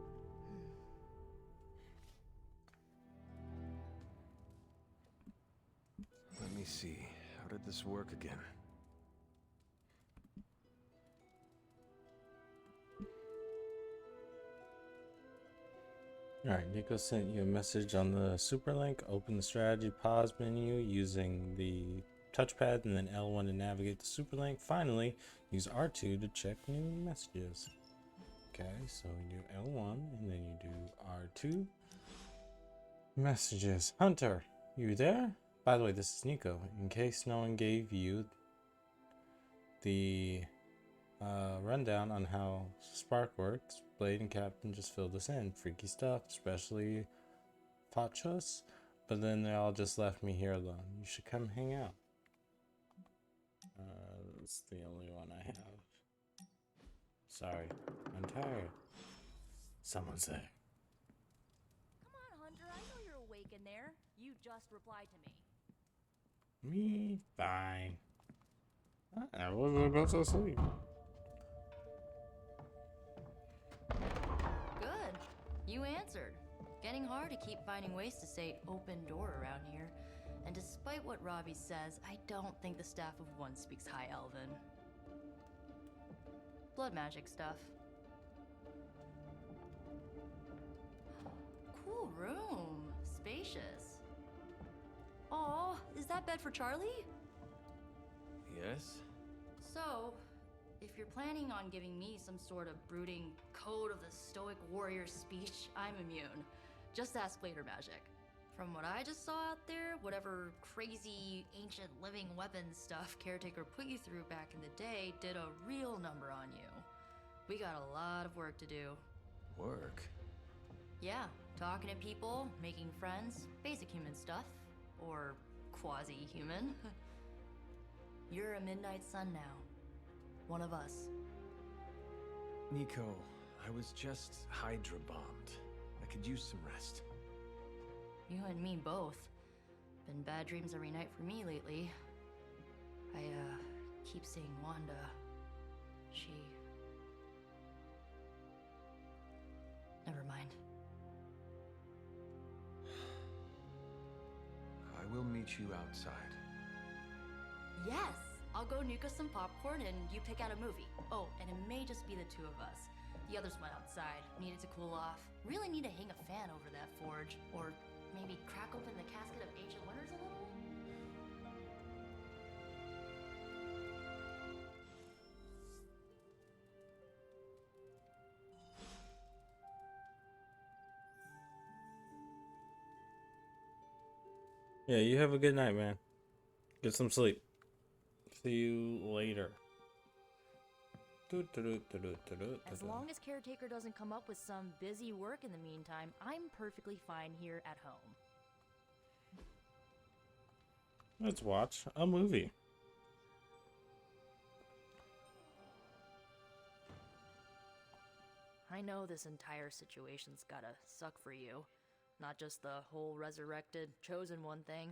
Let me see. How did this work again? Alright, Nico sent you a message on the super link. Open the strategy pause menu using the touchpad and then L1 to navigate the super link. Finally, use R2 to check new messages. Okay, so you do L1 and then you do R2. Messages. Hunter, you there? By the way, this is Nico. In case no one gave you the rundown on how Spark works, Blade and Captain just filled us in. Freaky stuff, especially Fachos. But then they all just left me here alone. You should come hang out. That's the only one I have. Sorry, I'm tired. Someone say. Come on, Hunter. I know you're awake in there. You just replied to me. Me? Fine. I wasn't about to sleep. Good. You answered. Getting hard to keep finding ways to say open door around here. And despite what Robbie says, I don't think the staff of One speaks High Elven. Blood magic stuff. Cool room. Spacious. Aw, is that bed for Charlie? Yes? So, if you're planning on giving me some sort of brooding code of the stoic warrior speech, I'm immune. Just ask Blader Magic. From what I just saw out there, whatever crazy ancient living weapons stuff Caretaker put you through back in the day did a real number on you. We got a lot of work to do. Work? Yeah, talking to people, making friends, basic human stuff. Or quasi-human. You're a Midnight Sun now. One of us. Nico, I was just Hydra bombed. I could use some rest. You and me both. Been bad dreams every night for me lately. I, keep seeing Wanda. She... Never mind. I will meet you outside. Yes! I'll go nuke us some popcorn and you pick out a movie. Oh, and it may just be the two of us. The others went outside, needed to cool off. Really need to hang a fan over that forge. Or maybe crack open the casket of Ancient Wonders a little? Yeah, you have a good night, man. Get some sleep. See you later. As long as Caretaker doesn't come up with some busy work in the meantime, I'm perfectly fine here at home. Let's watch a movie. I know this entire situation's gotta suck for you. Not just the whole resurrected, chosen one thing.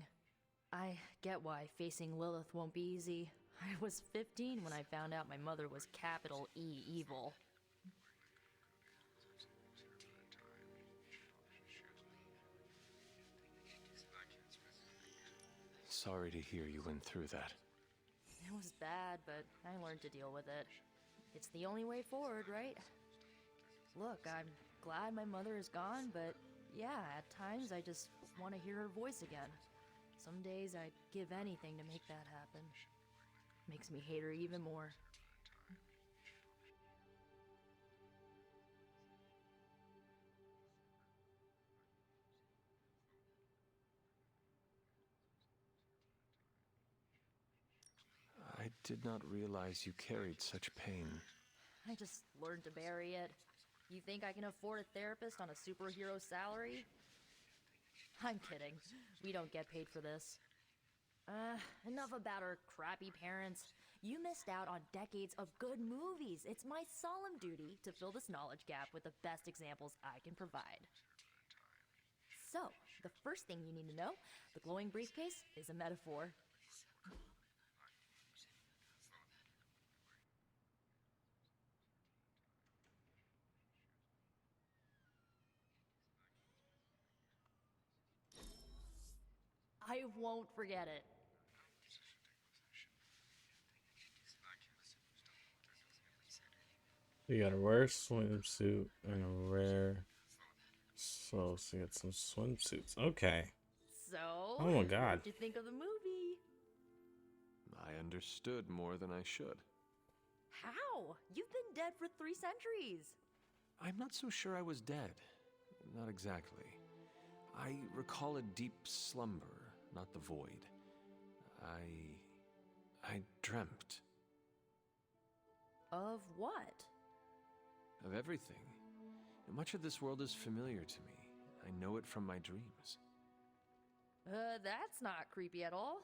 I get why facing Lilith won't be easy. I was 15 when I found out my mother was capital E evil. Sorry to hear you went through that. It was bad, but I learned to deal with it. It's the only way forward, right? Look, I'm glad my mother is gone, but yeah, at times I just want to hear her voice again. Some days I'd give anything to make that happen. Makes me hate her even more. I did not realize you carried such pain. I just learned to bury it. You think I can afford a therapist on a superhero salary? I'm kidding. We don't get paid for this. Enough about our crappy parents. You missed out on decades of good movies. It's my solemn duty to fill this knowledge gap with the best examples I can provide. So, the first thing you need to know, the glowing briefcase is a metaphor. I won't forget it. You got a rare swimsuit and a rare. So you got some swimsuits. Okay. So, oh my god. What'd you think of the movie? I understood more than I should. How? You've been dead for 3 centuries. I'm not so sure I was dead. Not exactly. I recall a deep slumber, not the void. I dreamt. Of what? Of everything. Much of this world is familiar to me. I know it from my dreams. That's not creepy at all.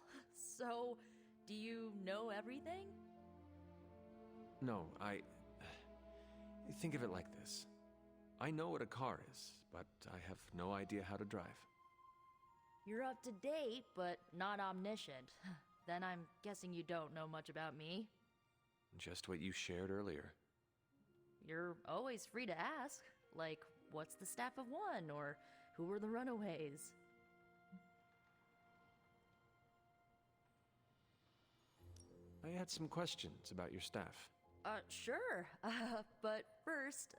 So, do you know everything? No, think of it like this. I know what a car is, but I have no idea how to drive. You're up to date, but not omniscient. Then I'm guessing you don't know much about me. Just what you shared earlier. You're always free to ask. Like, what's the Staff of One? Or who were the Runaways? I had some questions about your staff. Sure. But first,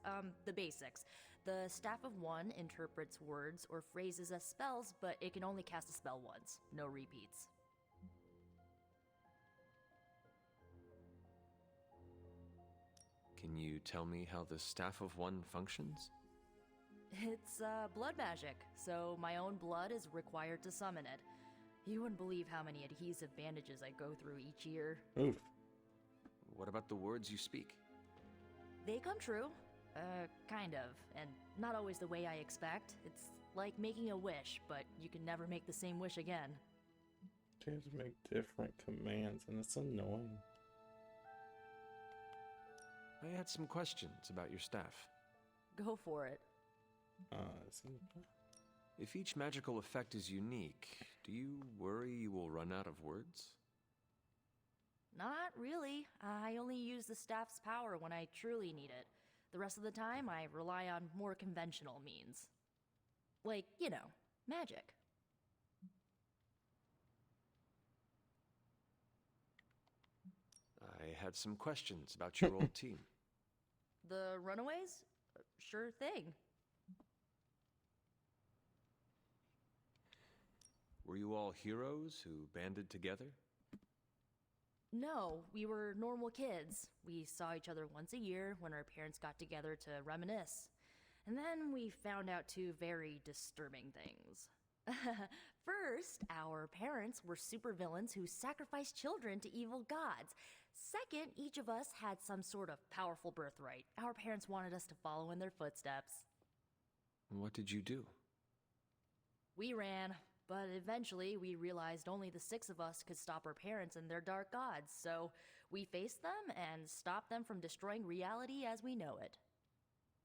the basics. The Staff of One interprets words or phrases as spells, but it can only cast a spell once. No repeats. Can you tell me how the Staff of One functions? It's, blood magic, so my own blood is required to summon it. You wouldn't believe how many adhesive bandages I go through each year. Oof. What about the words you speak? They come true. Kind of. And not always the way I expect. It's like making a wish, but you can never make the same wish again. You have to make different commands, and it's annoying. I had some questions about your staff. Go for it. If each magical effect is unique, do you worry you will run out of words? Not really. I only use the staff's power when I truly need it. The rest of the time, I rely on more conventional means. Like, you know, magic. I had some questions about your old team. The Runaways? Sure thing. Were you all heroes who banded together? No, we were normal kids. We saw each other once a year when our parents got together to reminisce. And then we found out 2 very disturbing things. First, our parents were supervillains who sacrificed children to evil gods. Second, each of us had some sort of powerful birthright. Our parents wanted us to follow in their footsteps. What did you do? We ran, but eventually we realized only the 6 of us could stop our parents and their dark gods, so we faced them and stopped them from destroying reality as we know it.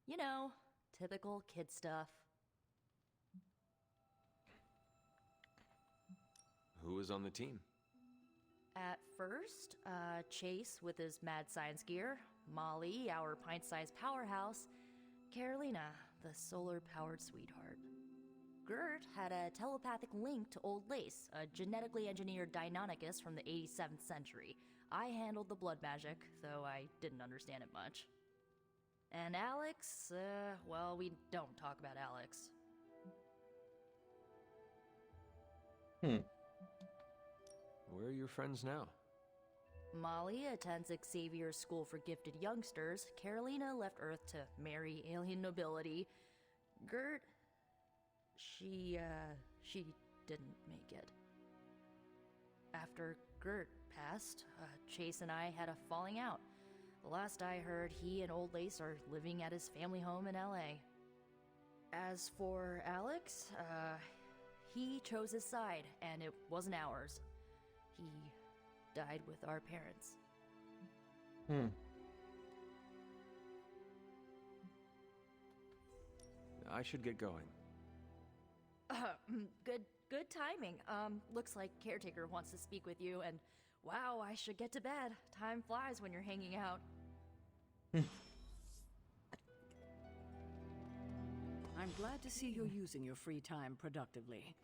You know, typical kid stuff. Who was on the team? At first, Chase with his mad science gear, Molly, our pint-sized powerhouse, Carolina, the solar-powered sweetheart. Gert had a telepathic link to Old Lace, a genetically engineered Deinonychus from the 87th century. I handled the blood magic, though I didn't understand it much. And Alex, well, we don't talk about Alex. Where are your friends now? Molly attends Xavier's School for Gifted Youngsters. Carolina left Earth to marry alien nobility. Gert, she didn't make it. After Gert passed, Chase and I had a falling out. The last I heard, he and Old Lace are living at his family home in LA. As for Alex, he chose his side, and it wasn't ours. He died with our parents. I should get going. Good timing. Looks like Caretaker wants to speak with you, and wow, I should get to bed. Time flies when you're hanging out. I'm glad to see you're using your free time productively.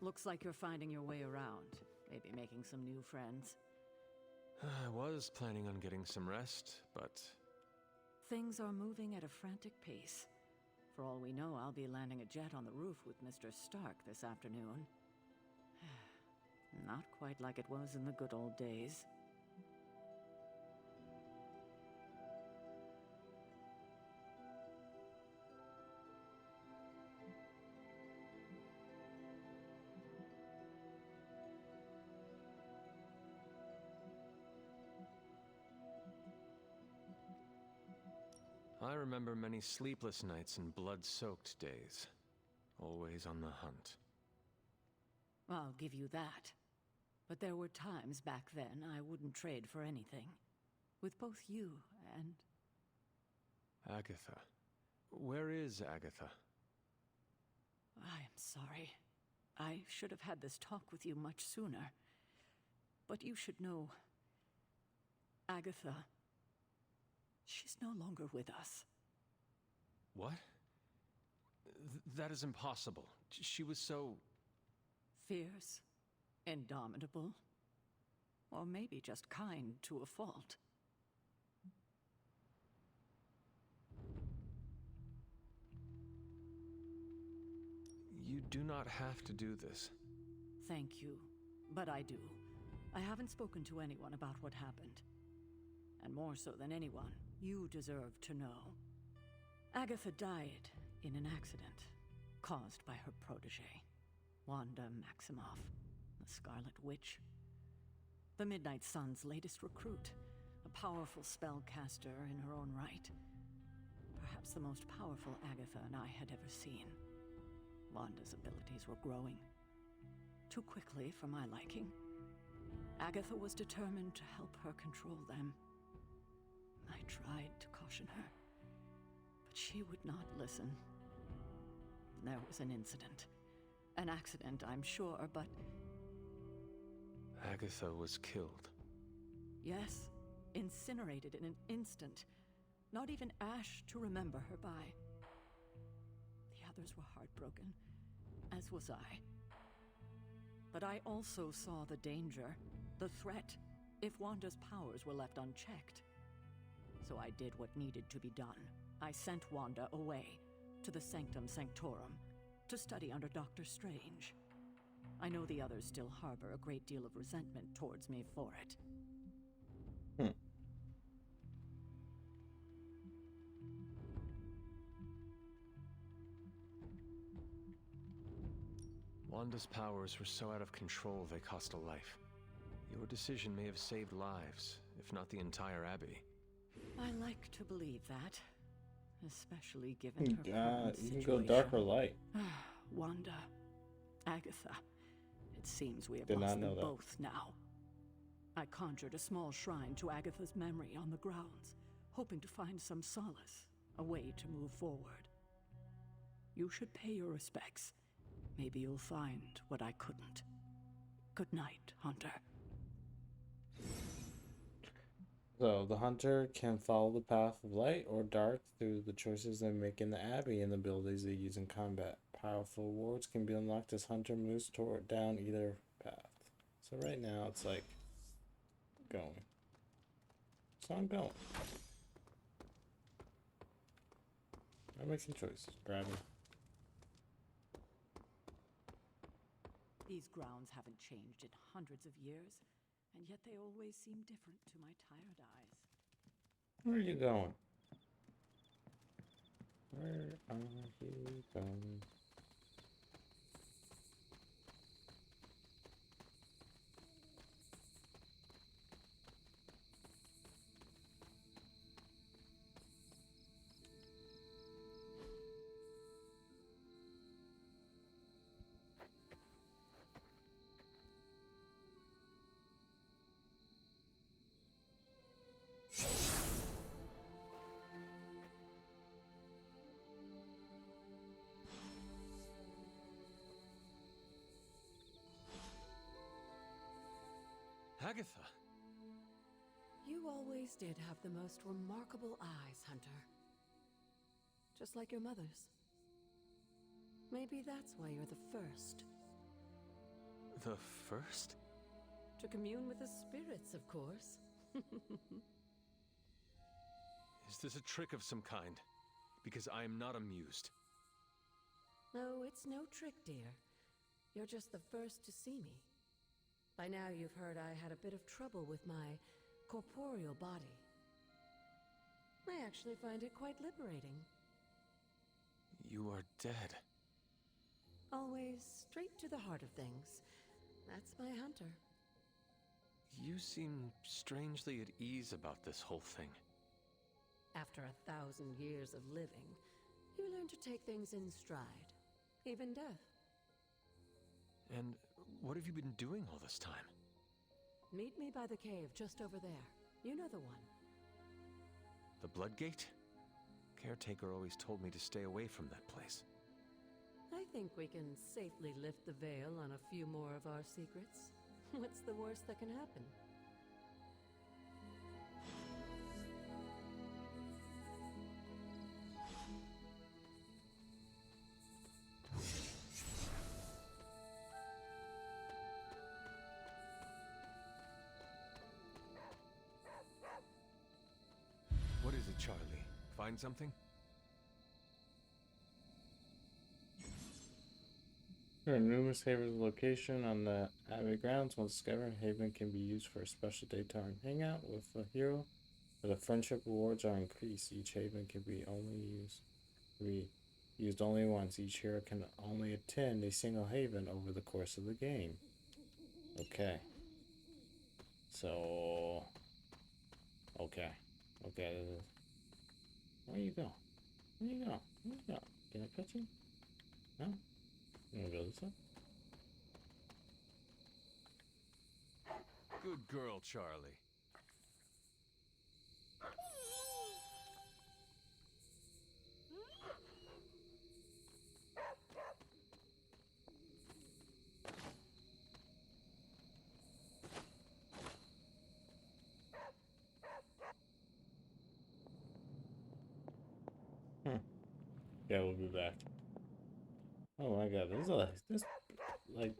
Looks like you're finding your way around, maybe making some new friends. I was planning on getting some rest, but... Things are moving at a frantic pace. For all we know, I'll be landing a jet on the roof with Mr. Stark this afternoon. Not quite like it was in the good old days. I remember many sleepless nights and blood-soaked days. Always on the hunt. I'll give you that. But there were times back then I wouldn't trade for anything. With both you and... Agatha. Where is Agatha? I am sorry. I should have had this talk with you much sooner. But you should know... Agatha... She's no longer with us. What? That is impossible. She was so... Fierce, indomitable, or maybe just kind to a fault. You do not have to do this. Thank you, but I do. I haven't spoken to anyone about what happened. And more so than anyone, you deserve to know. Agatha died in an accident caused by her protege, Wanda Maximoff, the Scarlet Witch. The Midnight Sun's latest recruit, a powerful spellcaster in her own right. Perhaps the most powerful Agatha and I had ever seen. Wanda's abilities were growing. Too quickly for my liking. Agatha was determined to help her control them. I tried to caution her, but she would not listen. There was an incident. An accident, I'm sure, but... Agatha was killed. Yes, incinerated in an instant. Not even ash to remember her by. The others were heartbroken, as was I. But I also saw the danger, the threat, if Wanda's powers were left unchecked. So I did what needed to be done. I sent Wanda away, to the Sanctum Sanctorum, to study under Doctor Strange. I know the others still harbor a great deal of resentment towards me for it. Wanda's powers were so out of control they cost a life. Your decision may have saved lives, if not the entire abbey. I like to believe that, especially given her God, current you can go dark or light. Wanda, Agatha, it seems we have Did lost not know them that. both now. I conjured a small shrine to Agatha's memory on the grounds, hoping to find some solace, a way to move forward. You should pay your respects. Maybe you'll find what I couldn't. Good night, Hunter. So the hunter can follow the path of light or dark through the choices they make in the abbey and the abilities they use in combat. Powerful rewards can be unlocked as hunter moves toward down either path. So right now it's like going. So I'm going. I'm making choices. Grabbing. These grounds haven't changed in hundreds of years, and yet they always seem different to my tired eyes. Where are you going? Where are you going? Agatha! You always did have the most remarkable eyes, Hunter. Just like your mother's. Maybe that's why you're the first. The first? To commune with the spirits, of course. Is this a trick of some kind? Because I am not amused. No, it's no trick, dear. You're just the first to see me. By now you've heard I had a bit of trouble with my corporeal body. I actually find it quite liberating. You are dead. Always straight to the heart of things. That's my Hunter. You seem strangely at ease about this whole thing. After 1,000 years of living, you learn to take things in stride. Even death. And what have you been doing all this time? Meet me by the cave just over there. You know the one. The Bloodgate? Caretaker always told me to stay away from that place. I think we can safely lift the veil on a few more of our secrets. What's the worst that can happen? What is it, Charlie? Find something? There are numerous Haven's location on the Abbey grounds. Once discovered, Haven can be used for a special daytime hangout with a hero, where the friendship rewards are increased. Each Haven can be used only once. Each hero can only attend a single Haven over the course of the game. Okay. So. Okay. Where you go? Where you go? Where you go? Can I catch you? No? You wanna go this way? Good girl, Charlie. Yeah, we'll be back. Oh my god,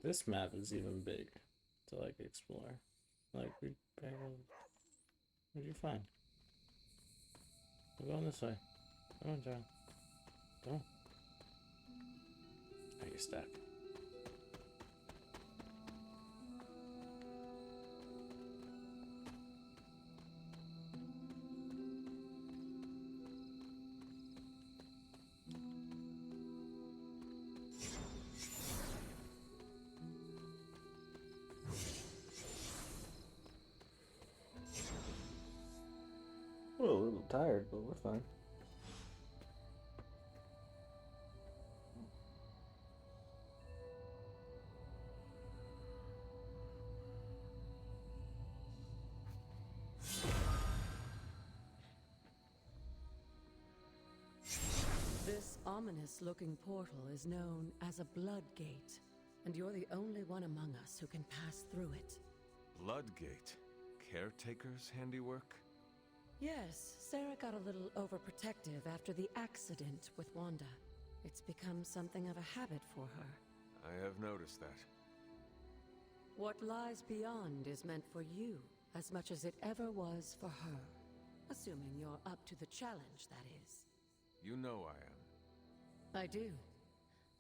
this map is even big to like explore. Like we barely. What'd you find? We're going this way. Come on, John. Come on. Are you stuck? tired, but we're fine. This ominous-looking portal is known as a Blood Gate, and you're the only one among us who can pass through it. Bloodgate. Caretaker's handiwork? Yes, Sarah got a little overprotective after the accident with Wanda. It's become something of a habit for her. I have noticed that. What lies beyond is meant for you as much as it ever was for her. Assuming you're up to the challenge, that is. You know I am. I do.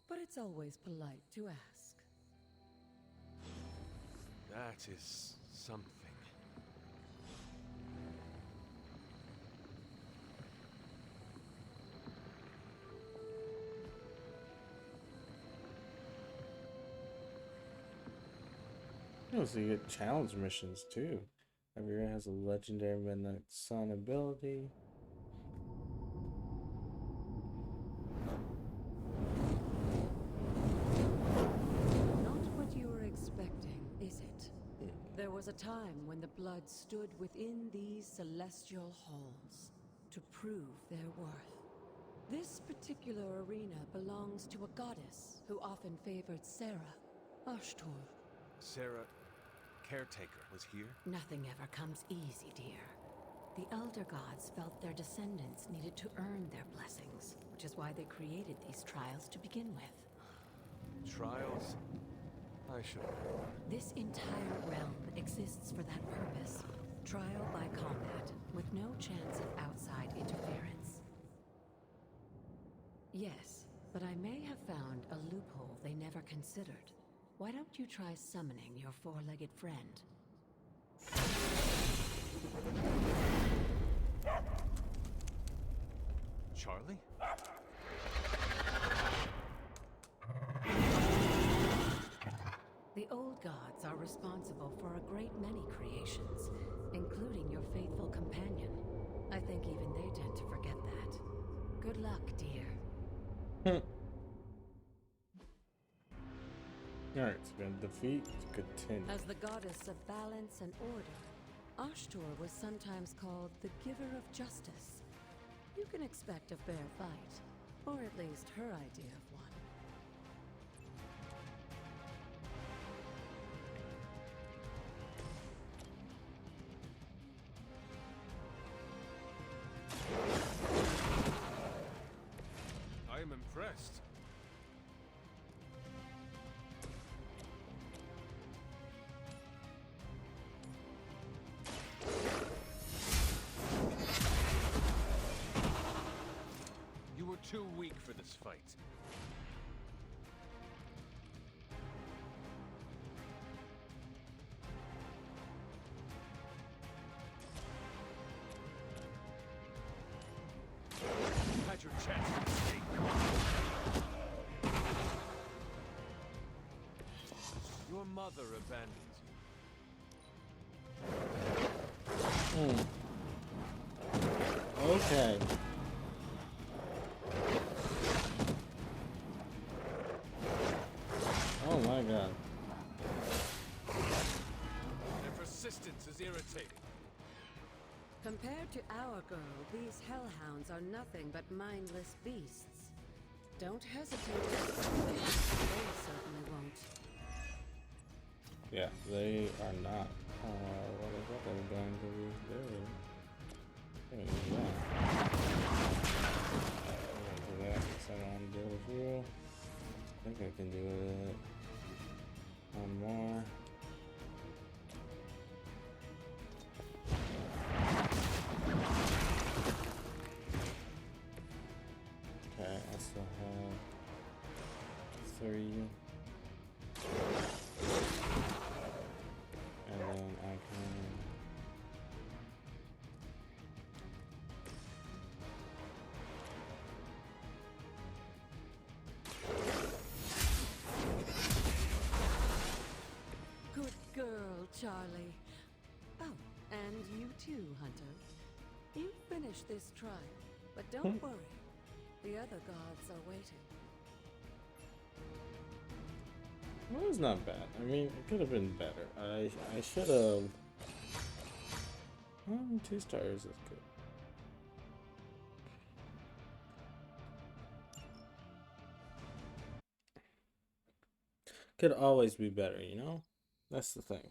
But it's always polite to ask. That is something. Oh, so you get challenge missions too. Every area has a legendary Midnight Sun ability. Not what you were expecting, is it? There was a time when the blood stood within these celestial halls to prove their worth. This particular arena belongs to a goddess who often favored Sarah, Ashtor. Sarah, Caretaker, was here? Nothing ever comes easy, dear. The Elder Gods felt their descendants needed to earn their blessings, which is why they created these trials to begin with. Trials? I should have known. This entire realm exists for that purpose. Trial by combat, with no chance of outside interference. Yes, but I may have found a loophole they never considered. Why don't you try summoning your four-legged friend? Charlie? The old gods are responsible for a great many creations, including your faithful companion. I think even they tend to forget that. Good luck, dear. Alright, so we're gonna defeat, continue. As the goddess of balance and order, Ashtor was sometimes called the Giver of Justice. You can expect a fair fight, or at least her idea of one. I am impressed. You were too weak for this fight. You had your chance to escape. Your mother abandons you. Okay. Oh my god. Their persistence is irritating. Compared to our girl, these hellhounds are nothing but mindless beasts. Don't hesitate. They certainly won't. Yeah, they are not. What is that they're going to be doing? Yeah. Do that. So I want to do with you. I think I can do it. One more. Okay, I still have 3. And then I can Good girl, Charlie. Oh, and you too, Hunter. You've finish this trial, but don't worry. The other gods are waiting. It was not bad. I mean, it could have been better. I should have. 2 stars is good. Could always be better, you know? That's the thing.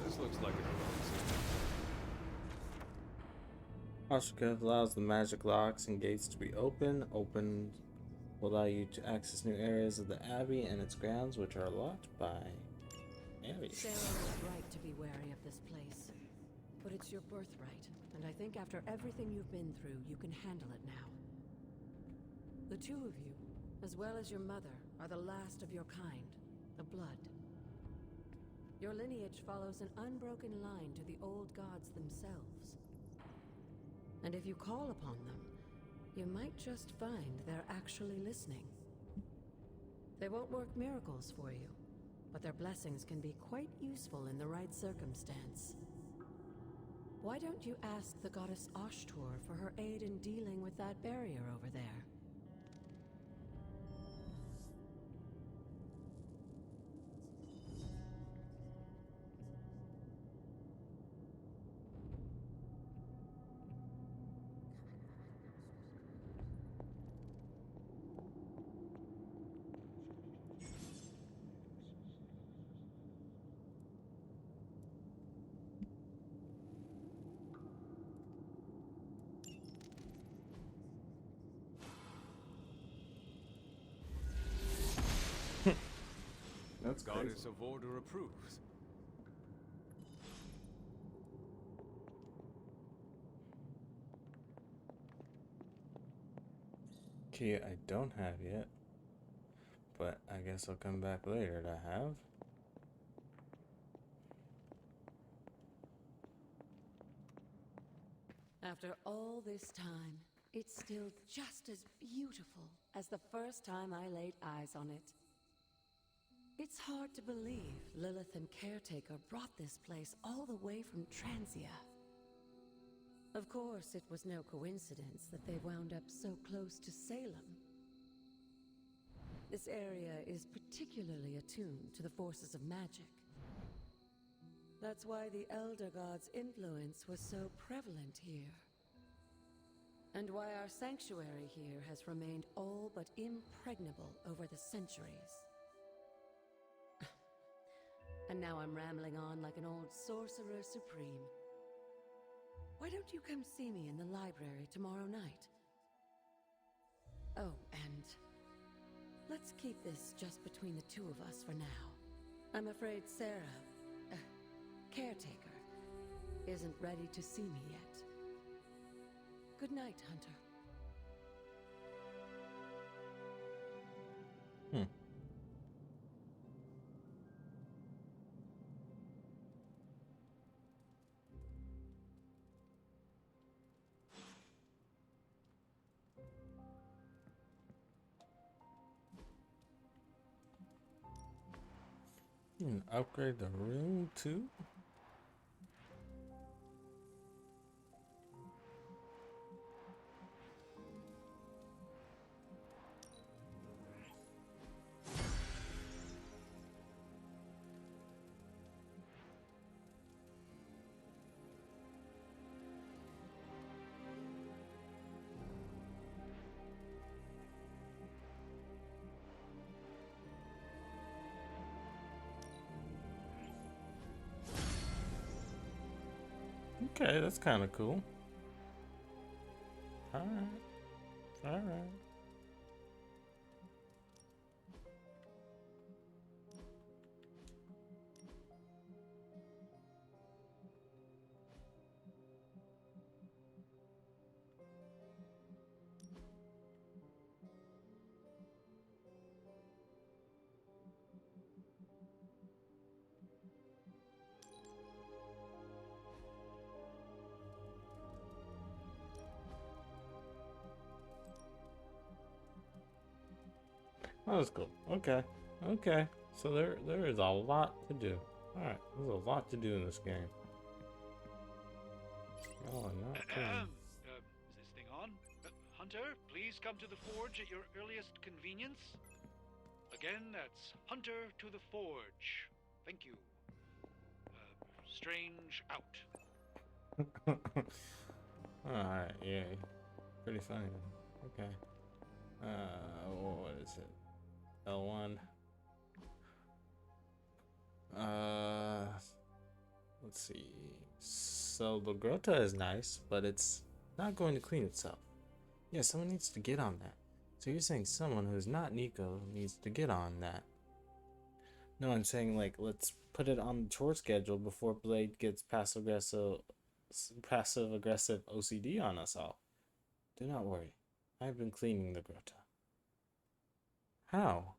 This looks like an Oshka allows the magic locks and gates to be opened. Opened will allow you to access new areas of the Abbey and its grounds, which are locked by Abbey. Sarah was right to be wary of this place. But it's your birthright, and I think after everything you've been through, you can handle it now. The two of you, as well as your mother, are the last of your kind, the Blood. Your lineage follows an unbroken line to the old gods themselves. And if you call upon them, you might just find they're actually listening. They won't work miracles for you, but their blessings can be quite useful in the right circumstance. Why don't you ask the goddess Ashtur for her aid in dealing with that barrier over there? That's Goddess of Order approves. Key I don't have yet, but I guess I'll come back later to have. After all this time, it's still just as beautiful as the first time I laid eyes on it. It's hard to believe Lilith and Caretaker brought this place all the way from Transia. Of course, it was no coincidence that they wound up so close to Salem. This area is particularly attuned to the forces of magic. That's why the Elder God's influence was so prevalent here. And why our sanctuary here has remained all but impregnable over the centuries. And now I'm rambling on like an old sorcerer supreme. Why don't you come see me in the library tomorrow night? Oh, and let's keep this just between the two of us for now. I'm afraid Sarah, Caretaker, isn't ready to see me yet. Good night, Hunter. Upgrade the room too? Okay, that's kind of cool. Alright. Alright. Oh, that's cool. Okay. Okay. So there is a lot to do. Alright, there's a lot to do in this game. Oh, not Is this thing on? Hunter, please come to the forge at your earliest convenience. Again, that's Hunter to the forge. Thank you. Strange out. Alright, yeah. Pretty funny. Okay. What is it? L1. Let's see. So the grota is nice, but it's not going to clean itself. Yeah, someone needs to get on that. So you're saying someone who's not Nico needs to get on that? No, I'm saying like let's put it on the chore schedule before Blade gets passive aggressive OCD on us all. Do not worry. I've been cleaning the grota. How?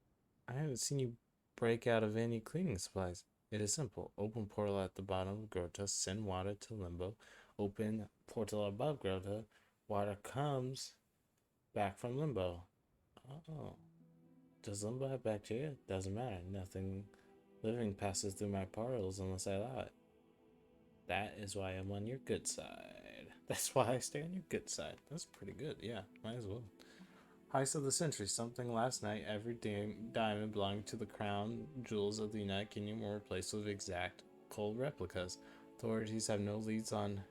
I haven't seen you break out of any cleaning supplies. It is simple. Open portal at the bottom of grota, send water to Limbo. Open portal above grota, water comes back from Limbo. Oh. Does Limbo have bacteria? Doesn't matter. Nothing living passes through my portals unless I allow it. That is why I'm on your good side. That's why I stay on your good side. That's pretty good. Yeah, might as well. Heist of the Century. Something last night. Every diamond belonging to the crown jewels of the United Kingdom were replaced with exact cold replicas. Authorities have no leads on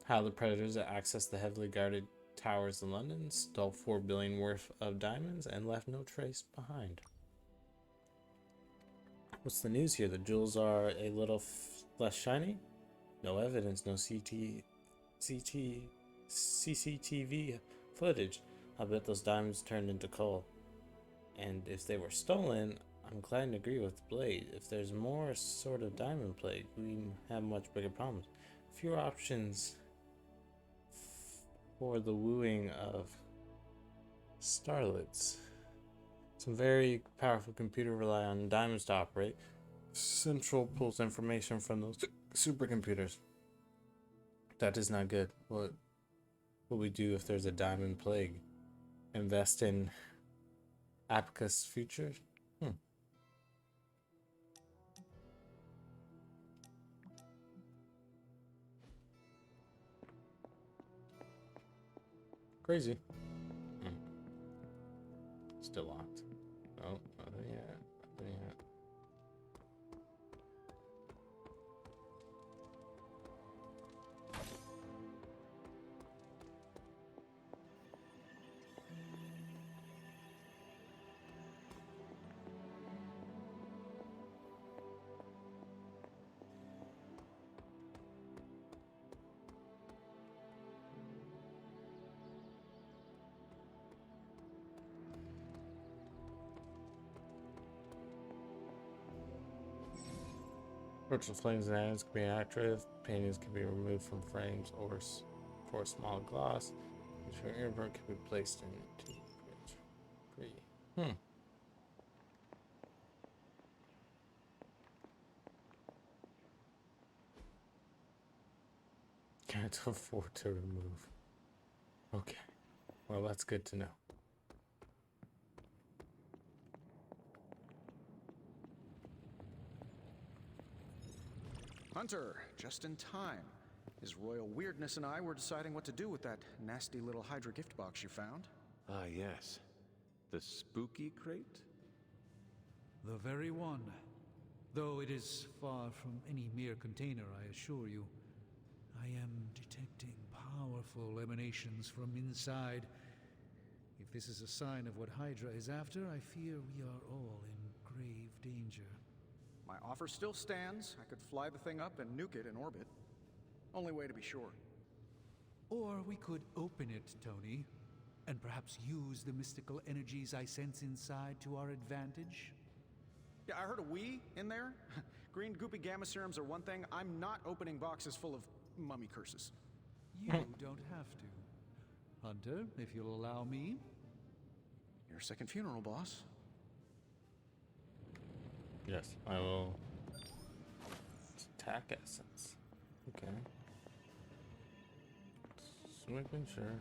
how the predators accessed the heavily guarded towers in London, stole 4 billion worth of diamonds, and left no trace behind. What's the news here? The jewels are a little less shiny? No evidence, no CCTV footage. I bet those diamonds turned into coal. And if they were stolen, I'm glad to agree with Blade. If there's more sort of diamond plague, we have much bigger problems. Fewer options for the wooing of starlets. Some very powerful computer rely on diamonds to operate. Central pulls information from those supercomputers. That is not good. What will we do if there's a diamond plague? Invest in Apicus Future? Crazy. Still locked. Oh, nothing yet. Nothing yet. Virtual flames and atoms can be active. Paintings can be removed from frames or for a small gloss. Your earbud can be placed into Can't afford to remove. Okay. Well, that's good to know. Hunter, just in time. His royal weirdness and I were deciding what to do with that nasty little Hydra gift box you found. Ah, yes. The spooky crate? The very one. Though it is far from any mere container, I assure you. I am detecting powerful emanations from inside. If this is a sign of what Hydra is after, I fear we are all in grave danger. My offer still stands. I could fly the thing up and nuke it in orbit. Only way to be sure. Or we could open it, Tony, and perhaps use the mystical energies I sense inside to our advantage. Yeah, I heard a "we" in there. Green goopy gamma serums are one thing. I'm not opening boxes full of mummy curses. You don't have to. Hunter, if you'll allow me. Your second funeral, boss. Yes, I will. Attack essence. Okay. Just making sure.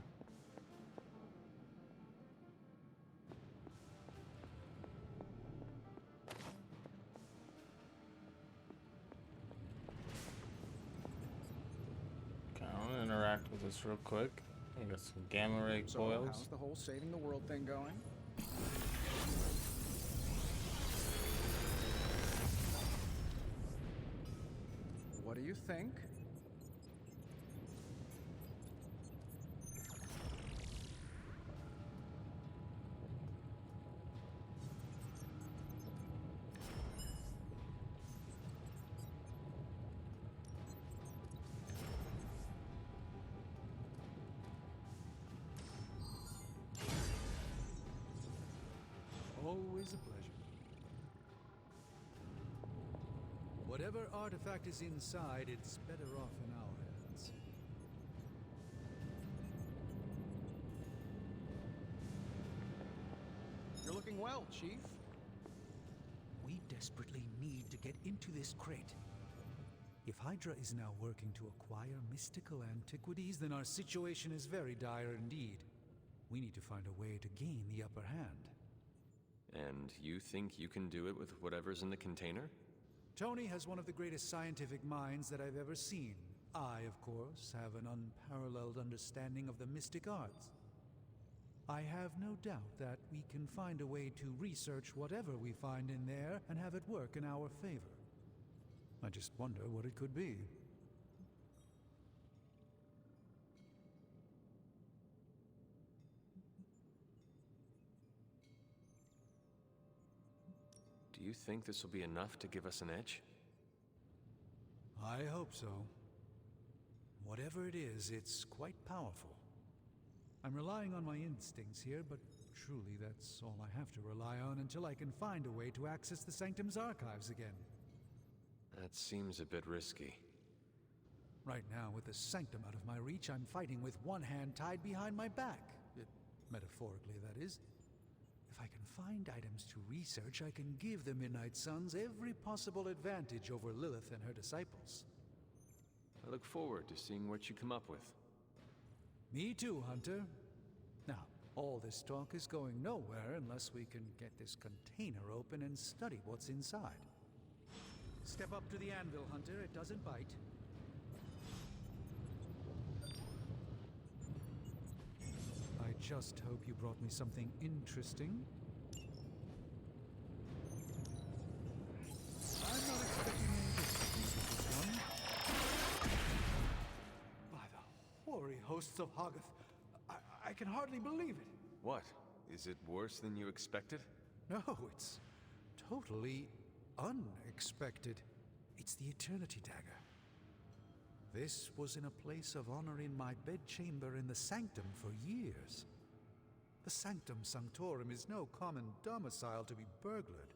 Okay, I want to interact with this real quick. I got some gamma ray So, coils. how's the whole saving the world thing going? What do you think? Always a pleasure. Whatever artifact is inside, it's better off in our hands. You're looking well, Chief. We desperately need to get into this crate. If Hydra is now working to acquire mystical antiquities, then our situation is very dire indeed. We need to find a way to gain the upper hand. And you think you can do it with whatever's in the container? Tony has one of the greatest scientific minds that I've ever seen. I, of course, have an unparalleled understanding of the mystic arts. I have no doubt that we can find a way to research whatever we find in there and have it work in our favor. I just wonder what it could be. Do you think this will be enough to give us an edge? I hope so. Whatever it is, it's quite powerful. I'm relying on my instincts here, but truly that's all I have to rely on until I can find a way to access the Sanctum's archives again. That seems a bit risky. Right now, with the Sanctum out of my reach, I'm fighting with one hand tied behind my back. Metaphorically, that is. If I can find items to research, I can give the Midnight Suns every possible advantage over Lilith and her disciples. I look forward to seeing what you come up with. Me too, Hunter. Now, all this talk is going nowhere unless we can get this container open and study what's inside. Step up to the anvil, Hunter. It doesn't bite. I just hope you brought me something interesting. I'm not expecting any difficulties with this one. By the hoary hosts of Hoggoth, I can hardly believe it. What? Is it worse than you expected? No, it's totally unexpected. It's the Eternity Dagger. This was in a place of honor in my bedchamber in the Sanctum for years. The Sanctum Sanctorum is no common domicile to be burglared.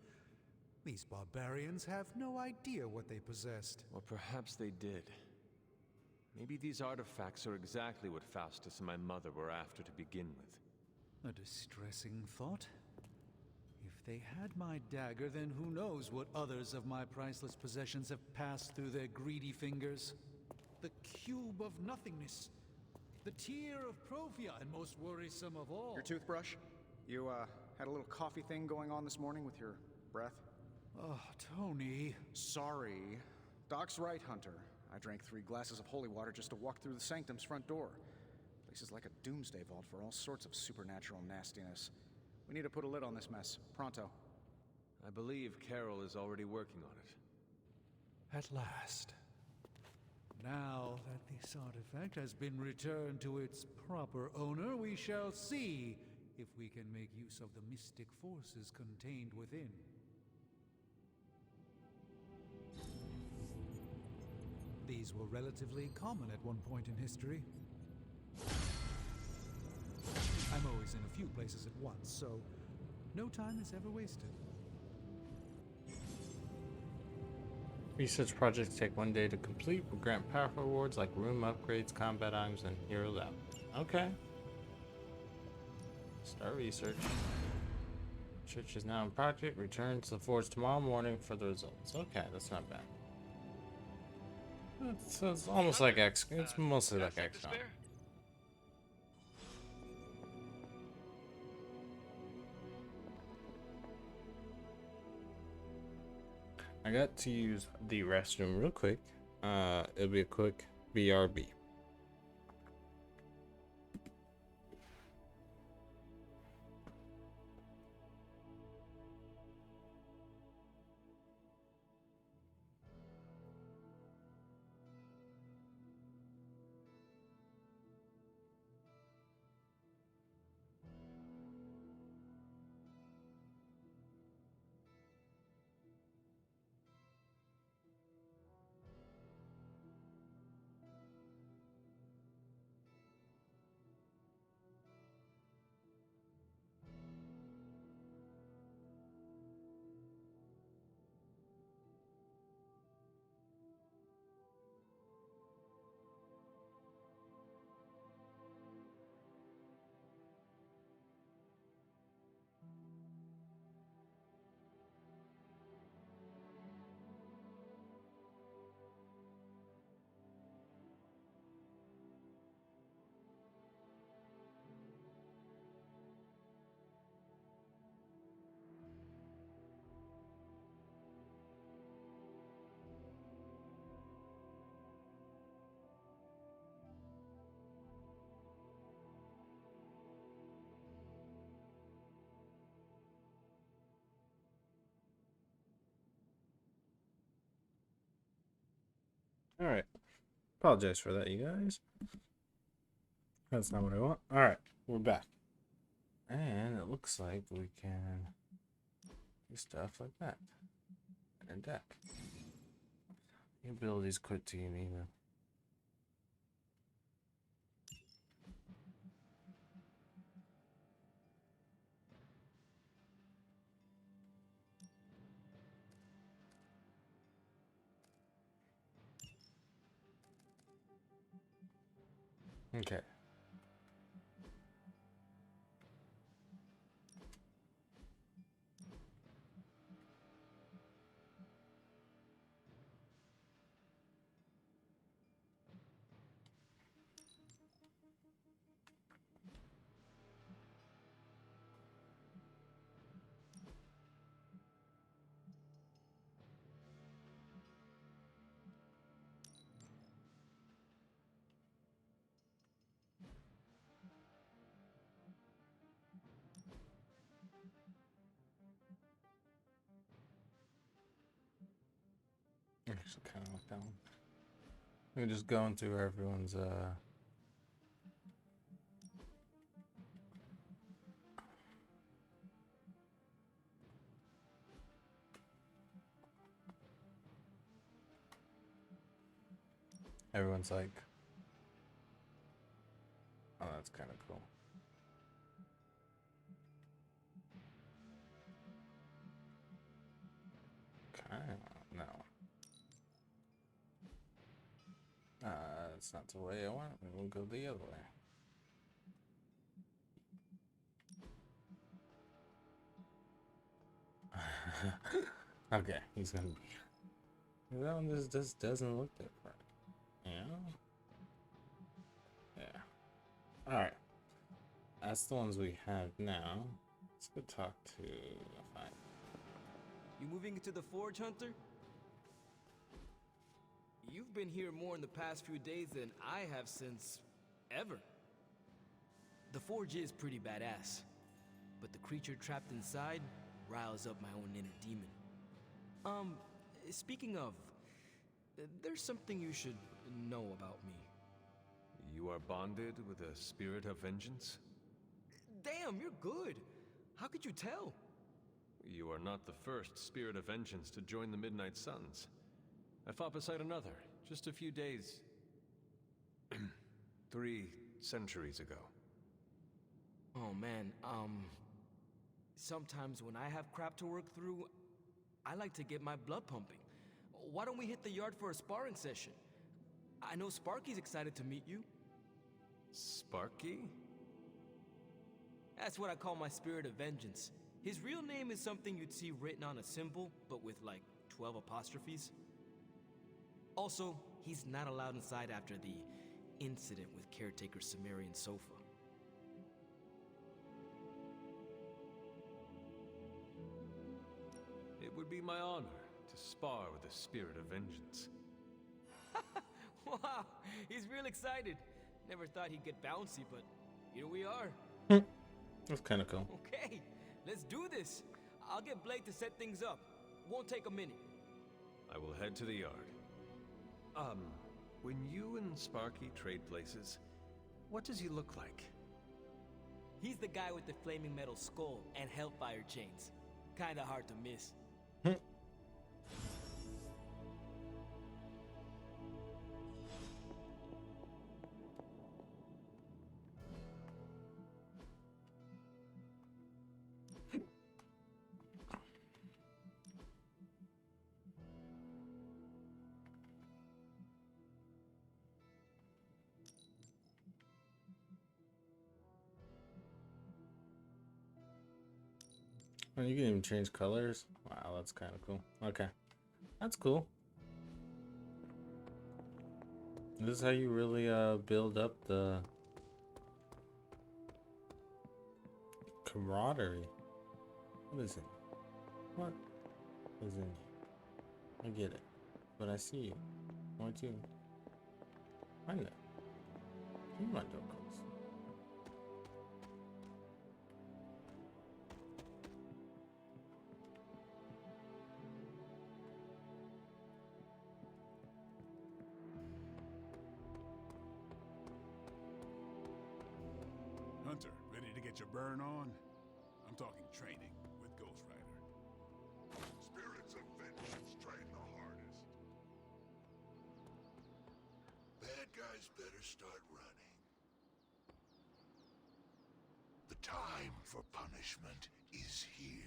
These barbarians have no idea what they possessed. Or perhaps they did. Maybe these artifacts are exactly what Faustus and my mother were after to begin with. A distressing thought. If they had my dagger, then who knows what others of my priceless possessions have passed through their greedy fingers. The Cube of Nothingness. The Tear of Profia, and most worrisome of all. Your toothbrush? You, had a little coffee thing going on this morning with your breath? Oh, Tony. Sorry. Doc's right, Hunter. I drank 3 glasses of holy water just to walk through the Sanctum's front door. Place is like a doomsday vault for all sorts of supernatural nastiness. We need to put a lid on this mess. Pronto. I believe Carol is already working on it. At last. Now that this artifact has been returned to its proper owner, we shall see if we can make use of the mystic forces contained within. These were relatively common at one point in history. I'm always in a few places at once, so no time is ever wasted. Research projects take 1 day to complete, will grant powerful rewards like room upgrades, combat items, and heroes out. Okay. Start research. Research is now in project. Return to the forge tomorrow morning for the results. Okay, that's not bad. It's almost like X. It's mostly like XCOM. I got to use the restroom real quick. It'll be a quick BRB. Alright. Apologize for that, you guys. That's not what I want. Alright, we're back. And it looks like we can do stuff like that. And a deck. The abilities quit to you, even. Okay. Actually, kind of like that one. We're just going through everyone's everyone's like, oh, that's kind of cool. Okay, no. That's not the way I want it. We'll go the other way. Okay, he's gonna be. That one just doesn't look different. Yeah. Yeah. Alright. That's the ones we have now. Let's go talk to. Fine. You moving into the Forge, Hunter? You've been here more in the past few days than I have since ever. The Forge is pretty badass, but the creature trapped inside riles up my own inner demon. Speaking of, there's something you should know about me. You are bonded with a spirit of vengeance? Damn, you're good. How could you tell? You are not the first spirit of vengeance to join the Midnight Suns. I fought beside another, Just a few days. 3 centuries ago. Oh man, sometimes when I have crap to work through, I like to get my blood pumping. Why don't we hit the yard for a sparring session? I know Sparky's excited to meet you. Sparky? That's what I call my spirit of vengeance. His real name is something you'd see written on a symbol, but with like 12 apostrophes. Also, he's not allowed inside after the incident with Caretaker Sumerian Sofa. It would be my honor to spar with the spirit of vengeance. Wow, he's real excited. Never thought he'd get bouncy, but here we are. That's kind of cool. Okay, let's do this. I'll get Blake to set things up. Won't take a minute. I will head to the yard. When you and Sparky trade places, what does he look like? He's the guy with the flaming metal skull and hellfire chains. Kinda hard to miss. Oh, you can even change colors. Wow, that's kind of cool. Okay, that's cool. This is how you really build up the camaraderie. What is it? What is in you? I get it, but I see you. I want you. I know. You want to go. Hunter, ready to get your burn on? I'm talking training with Ghost Rider. Spirits of vengeance train the hardest. Bad guys better start running. The time for punishment is here.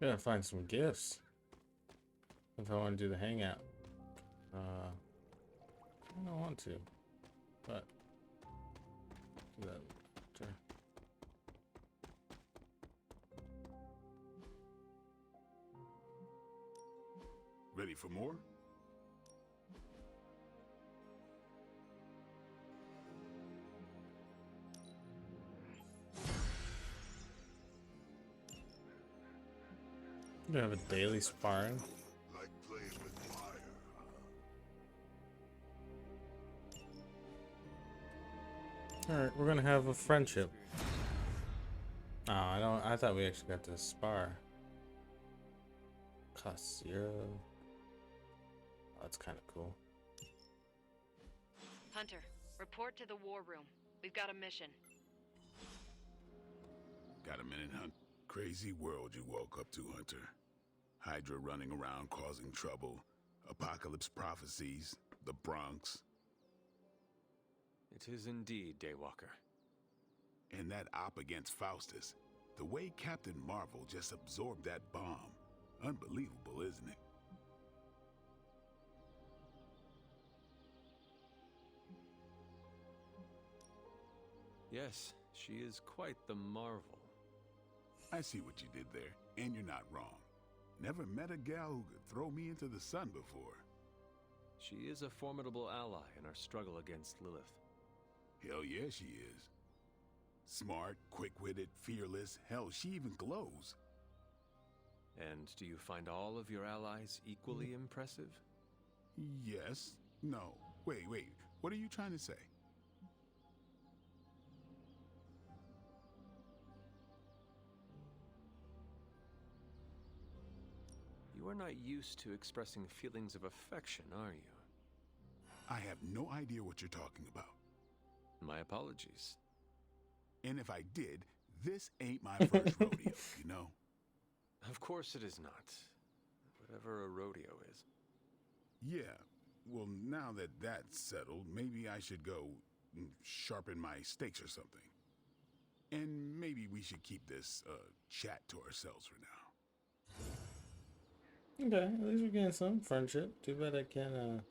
Gotta find some gifts if I want to do the hangout. I don't want to, but do that after. Ready for more? You have a daily sparring. Like playing with fire. All right, we're gonna have a friendship. Oh, I don't. I thought we actually got to spar. Cost 0. Oh, that's kind of cool. Hunter, report to the war room. We've got a mission. Got a minute, Hunt? Crazy world you woke up to, Hunter. Hydra running around causing trouble. Apocalypse prophecies. The Bronx. It is indeed, Daywalker. And that op against Faustus. The way Captain Marvel just absorbed that bomb. Unbelievable, isn't it? Yes, she is quite the marvel. I see what you did there, and you're not wrong. Never met a gal who could throw me into the sun before. She is a formidable ally in our struggle against Lilith. Hell yeah, she is. Smart, quick-witted, fearless. Hell, she even glows. And do you find all of your allies equally impressive? Yes. No. Wait. What are you trying to say? are not used to expressing feelings of affection, are you? I have no idea what you're talking about. My apologies. And if I did, this ain't my first rodeo, you know? Of course it is not. Whatever a rodeo is. Yeah, well, now that that's settled, maybe I should go sharpen my stakes or something. And maybe we should keep this chat to ourselves for now. Okay, at least we're getting some friendship. Too bad I can't,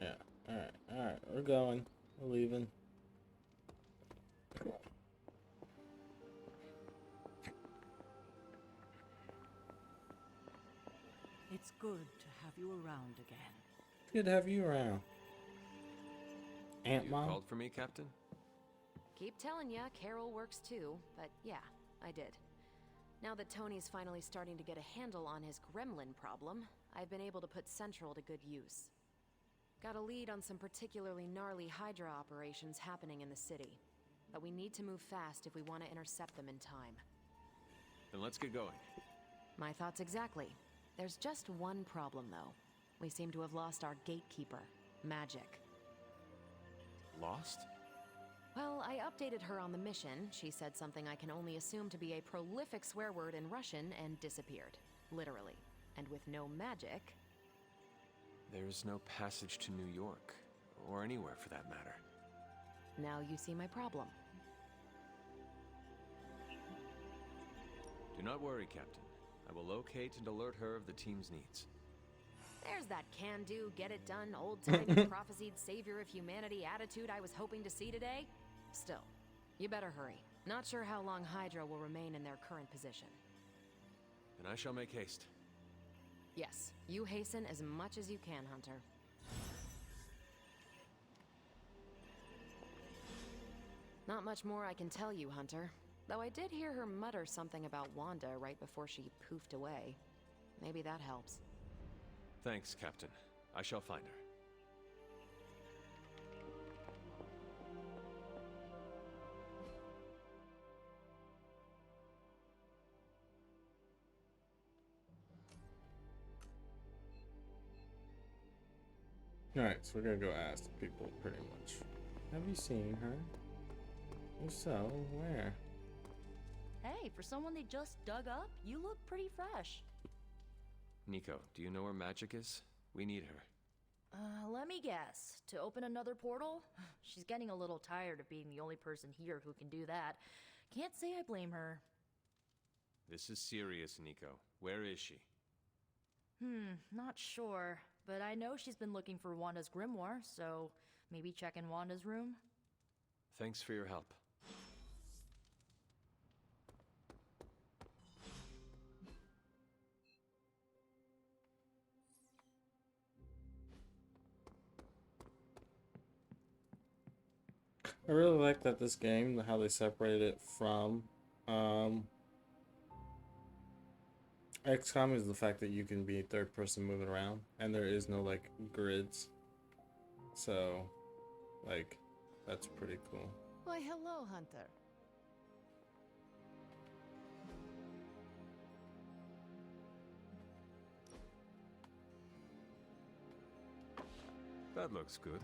yeah, alright, we're going. We're leaving. It's good to have you around again. Good to have you around. Aunt You Mom? called for me, Captain? Keep telling ya, Carol works too, but yeah, I did. Now that Tony's finally starting to get a handle on his gremlin problem, I've been able to put Central to good use. Got a lead on some particularly gnarly Hydra operations happening in the city, but we need to move fast if we want to intercept them in time. Then let's get going. My thoughts exactly. There's just one problem, though. We seem to have lost our gatekeeper, Magic. Lost? Well, I updated her on the mission. She said something I can only assume to be a prolific swear word in Russian and disappeared. Literally. And with no magic... There's no passage to New York, or anywhere for that matter. Now you see my problem. Do not worry, Captain. I will locate and alert her of the team's needs. There's that can-do, get-it-done, old-timey prophesied savior of humanity attitude I was hoping to see today. Still, you better hurry. Not sure how long Hydra will remain in their current position. And I shall make haste. Yes, you hasten as much as you can, Hunter. Not much more I can tell you, Hunter. Though I did hear her mutter something about Wanda right before she poofed away. Maybe that helps. Thanks, Captain. I shall find her. Alright, so we're gonna go ask people pretty much. Have you seen her? If so, where? Hey, for someone they just dug up, you look pretty fresh. Nico, do you know where Magic is? We need her. Let me guess. To open another portal? She's getting a little tired of being the only person here who can do that. Can't say I blame her. This is serious, Nico. Where is she? Not sure. But I know she's been looking for Wanda's grimoire, so maybe check in Wanda's room? Thanks for your help. I really like that this game, how they separated it from XCOM, is the fact that you can be third person moving around and there is no like grids. So like that's pretty cool. Why, hello, Hunter. That looks good.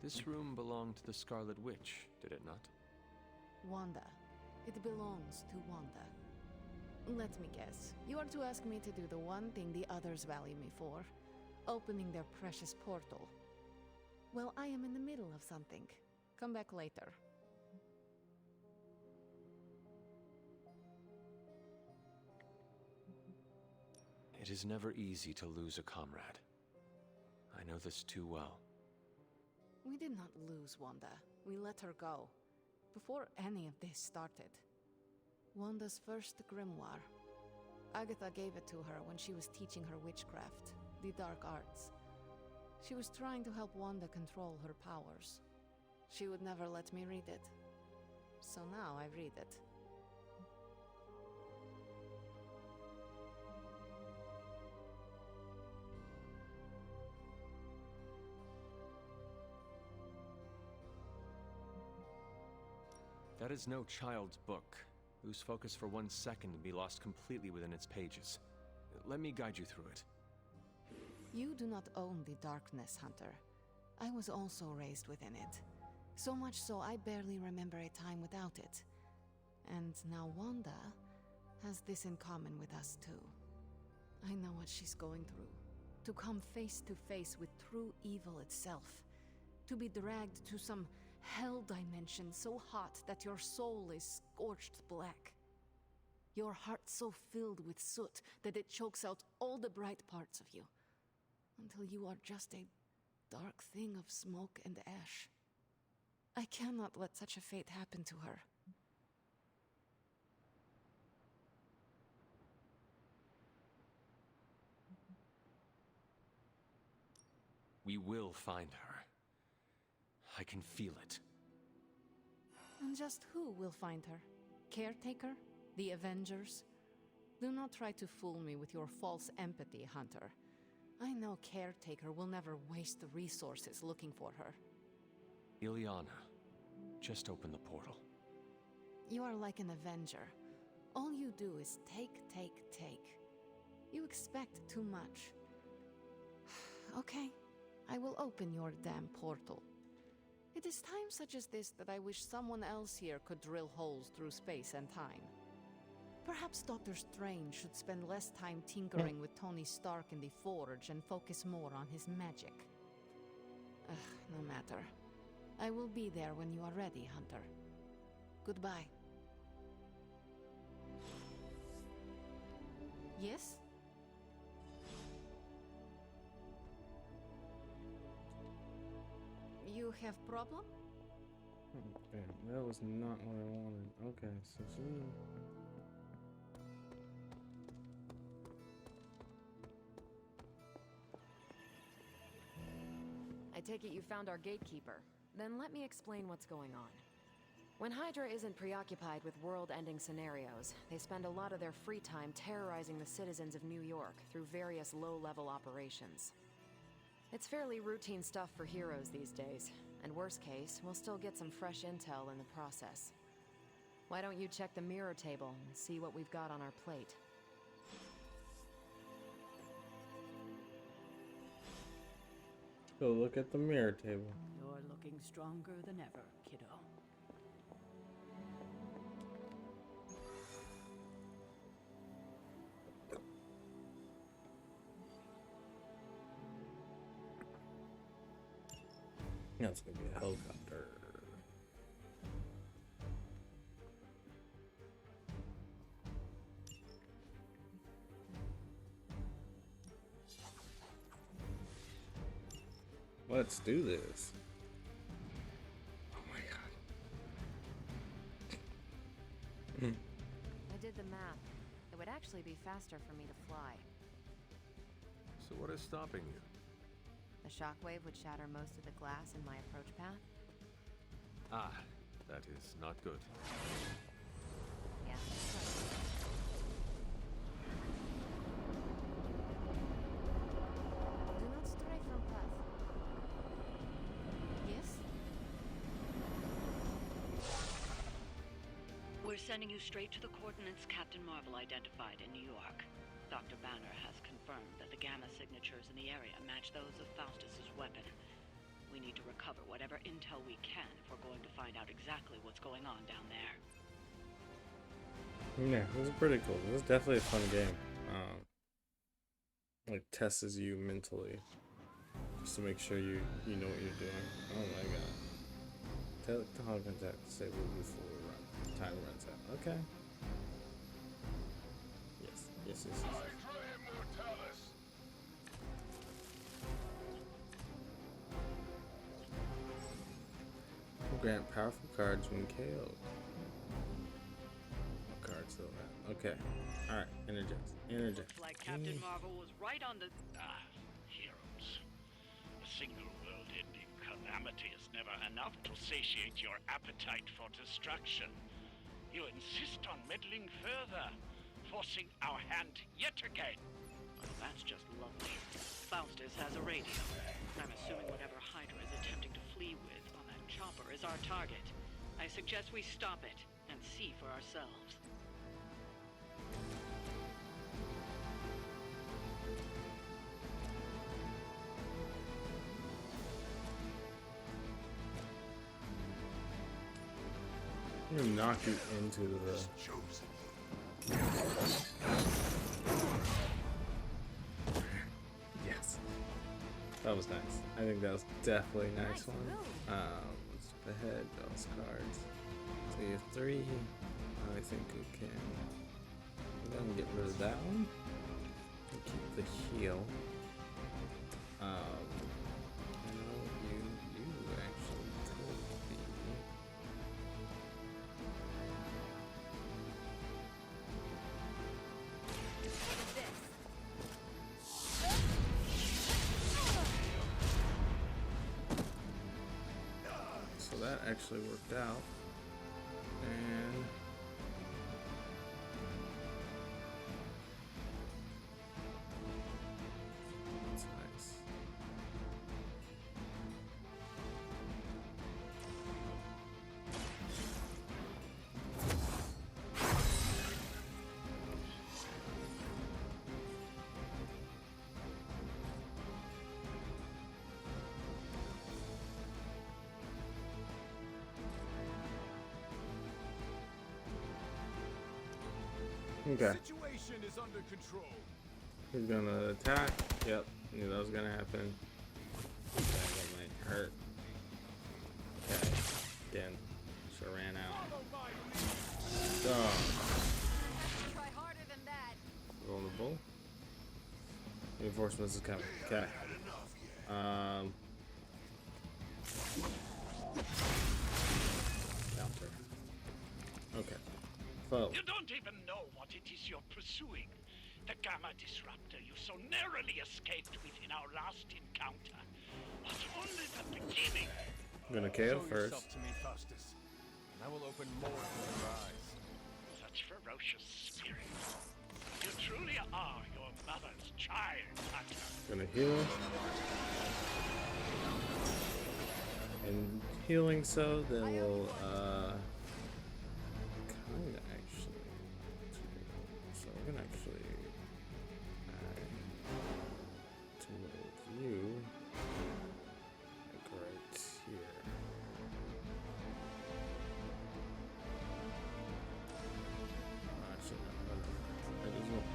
This room belonged to the Scarlet Witch, did it not? Wanda. It belongs to Wanda. Let me guess. You are to ask me to do the one thing the others value me for. Opening their precious portal. Well, I am in the middle of something. Come back later. It is never easy to lose a comrade. I know this too well. We did not lose Wanda. We let her go. Before any of this started. Wanda's first grimoire. Agatha gave it to her when she was teaching her witchcraft, the dark arts. She was trying to help Wanda control her powers. She would never let me read it. So now I read it. That is no child's book. Lose focus for 1 second and be lost completely within its pages. Let me guide you through it. You do not own the darkness, Hunter. I was also raised within it. So much so I barely remember a time without it. And now Wanda has this in common with us too. I know what she's going through. To come face to face with true evil itself. To be dragged to some hell dimension so hot that your soul is scorched black. Your heart so filled with soot that it chokes out all the bright parts of you. Until you are just a dark thing of smoke and ash. I cannot let such a fate happen to her. We will find her. I can feel it. And just who will find her? Caretaker? The Avengers? Do not try to fool me with your false empathy, Hunter. I know Caretaker will never waste the resources looking for her. Ileana, just open the portal. You are like an Avenger. All you do is take, take, take. You expect too much. Okay, I will open your damn portal. It is times such as this that I wish someone else here could drill holes through space and time. Perhaps Doctor Strange should spend less time tinkering with Tony Stark in the Forge and focus more on his magic. No matter. I will be there when you are ready, Hunter. Goodbye. Yes? You have problem? Okay, that was not what I wanted. Okay, so she... I take it you found our gatekeeper. Then let me explain what's going on. When Hydra isn't preoccupied with world-ending scenarios, they spend a lot of their free time terrorizing the citizens of New York through various low-level operations. It's fairly routine stuff for heroes these days, and worst case, we'll still get some fresh intel in the process. Why don't you check the mirror table and see what we've got on our plate? Go look at the mirror table. You're looking stronger than ever, kiddo. That's gonna be a helicopter. Let's do this. Oh my god. I did the math. It would actually be faster for me to fly. So what is stopping you? The shockwave would shatter most of the glass in my approach path. Ah, that is not good. Yeah. Do not stray from path. Yes? We're sending you straight to the coordinates Captain Marvel identified in New York. Dr. Banner has confirmed that the gamma signatures in the area match those of Faustus's weapon. We need to recover whatever intel we can if we're going to find out exactly what's going on down there. Yeah, this is pretty cool. This is definitely a fun game. Like tests you mentally, just to make sure you know what you're doing. Oh my god. Tell the hog contact to say we'll before time runs out. Okay. Yes. Grant powerful cards when KO'd. What cards though? Okay. Alright, interject. Looks like Captain Marvel was right on the... Heroes. A single world-ending calamity is never enough to satiate your appetite for destruction. You insist on meddling further, forcing our hand yet again. Oh, that's just lovely. Faustus has a radio. I'm assuming whatever Hydra is attempting to flee with on that chopper is our target. I suggest we stop it and see for ourselves. I'm gonna knock you into the. Yes, that was nice. I think that was definitely a nice one. Let's behead those cards. So you have 3. I think we can. We're gonna get rid of that one. We'll keep the heal. You know, you actually could be. So that actually worked out. And that's nice. Okay. Situation is under control. He's gonna attack. Yep, knew that was gonna happen. That might hurt. Okay. Again. Sure ran out. Oh. Try harder than that. Vulnerable. Reinforcements is coming. Okay. Counter. Okay. Foe. You don't even know what it is you're pursuing. The Gamma Disruptor you so narrowly escaped with in our last encounter was only the beginning. I'm gonna KO Show first. yourself to me, Faustus, and I will open more of your eyes. Such ferocious spirit. You truly are your mother's child, Hunter. Gonna heal. And healing so, then we'll kinda actually. So we're gonna actually to move you like right here. Actually, no. I just want.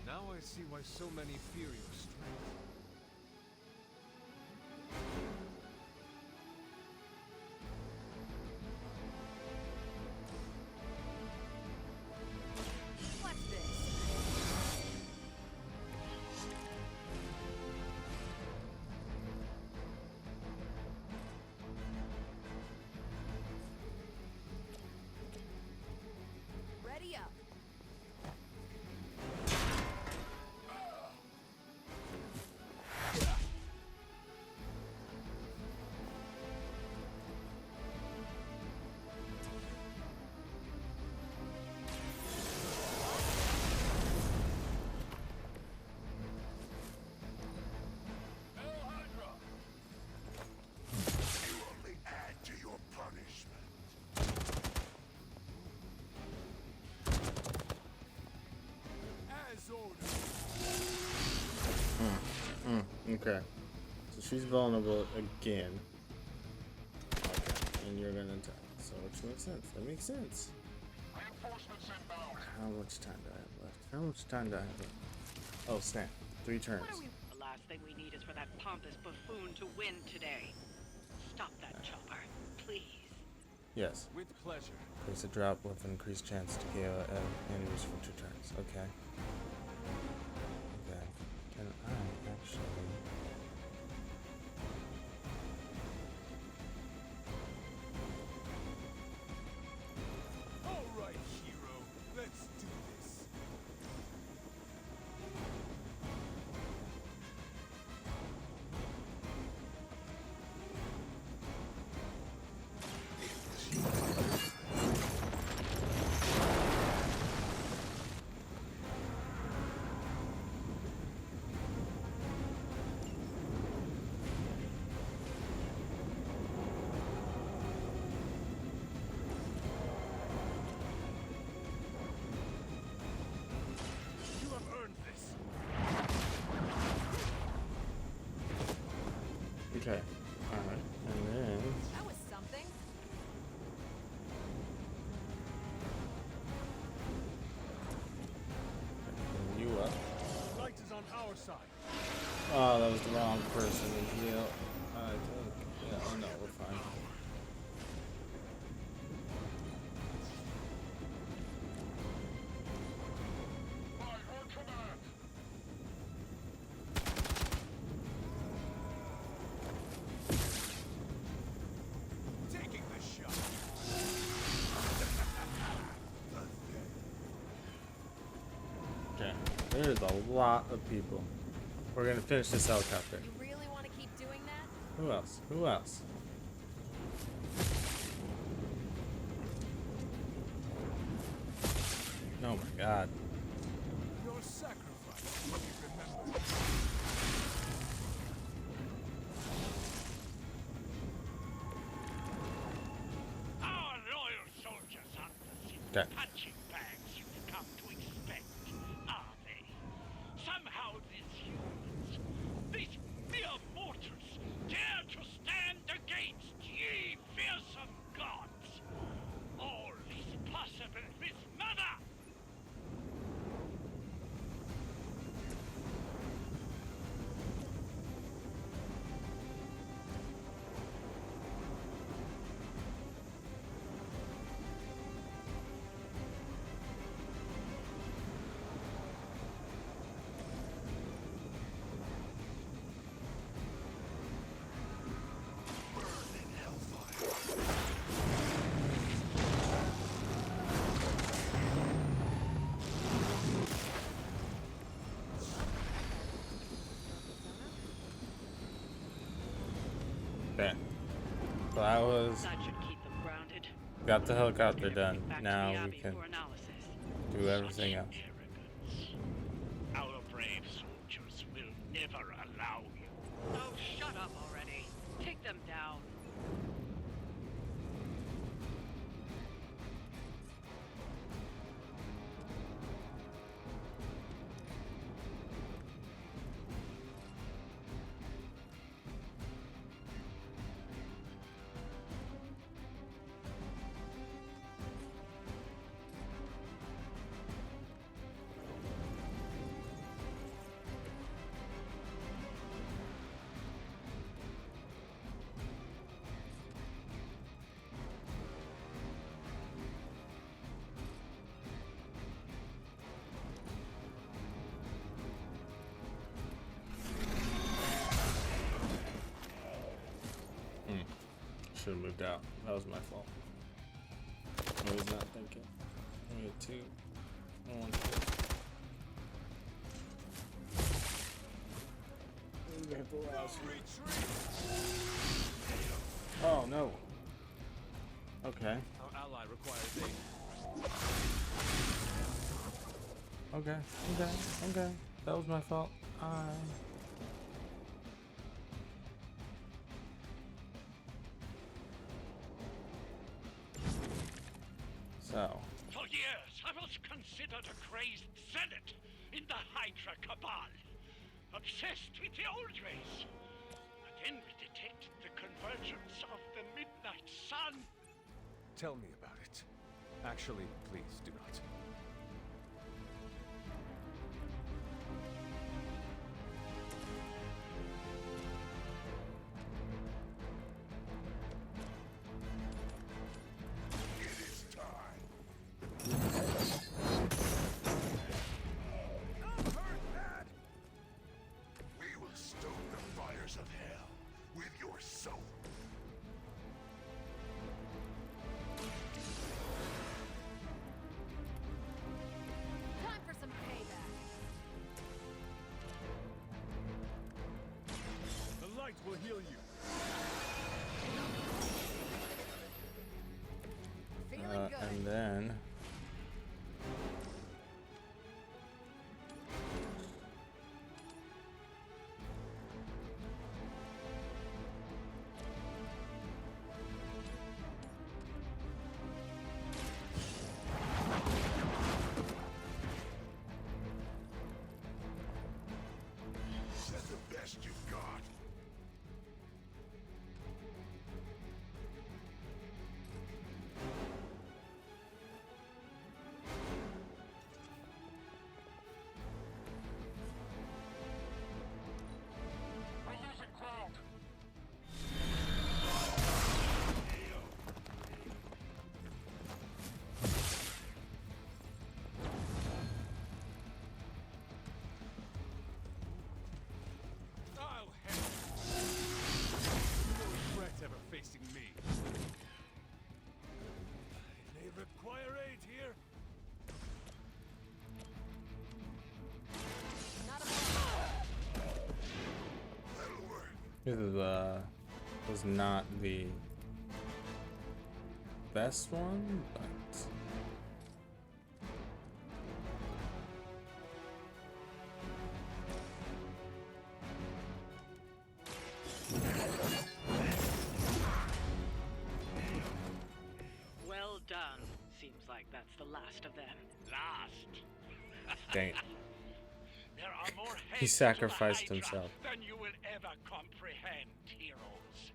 Now I see why so many fear your strength. What's this? Ready up. You only add to your punishment. As ordered. Okay. So she's vulnerable again. Okay. And you're gonna attack. So which makes sense. That makes sense. Reinforcements inbound. How much time do I have left? How much time do I have left? Oh snap. 3 turns. The last thing we need is for that pompous buffoon to win today. Stop that chopper, please. Yes. With pleasure. Place a drop with an increased chance to KO enemies for 2 turns. Okay. Okay. Can I All right, hero. Let's do this. You have earned this. Okay. Alright. And then. That was something. You up. Light is on our side. Oh, that was the wrong person to heal. I think. Yeah, oh no, we're fine. By her command. Taking the shot. Okay. There's a lot of people. We're gonna finish this helicopter. You really want to keep doing that? Who else? Who else? Oh my god. Your sacrifice will be remembered. Our loyal soldiers aren't the simple Okay. punching bags you've come to expect, are they? Somehow these humans, these mere mortals, dare to stand against ye fearsome gods. All is possible with Mother! Okay. So that was. That should keep them grounded. Got the helicopter done. Back to Now the we Abbey can for analysis. do everything else. Our brave soldiers will never allow you. Oh, shut up already. Take them down. Should have moved out. That was my fault. I was not thinking. We had two. One, oh no. Okay. Our ally requires aid. Okay. Okay. Okay. That was my fault. So. For years, I was considered a crazed zealot in the Hydra Cabal, obsessed with the old race. But then we detected the convergence of the Midnight Sun. Tell me about it. Actually, please do not. will heal you. And then That's the best you've got. I'll handle it. No threat ever facing me. I may require aid here. this is was not the best one, but Well done. Seems like that's the last of them. Last. dang it. There are more He heads sacrificed to the Hydra himself. than you will ever comprehend, heroes.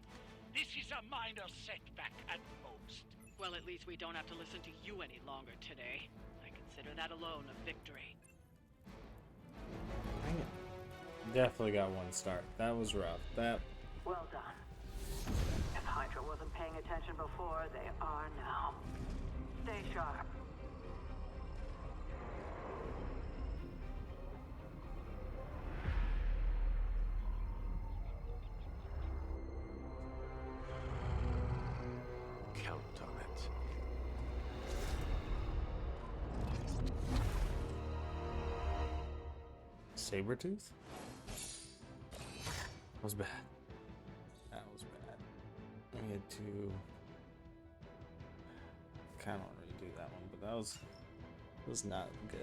This is a minor setback at most. Well, at least we don't have to listen to you any longer today. I consider that alone a victory. Dang it. Definitely got one start. That was rough. That Well done. If Hydra wasn't paying attention before, they are now. Stay sharp. Count on it. Sabretooth? That was bad. That was bad. I had to kind of want to redo that one, but that was not good.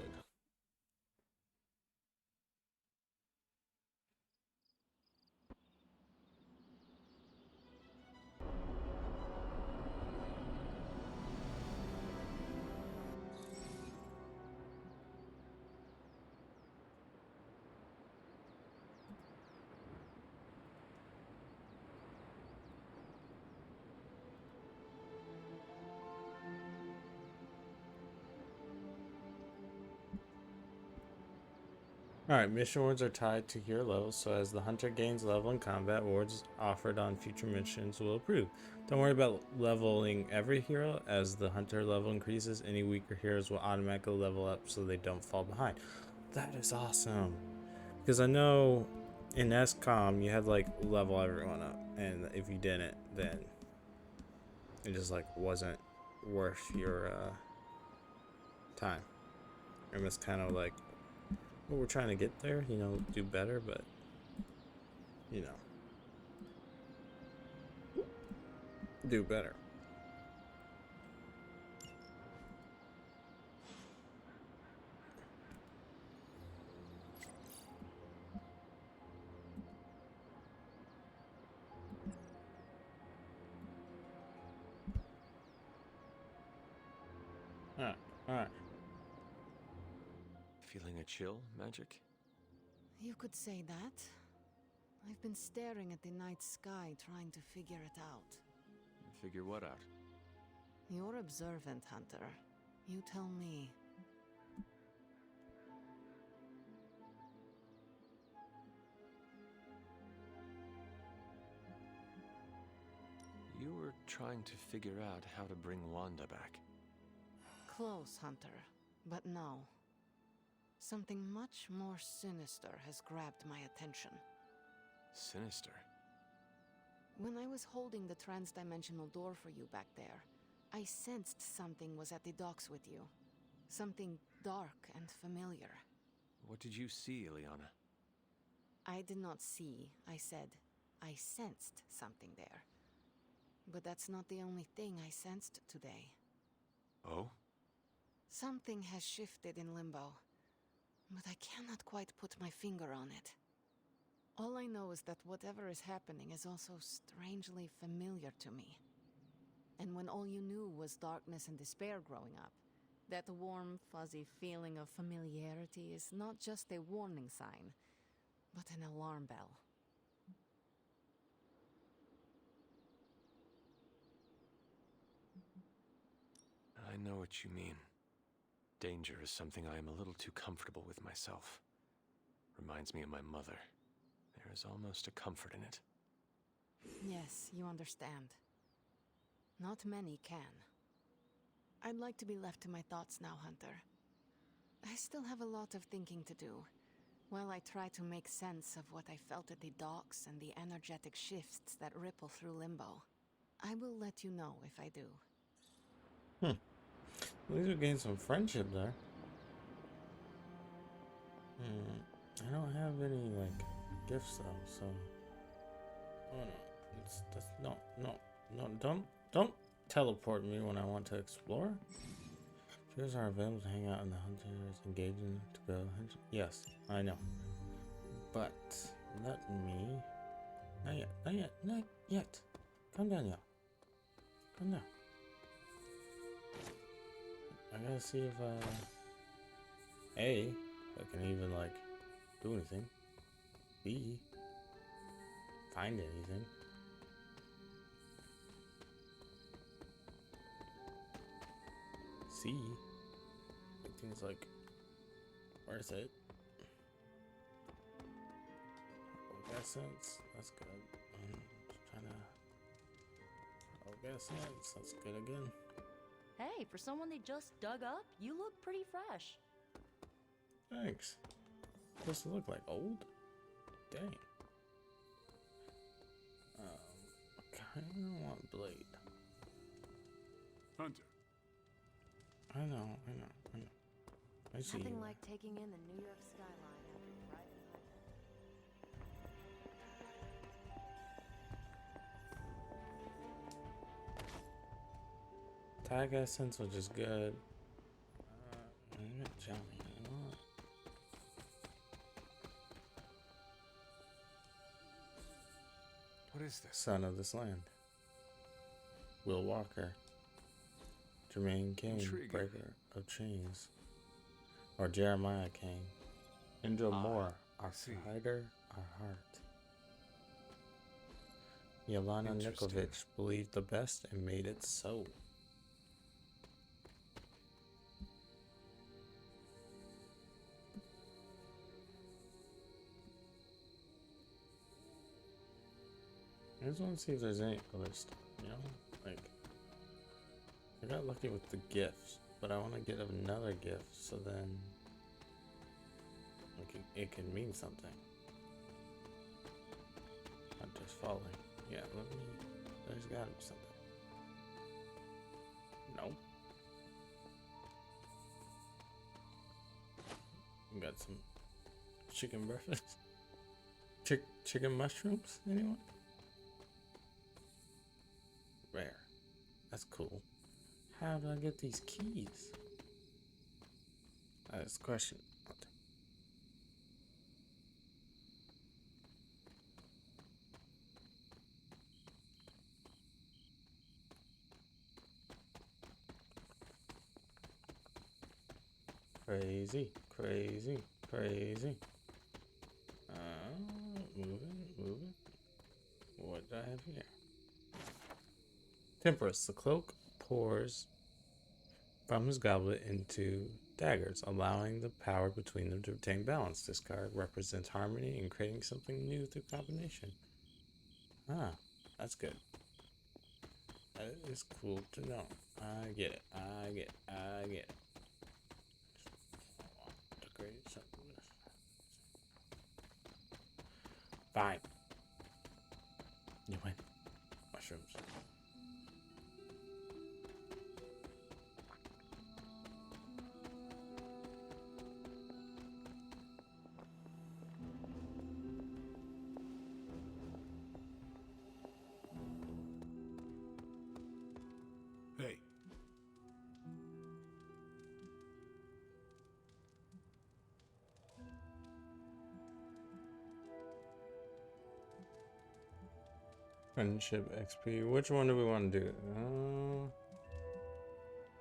Alright, mission rewards are tied to hero levels, so as the hunter gains level in combat, rewards offered on future missions will improve. Don't worry about leveling every hero. As the hunter level increases, any weaker heroes will automatically level up so they don't fall behind. That is awesome. Because I know in SCOM you had like level everyone up, and if you didn't, then it just like wasn't worth your time. It was kind of like, well, we're trying to get there, you know, do better, but you know, do better. Alright. Feeling a chill, Magic? You could say that. I've been staring at the night sky trying to figure it out. Figure what out? You're observant, Hunter. You tell me. You were trying to figure out how to bring Wanda back. Close, Hunter. But no. Something much more sinister has grabbed my attention. Sinister? When I was holding the transdimensional door for you back there, I sensed something was at the docks with you. Something dark and familiar. What did you see, Ileana? I did not see, I said. I sensed something there. But that's not the only thing I sensed today. Oh? Something has shifted in Limbo, but I cannot quite put my finger on it. All I know is that whatever is happening is also strangely familiar to me. And when all you knew was darkness and despair growing up, that warm, fuzzy feeling of familiarity is not just a warning sign, but an alarm bell. I know what you mean. Danger is something I am a little too comfortable with myself. Reminds me of my mother. There is almost a comfort in it. Yes, you understand. Not many can. I'd like to be left to my thoughts now, Hunter. I still have a lot of thinking to do, while I try to make sense of what I felt at the docks and the energetic shifts that ripple through Limbo. I will let you know if I do. At least we gained some friendship there. I don't have any, like, gifts though, so... Oh no, don't teleport me when I want to explore. Viewers are available to hang out in the hunters, engaging to go. Yes, I know. But let me... Not yet. Calm down, y'all. Calm down. I gotta see if, A, I can even, like, do anything. B, find anything. C, make things, like, worth it. Gas sense, that's good. Just trying to... gas sense, that's good again. Hey, for someone they just dug up, you look pretty fresh. Thanks. Supposed to look like old? Dang. I kinda want Blade. Hunter. I know. I see Nothing you. like taking in the New York skyline after driving home. Tag essence, which is good. I'm not Johnny. What is this? Son of this land. Will Walker. Jermaine King, Intriguing. Breaker of Chains. Or Jeremiah King. Indra Moore, our fighter, our heart. Yelena Interesting. Nikovic believed the best and made it so. I just want to see if there's any other stuff, you know? Like, I got lucky with the gifts, but I want to get another gift so then like it can mean something. Not just falling. Yeah, there's gotta be something. Nope. We got some chicken breakfast. Chicken mushrooms, anyone? Rare. That's cool. How do I get these keys? That's the question. Crazy. Moving. What do I have here? Temperance. The cloak pours from his goblet into daggers, allowing the power between them to retain balance. This card represents harmony and creating something new through combination. Ah, that's good. That is cool to know. I get it. To create something. Fine. You win. Mushrooms. Friendship XP. Which one do we want to do?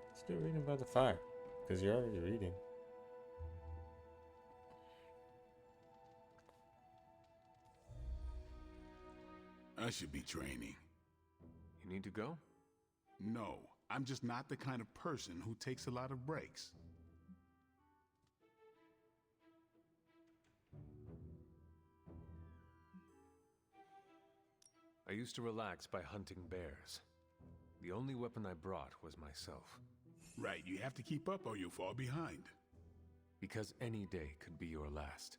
Let's do reading about the fire, because you're already reading. I should be training. You need to go? No, I'm just not the kind of person who takes a lot of breaks. I used to relax by hunting bears. The only weapon I brought was myself. Right, you have to keep up or you'll fall behind. Because any day could be your last.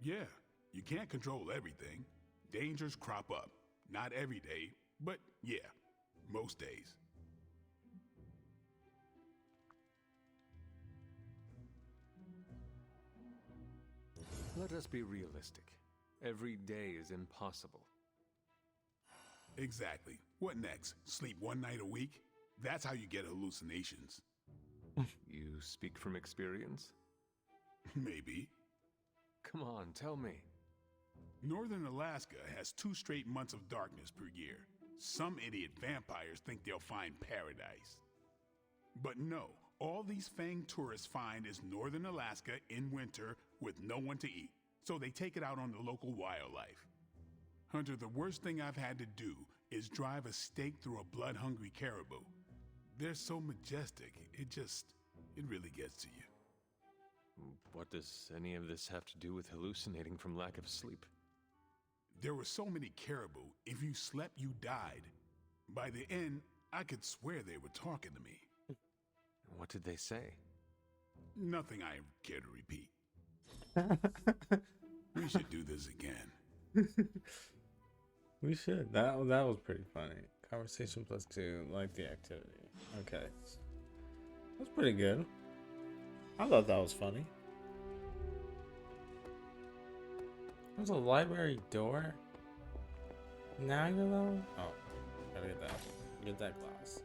Yeah, you can't control everything. Dangers crop up. Not every day, but yeah, most days. Let us be realistic. Every day is impossible. Exactly. What next? Sleep one night a week? That's how you get hallucinations. You speak from experience? Maybe. Come on, tell me. Northern Alaska has 2 straight months of darkness per year. Some idiot vampires think they'll find paradise. But no, all these fanged tourists find is Northern Alaska in winter with no one to eat. So they take it out on the local wildlife. Hunter, the worst thing I've had to do is drive a stake through a blood-hungry caribou. They're so majestic, it really gets to you. What does any of this have to do with hallucinating from lack of sleep? There were so many caribou, if you slept, you died. By the end, I could swear they were talking to me. What did they say? Nothing I care to repeat. We should do this again. We should. That was pretty funny. Conversation +2, like the activity. Okay. That's pretty good. I thought that was funny. There's a library door. Now you know? Oh, gotta get that. Get that glass.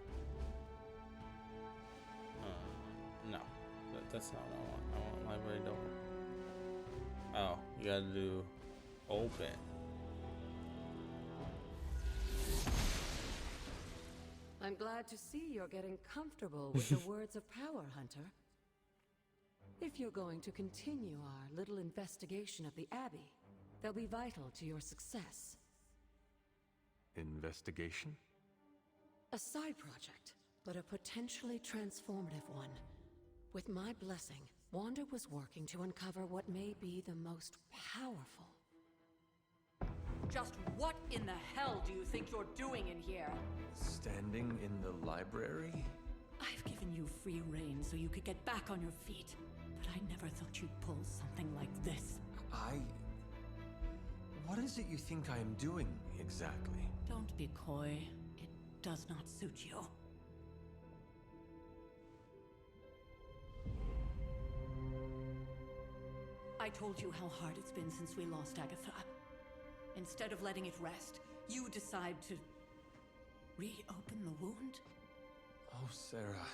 No. That's not what I want. I want library door. Oh, you gotta do open. I'm glad to see you're getting comfortable with the words of power, Hunter. If you're going to continue our little investigation of the Abbey, they'll be vital to your success. Investigation? A side project, but a potentially transformative one. With my blessing, Wanda was working to uncover what may be the most powerful. Just what in the hell do you think you're doing in here? Standing in the library? I've given you free rein so you could get back on your feet, but I never thought you'd pull something like this. What is it you think I am doing, exactly? Don't be coy. It does not suit you. I told you how hard it's been since we lost Agatha. Instead of letting it rest, you decide to reopen the wound? Oh, Sarah,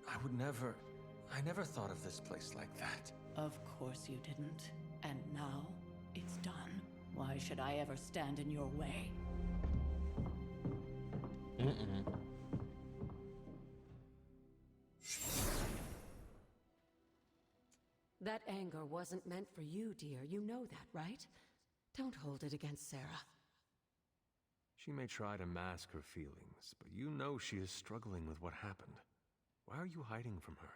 I never thought of this place like that. Of course you didn't. And now, it's done. Why should I ever stand in your way? That anger wasn't meant for you, dear. You know that, right? Don't hold it against Sarah. She may try to mask her feelings, but you know she is struggling with what happened. Why are you hiding from her?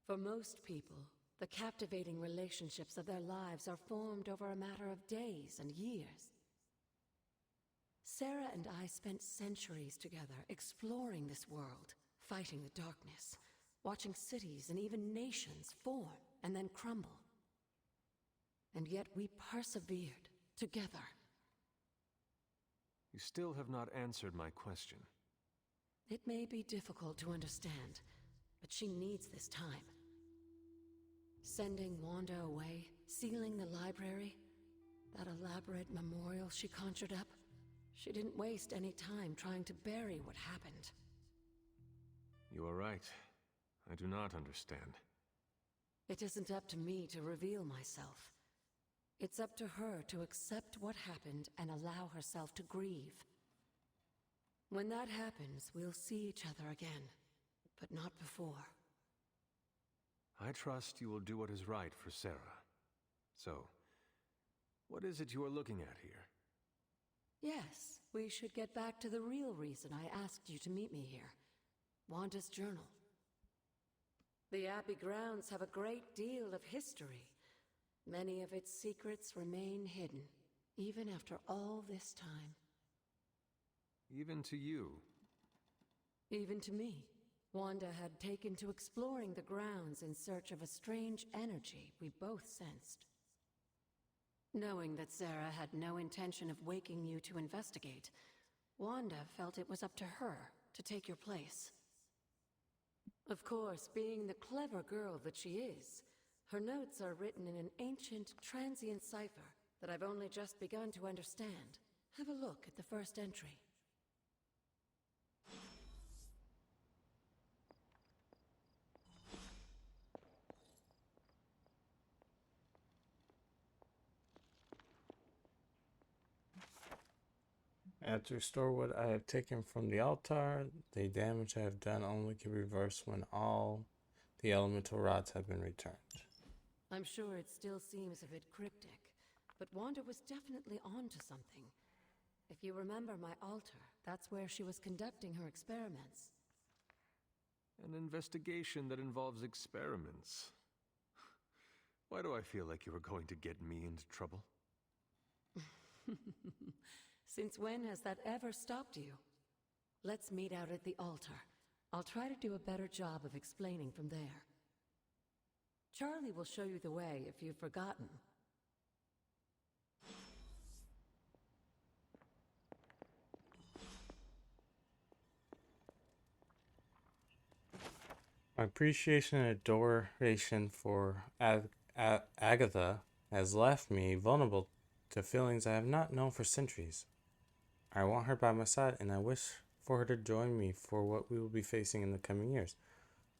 For most people, the captivating relationships of their lives are formed over a matter of days and years. Sarah and I spent centuries together exploring this world, fighting the darkness, watching cities and even nations form and then crumble. And yet we persevered together. You still have not answered my question. It may be difficult to understand, but she needs this time. Sending Wanda away, sealing the library, that elaborate memorial she conjured up, she didn't waste any time trying to bury what happened. You are right. I do not understand. It isn't up to me to reveal myself. It's up to her to accept what happened and allow herself to grieve. When that happens, we'll see each other again, but not before. I trust you will do what is right for Sarah. So, what is it you are looking at here? Yes, we should get back to the real reason I asked you to meet me here. Wanda's journal. The Abbey grounds have a great deal of history. Many of its secrets remain hidden, even after all this time. Even to you. Even to me. Wanda had taken to exploring the grounds in search of a strange energy we both sensed. Knowing that Sarah had no intention of waking you to investigate, Wanda felt it was up to her to take your place. Of course, being the clever girl that she is, her notes are written in an ancient, transient cipher that I've only just begun to understand. Have a look at the first entry. To restore what I have taken from the altar, the damage I have done only can be reversed when all the elemental rods have been returned. I'm sure it still seems a bit cryptic, but Wanda was definitely onto something. If you remember my altar, that's where she was conducting her experiments. An investigation that involves experiments. Why do I feel like you are going to get me into trouble? Since when has that ever stopped you? Let's meet out at the altar. I'll try to do a better job of explaining from there. Charlie will show you the way if you've forgotten. My appreciation and adoration for Agatha has left me vulnerable to feelings I have not known for centuries. I want her by my side, and I wish for her to join me for what we will be facing in the coming years.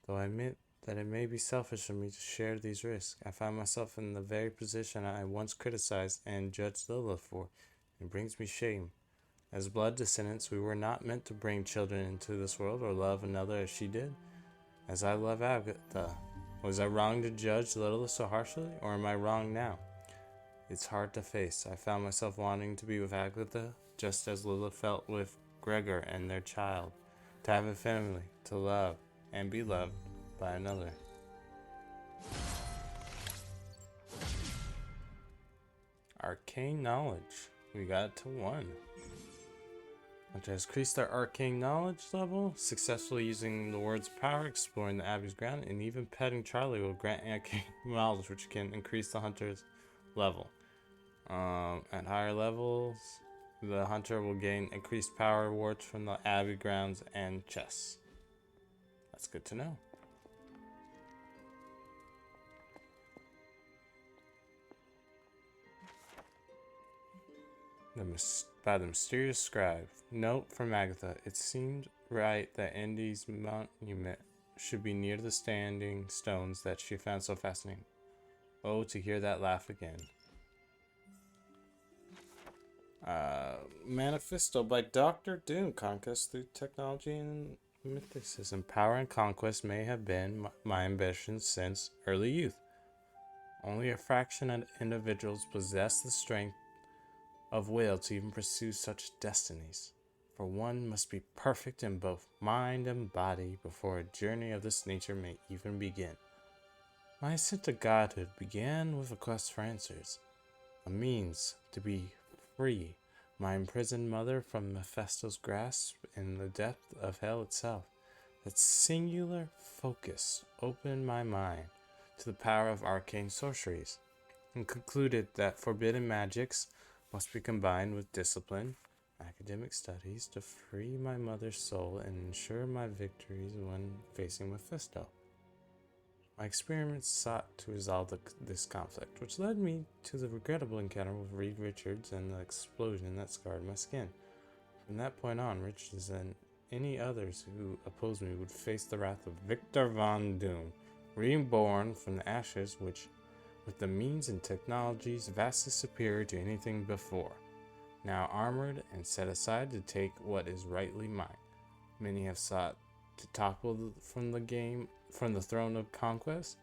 Though I admit that it may be selfish for me to share these risks, I find myself in the very position I once criticized and judged Lilith for. It brings me shame. As blood descendants, we were not meant to bring children into this world or love another as she did. As I love Agatha, was I wrong to judge Lilith so harshly, or am I wrong now? It's hard to face. I found myself wanting to be with Agatha, just as Lilith felt with Gregor and their child, to have a family, to love, and be loved by another. Arcane knowledge. We got to 1. Which has increased our arcane knowledge level, successfully using the word's power, exploring the Abbey's ground, and even petting Charlie will grant arcane knowledge, which can increase the hunter's level. At higher levels, the hunter will gain increased power rewards from the Abbey grounds and chests. That's good to know. By the mysterious scribe. Note from Agatha. It seemed right that Indy's monument should be near the standing stones that she found so fascinating. Oh, to hear that laugh again. Manifesto by Dr. Doom. Conquest through technology and mysticism. Power and conquest may have been my ambition since early youth. Only a fraction of individuals possess the strength of will to even pursue such destinies. For one must be perfect in both mind and body before a journey of this nature may even begin. My ascent to godhood began with a quest for answers, a means to be free my imprisoned mother from Mephisto's grasp in the depth of hell itself. That singular focus opened my mind to the power of arcane sorceries, and concluded that forbidden magics must be combined with discipline, academic studies to free my mother's soul and ensure my victories when facing Mephisto. My experiments sought to resolve this conflict, which led me to the regrettable encounter with Reed Richards and the explosion that scarred my skin. From that point on, Richards and any others who opposed me would face the wrath of Victor Von Doom, reborn from the ashes which with the means and technologies vastly superior to anything before. Now armored and set aside to take what is rightly mine. Many have sought to topple from the throne of conquest,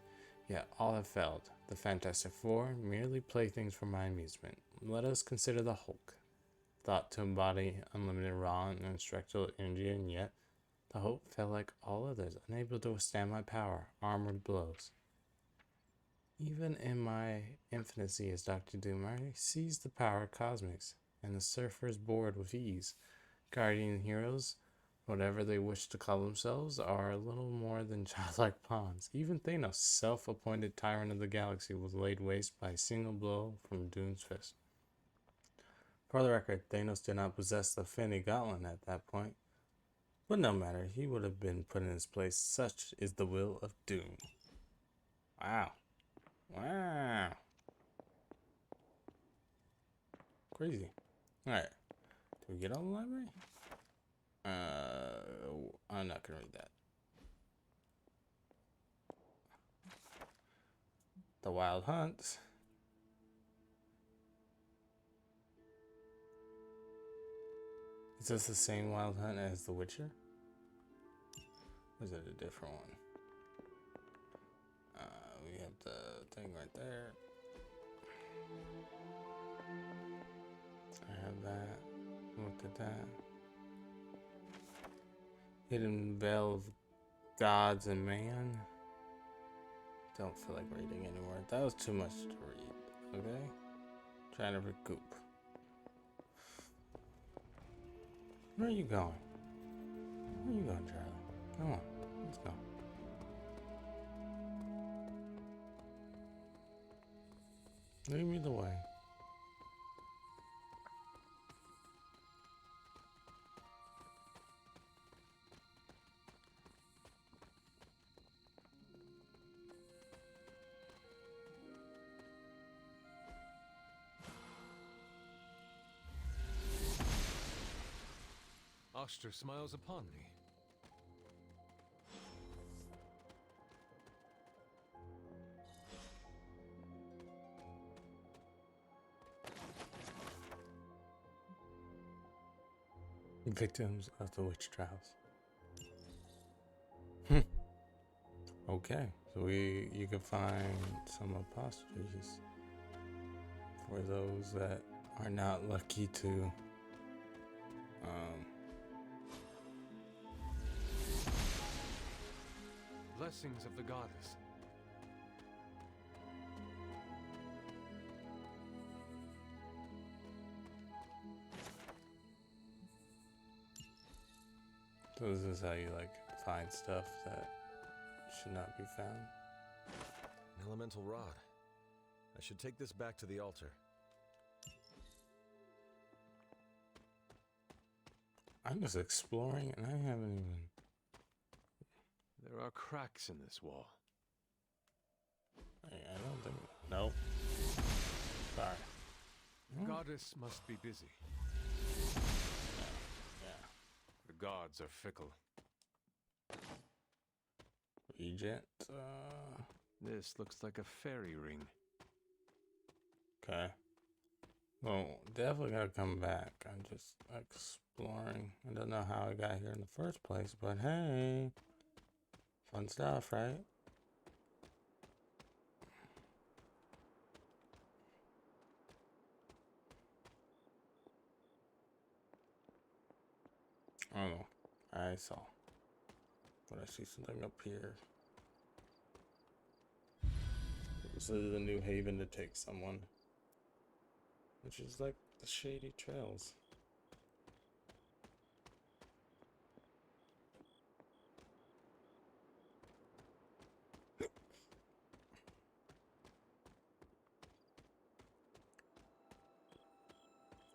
yet all have failed. The Fantastic Four, merely playthings for my amusement. Let us consider the Hulk, thought to embody unlimited raw and indestructible energy, and yet the Hulk fell like all others, unable to withstand my power, armored blows. Even in my infancy as Dr. Doom, I seized the power of cosmics, and the surfers board with ease. Guardian heroes, whatever they wish to call themselves, are little more than childlike pawns. Even Thanos, self-appointed tyrant of the galaxy, was laid waste by a single blow from Doom's fist. For the record, Thanos did not possess the Infinity Gauntlet at that point. But no matter, he would have been put in his place. Such is the will of Doom. Wow. Wow. Crazy. Alright. Did we get all the library? I'm not gonna read that. The Wild Hunt. Is this the same Wild Hunt as The Witcher? Or is it a different one? We have the thing right there. I have that. Looked at that. Hidden Veil of Gods and Man. Don't feel like reading anymore. That was too much to read. Okay? Trying to recoup. Where are you going? Where are you going, Charlie? Come on, let's go. Lead me the way. Oster smiles upon me. Victims of the witch trials. Okay, so you can find some apostrophes for those that are not lucky to Blessings of the goddess. So this is how you like find stuff that should not be found. An elemental rod. I should take this back to the altar. I'm just exploring and I haven't even... There are cracks in this wall. I don't think... No. Sorry. The goddess must be busy. Yeah. The gods are fickle. Regent. This looks like a fairy ring. Okay. Well, definitely gotta come back. I'm just exploring. I don't know how I got here in the first place, but hey. Fun stuff, right? Oh, I saw. But I see something up here. This is a new haven to take someone. Which is like the Shady Trails.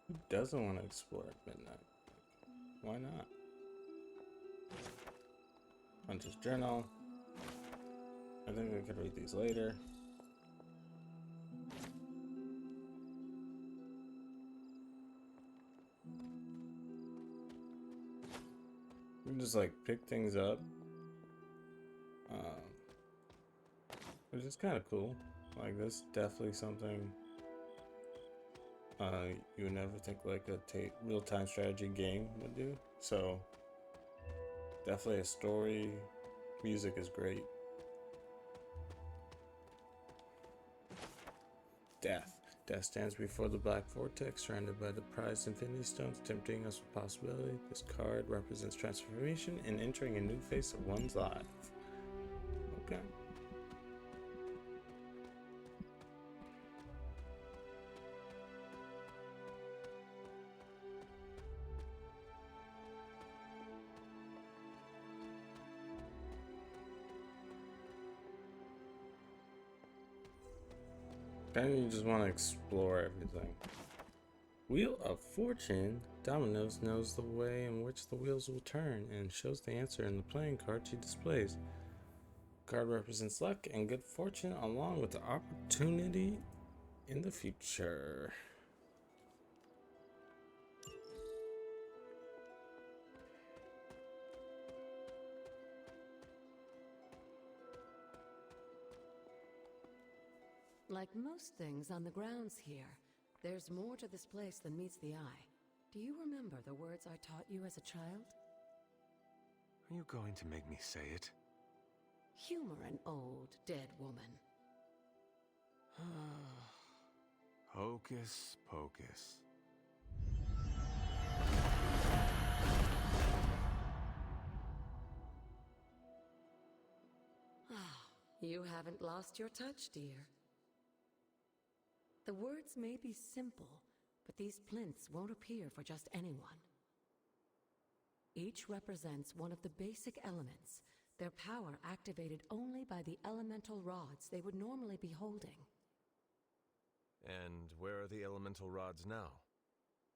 Who doesn't want to explore at midnight? Why not? Hunter's Journal. I think I could read these later. You can just like pick things up. Which is kind of cool. Like this, definitely something you would never think like a real-time strategy game would do. So definitely a story. Music is great. Death. Death stands before the Black Vortex, surrounded by the prized Infinity Stones, tempting us with possibility. This card represents transformation and entering a new phase of one's life. Okay. Then you just want to explore everything. Wheel of Fortune. Dominoes knows the way in which the wheels will turn and shows the answer in the playing card she displays. Card represents luck and good fortune along with the opportunity in the future. Like most things on the grounds here, there's more to this place than meets the eye. Do you remember the words I taught you as a child? Are you going to make me say it? Humor an old, dead woman. Hocus pocus. You haven't lost your touch, dear. The words may be simple, but these plinths won't appear for just anyone. Each represents one of the basic elements, their power activated only by the elemental rods they would normally be holding. And where are the elemental rods now?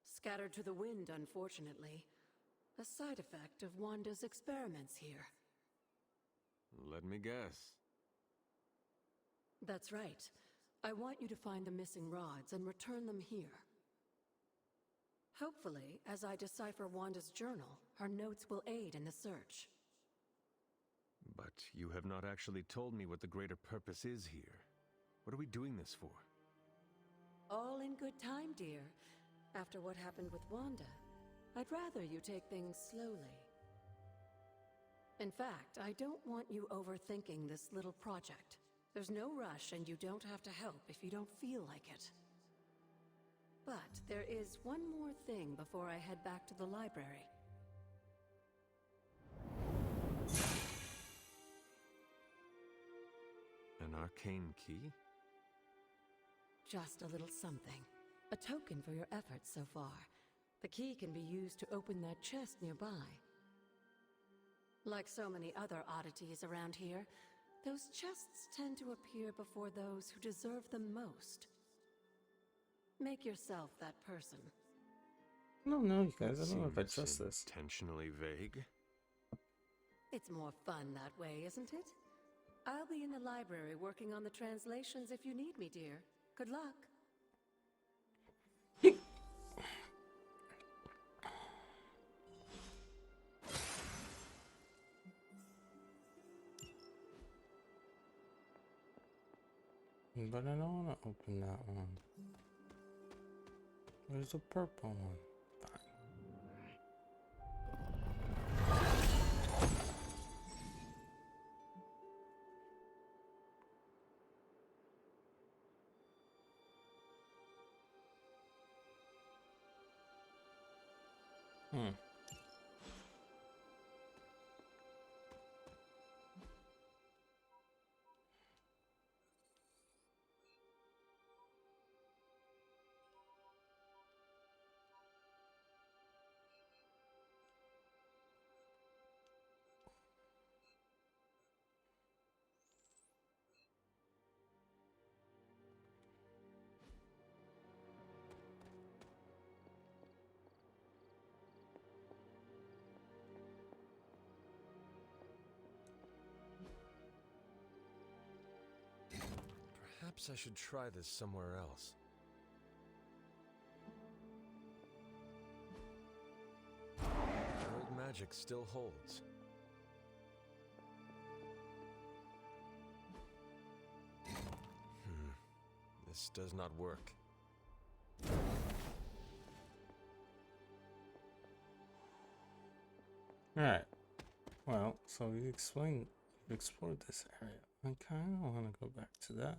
Scattered to the wind, unfortunately. A side effect of Wanda's experiments here. Let me guess. That's right. I want you to find the missing rods and return them here. Hopefully, as I decipher Wanda's journal, her notes will aid in the search. But you have not actually told me what the greater purpose is here. What are we doing this for? All in good time, dear. After what happened with Wanda, I'd rather you take things slowly. In fact, I don't want you overthinking this little project. There's no rush, and you don't have to help if you don't feel like it. But there is one more thing before I head back to the library. An arcane key? Just a little something. A token for your efforts so far. The key can be used to open that chest nearby. Like so many other oddities around here, those chests tend to appear before those who deserve them most. Make yourself that person. I don't know, you guys. I don't know if I trust this. Intentionally vague? It's more fun that way, isn't it? I'll be in the library working on the translations if you need me, dear. Good luck. But I don't want to open that one. There's a purple one. Fine. Perhaps I should try this somewhere else. Old magic still holds. does not work. Alright. Well, so we explored this area. I kind of want to go back to that.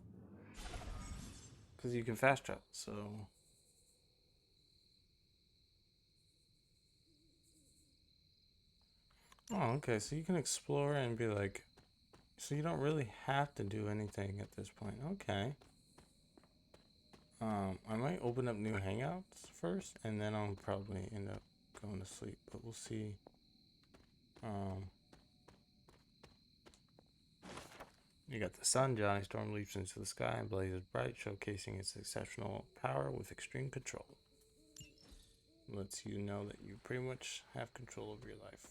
Because you can fast travel, so... Oh, okay, so you can explore and be like... So you don't really have to do anything at this point. Okay. I might open up new hangouts first, and then I'll probably end up going to sleep, but we'll see. You got the sun. Johnny Storm leaps into the sky and blazes bright, showcasing its exceptional power with extreme control. Lets you know that you pretty much have control over your life.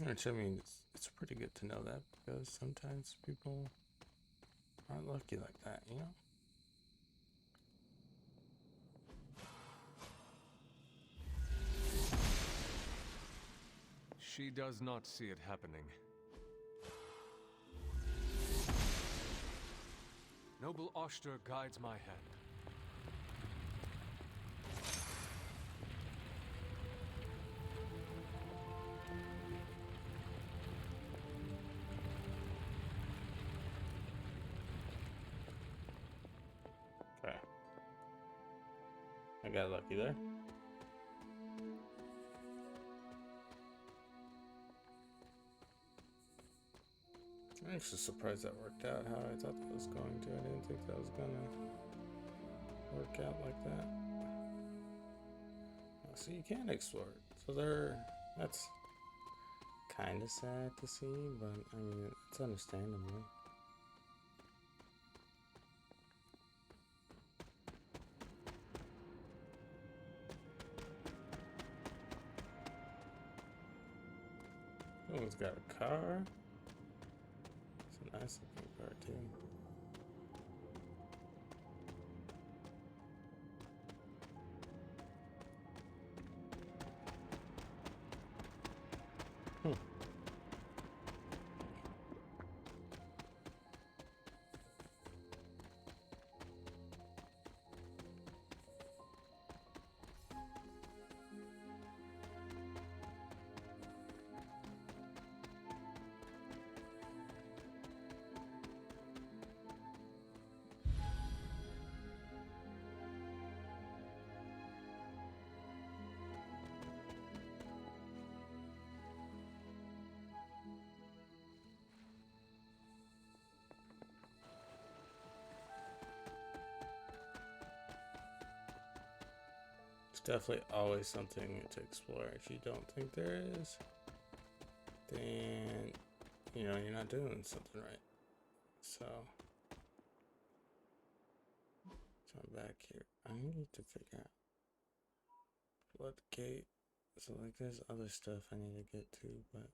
Which, I mean, it's pretty good to know that, because sometimes people aren't lucky like that, you know? She does not see it happening. Noble Oster guides my hand. Okay. I got lucky there. I'm actually surprised that worked out how I thought that was going to. I didn't think that was gonna work out like that. Oh, so you can explore it. So that's kind of sad to see, but I mean, it's understandable. Oh, it's got a car. It's a nice looking car too. It's definitely always something to explore. If you don't think there is, then, you know, you're not doing something right. So I'm back here. I need to figure out floodgate. So like there's other stuff I need to get to, but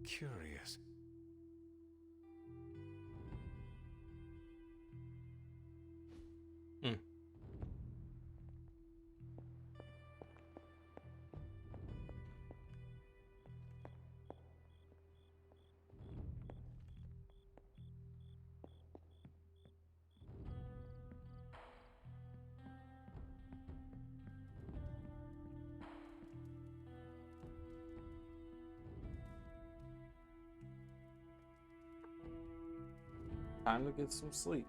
Curious. Time to get some sleep.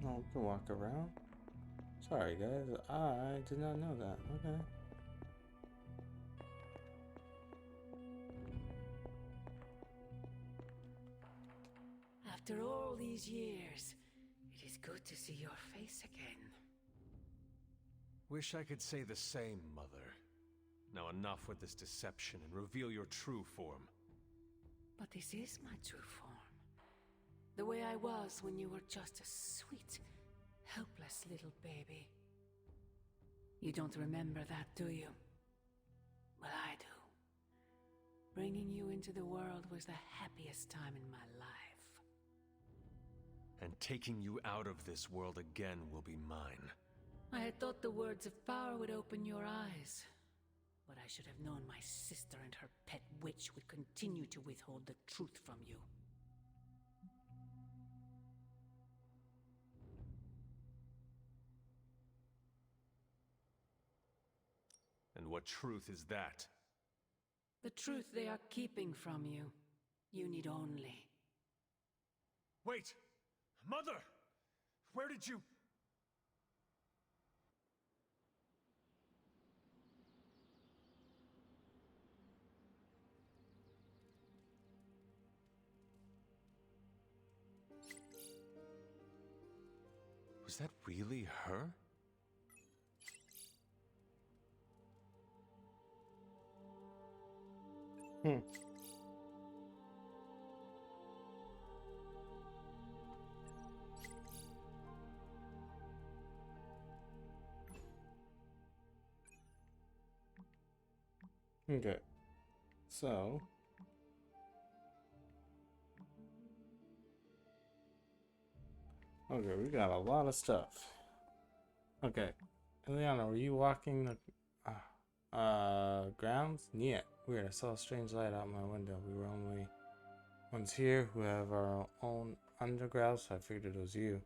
Oh, we can walk around. Sorry, guys. I did not know that. Okay. After all these years, it is good to see your face again. Wish I could say the same, Mother. Now enough with this deception and reveal your true form. But this is my true form. The way I was when you were just a sweet, helpless little baby. You don't remember that, do you? Well, I do. Bringing you into the world was the happiest time in my life. And taking you out of this world again will be mine. I had thought the words of power would open your eyes. But I should have known my sister and her pet witch would continue to withhold the truth from you. And what truth is that? The truth they are keeping from you. You need only. Wait! Mother! Where did you... Was that really her? Okay. So. Okay, we got a lot of stuff. Okay. Eliana, were you walking the grounds? Yeah. Weird, I saw a strange light out my window. We were only ones here who have our own underground, so I figured it was you.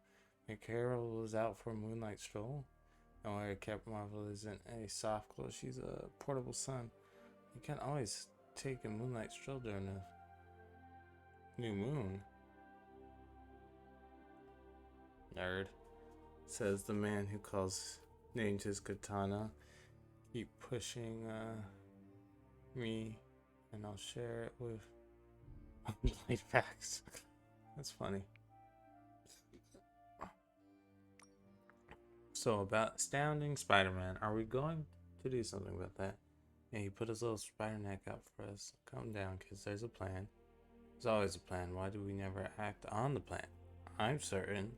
Carol was out for a moonlight stroll. Don't worry, Captain Marvel isn't a soft close. She's a portable sun. You can't always take a moonlight stroll during a new moon. Nerd, says the man who named his katana. Keep pushing me and I'll share it with light facts. That's funny. So about Astounding Spider-Man, are we going to do something about that? Yeah, he put his little spider neck out for us. Calm down, kids. There's a plan. There's always a plan. Why do we never act on the plan? I'm certain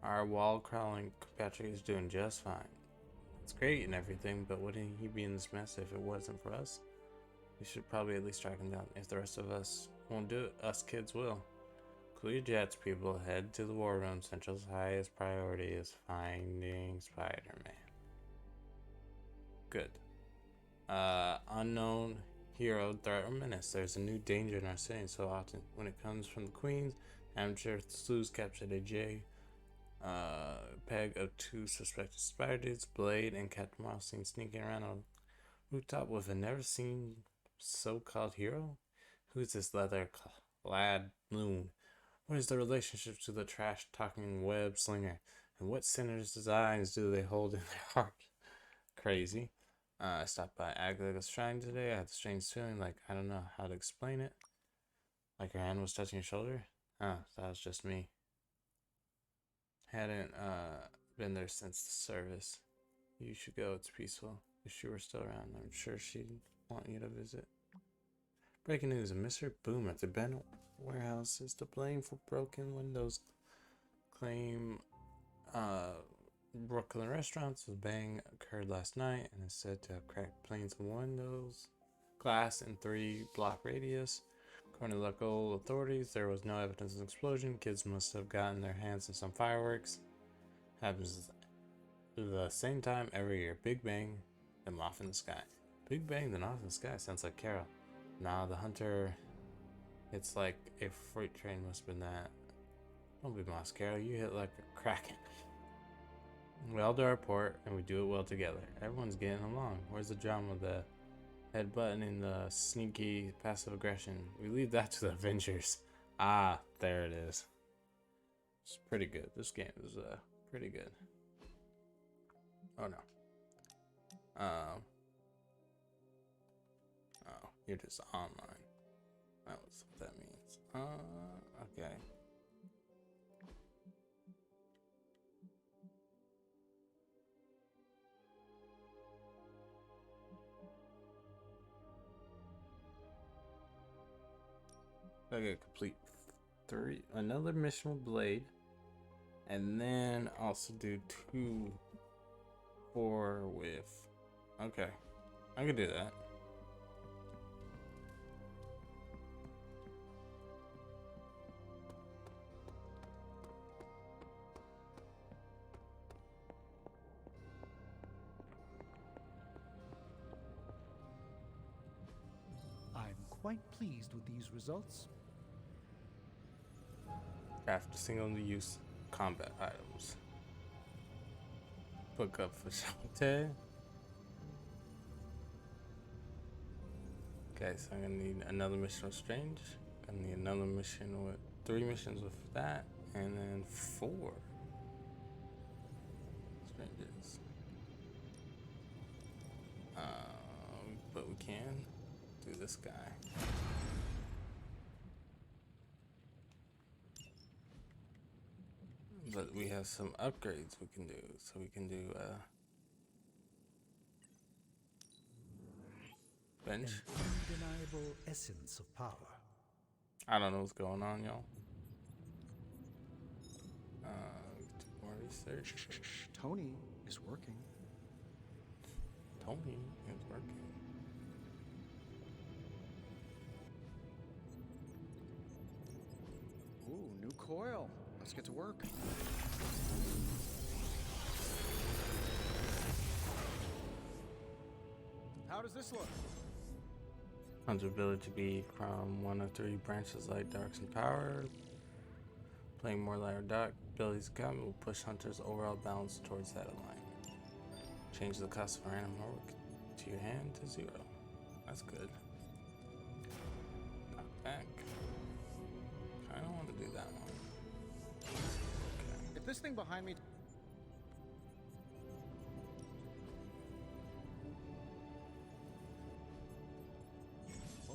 our wall-crawling Patrick is doing just fine. It's great and everything, but wouldn't he be in this mess if it wasn't for us? We should probably at least track him down. If the rest of us won't do it, us kids will. Cool your jets, people. Head to the war room. Central's highest priority is finding Spider-Man. Good. Unknown hero, threat, or menace. There's a new danger in our city so often. When it comes from the Queens, amateur sleuths captured a peg of 2 suspected spider dudes, Blade and Captain Marvel seen sneaking around on a rooftop with a never-seen so-called hero? Who's this leather-clad loon? What is the relationship to the trash-talking web slinger? And what sinister designs do they hold in their heart? Crazy. I stopped by Agatha's shrine today. I had the strange feeling like I don't know how to explain it. Like her hand was touching your shoulder? Ah, that was just me. Hadn't been there since the service. You should go, it's peaceful. If she were still around, I'm sure she'd want you to visit. Breaking news, a Mr. Boom at the Ben warehouse is to blame for broken windows. Claim Brooklyn restaurants with bang occurred last night and is said to have cracked planes and windows, glass in 3-block radius. According to local authorities, there was no evidence of an explosion. Kids must have gotten their hands on some fireworks. Happens the same time every year. Big Bang, then off in the sky. Big Bang, then off in the sky. Sounds like Carol. Nah, the hunter. It's like a freight train must have been that. Don't be Moss, Carol. You hit like a kraken. We all do our part, and we do it well together. Everyone's getting along. Where's the drama? The head buttoning, the sneaky passive aggression. We leave that to the Avengers. Ah, there it is. It's pretty good. This game is pretty good. Oh no. Oh, you're just online. That's what that means. Okay. I gotta complete another mission with Blade, and then also do 4 with. Okay, I can do that. I'm quite pleased with these results. Craft single-use combat items. Book up for Shantae. Okay, so I'm gonna need another mission with Strange. I need another mission with 3 missions with that, and then 4 Stranges. But we can do this guy. But we have some upgrades we can do. So we can do bench. An undeniable essence of power. I don't know what's going on, y'all. More research. Tony is working. Tony is working. Ooh, new coil. Let's get to work. How does this look? Hunter's ability to be from 1 of 3 branches like Darks and Power. Playing more light or dark abilities come will push Hunter's overall balance towards that alignment. Change the cost of random work to your hand to 0. That's good. Knock back. I don't want to do that one. If this thing behind me...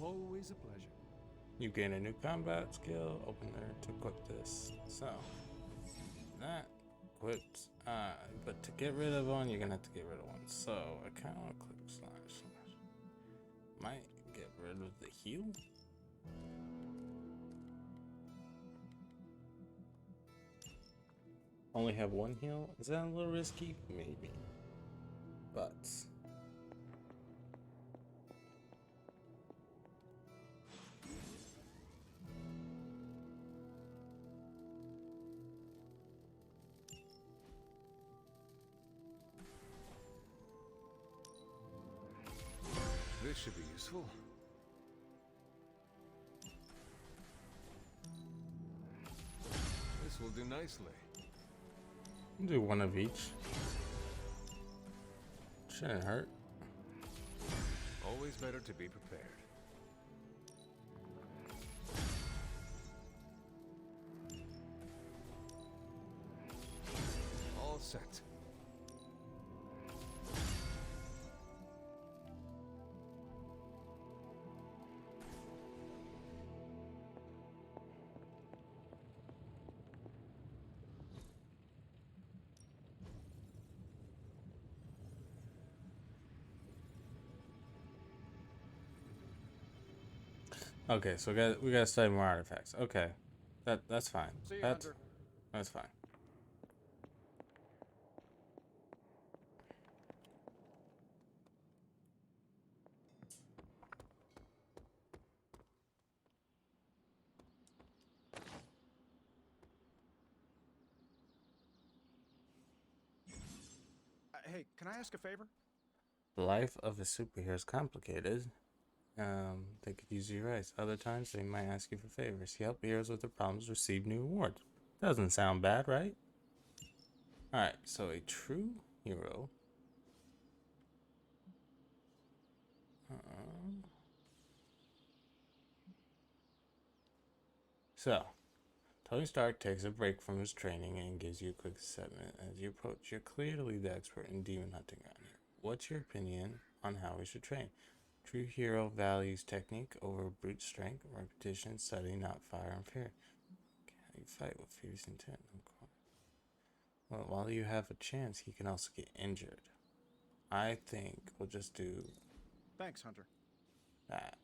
Always a pleasure. You gain a new combat skill. Open there to equip this. So that equips. But to get rid of one, you're gonna have to get rid of one. So I kind of want to click slash. Might get rid of the heal. Only have 1 heal. Is that a little risky? Maybe. But This should be useful. This will do nicely. do 1 of each. Shouldn't hurt. Always better to be prepared. All set. Okay, so we gotta study more artifacts. Okay, that's fine. See you, That's Hunter. that's fine. Hey, can I ask a favor? The life of a superhero is complicated. They could use your advice. Other times, they might ask you for favors. You help heroes with their problems, receive new awards. Doesn't sound bad, right? Alright, so a true hero. So, Tony Stark takes a break from his training and gives you a quick assessment. As you approach, you're clearly the expert in demon hunting around here. What's your opinion on how we should train? True hero values technique over brute strength, repetition, study, not fire and fear. You fight with fierce intent. Well, while you have a chance, he can also get injured. I think we'll just do Thanks, Hunter. that.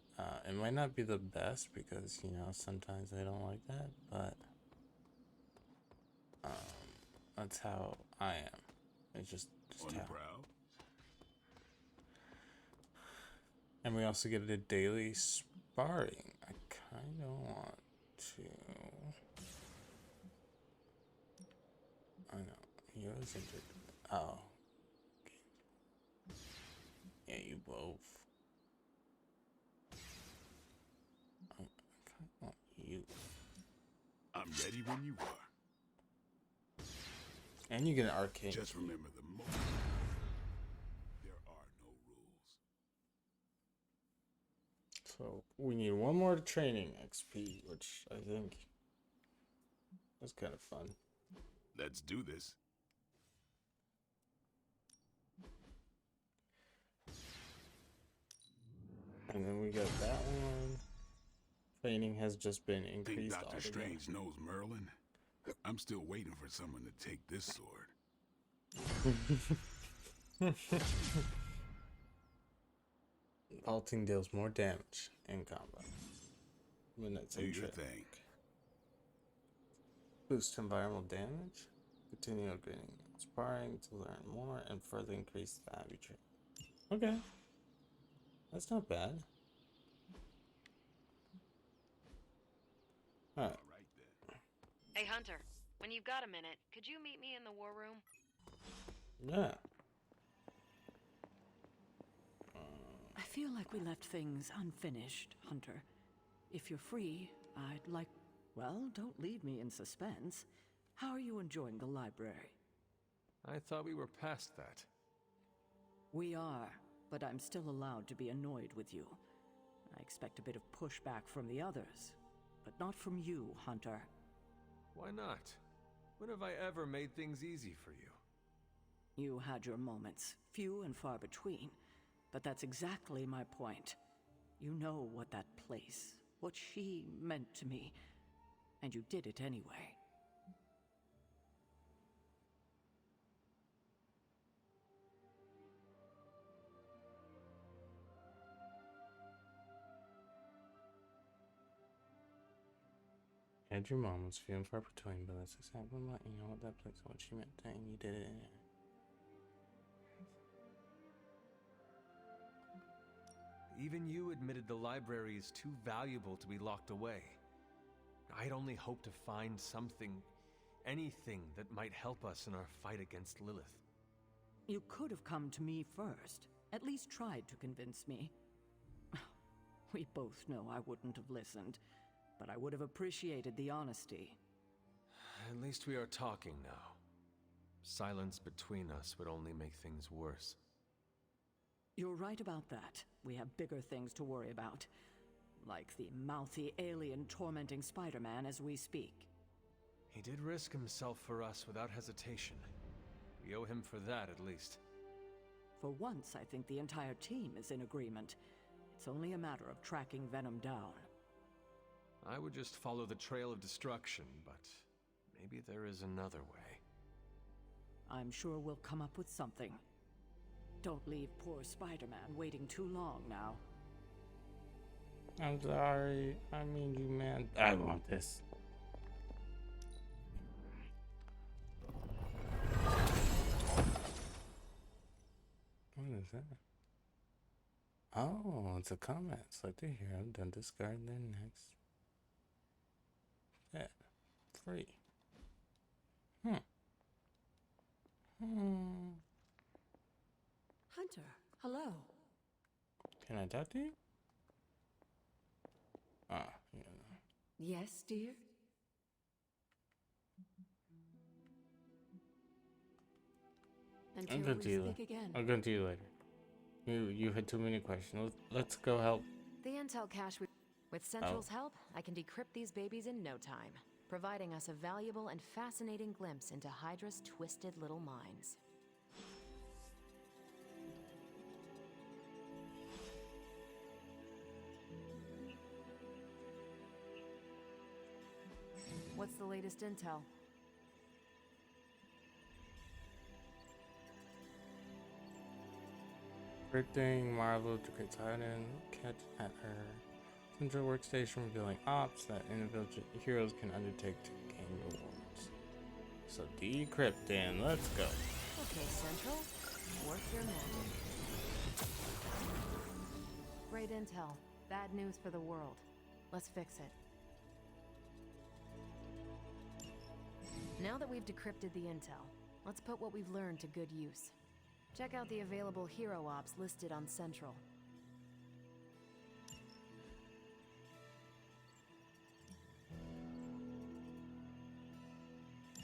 It might not be the best because, you know, sometimes they don't like that, but that's how I am. It's just On how. the prowl. And we also get a daily sparring. I kind of want to. I know. He was injured. Oh. Yeah, you both. I kind of want you. I'm ready when you are. And you get an arcane. Just remember the moment. There are no rules. So we need one more training XP, which I think is kind of fun. Let's do this. And then we got that one. Training has just been Think increased. Doctor Strange knows Merlin? I'm still waiting for someone to take this sword. Vaulting deals more damage in combat. Minutes Do your thing. Boost environmental damage. Continue upgrading sparring to learn more and further increase the Abbey tree. Okay. That's not bad. Alright. Hey, Hunter, when you've got a minute, could you meet me in the war room? Yeah. I feel like we left things unfinished, Hunter. If you're free, I'd like... Well, don't leave me in suspense. How are you enjoying the library? I thought we were past that. We are, but I'm still allowed to be annoyed with you. I expect a bit of pushback from the others, but not from you, Hunter. Why not? When have I ever made things easy for you? You had your moments, few and far between, but that's exactly my point. You know what that place, what she meant to me, and you did it anyway. Had your moments few and far between, but that's exactly what you know what that place, what she meant, and you did it anyway. Even you admitted the library is too valuable to be locked away. I'd only hoped to find something, anything that might help us in our fight against Lilith. You could have come to me first, at least tried to convince me. We both know I wouldn't have listened, but I would have appreciated the honesty. At least we are talking now. Silence between us would only make things worse. You're right about that. We have bigger things to worry about. Like the mouthy alien tormenting Spider-Man as we speak. He did risk himself for us without hesitation. We owe him for that, at least. For once, I think the entire team is in agreement. It's only a matter of tracking Venom down. I would just follow the trail of destruction, but maybe there is another way. I'm sure we'll come up with something. Don't leave poor Spider-Man waiting too long now. I'm sorry. I mean, you man. I want this. What is that? Oh, it's a comment. Select a hero, then discard their next. Yeah, free. Hunter, hello. Can I talk to you? Ah, yeah. Yes, dear? I'll Until go we to you. speak again. I'll go to you later. You had too many questions. Let's go help. The intel cache with Central's help, I can decrypt these babies in no time, providing us a valuable and fascinating glimpse into Hydra's twisted little minds. What's the latest intel? Predicting Marvel to create Titan, catch at her central workstation, revealing ops that individual heroes can undertake to gain rewards. So decrypt then, let's go. Okay, Central, work your magic. Great intel. Bad news for the world. Let's fix it. Now that we've decrypted the intel, let's put what we've learned to good use. Check out the available hero ops listed on Central.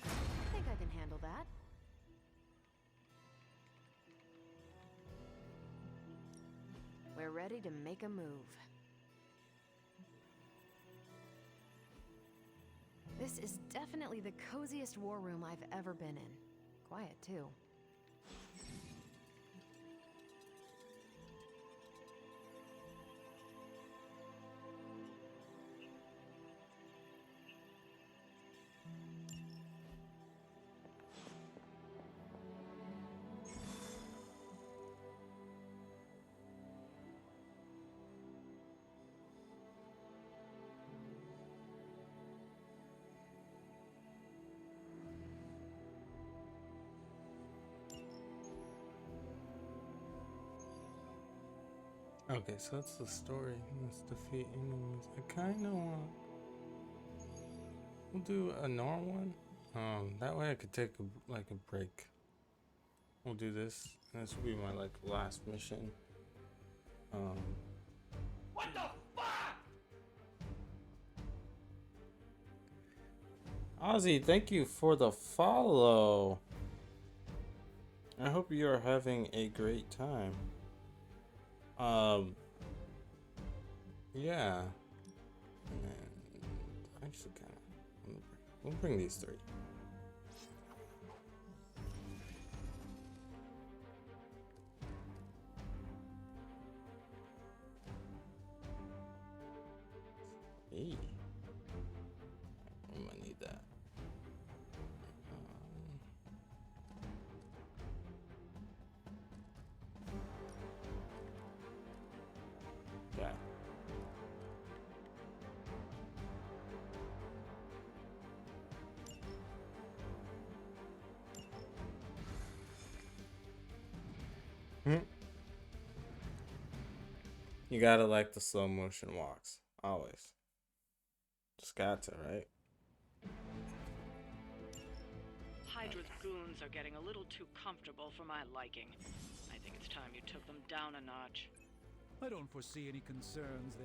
I think I can handle that. We're ready to make a move. This is definitely the coziest war room I've ever been in. Quiet, too. Okay, so that's the story. Let's defeat enemies. I kind of want. We'll do a normal one. That way I could take a break. We'll do this. This will be my last mission. What the fuck? Ozzy, thank you for the follow. I hope you are having a great time. Yeah. And actually, we'll bring these three. Hey, I'm gonna need that. Yeah. You gotta like the slow motion walks. Always. Just got to, right? Hydra's goons are getting a little too comfortable for my liking. I think it's time you took them down a notch. I don't foresee any concerns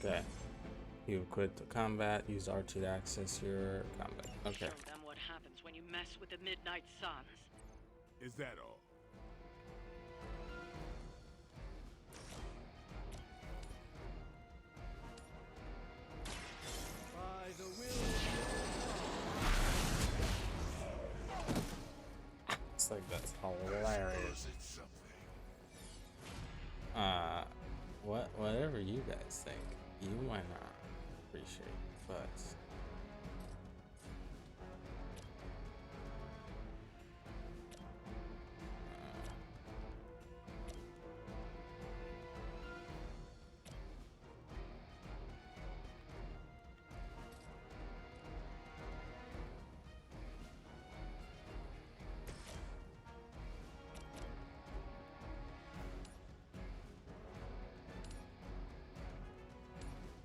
there. Okay. You quit the combat, use R2 to access your combat. Okay. Show them what happens when you mess with the Midnight Suns. Is that all? By the will. It's like that's hilarious. Whatever you guys think, you might not appreciate, but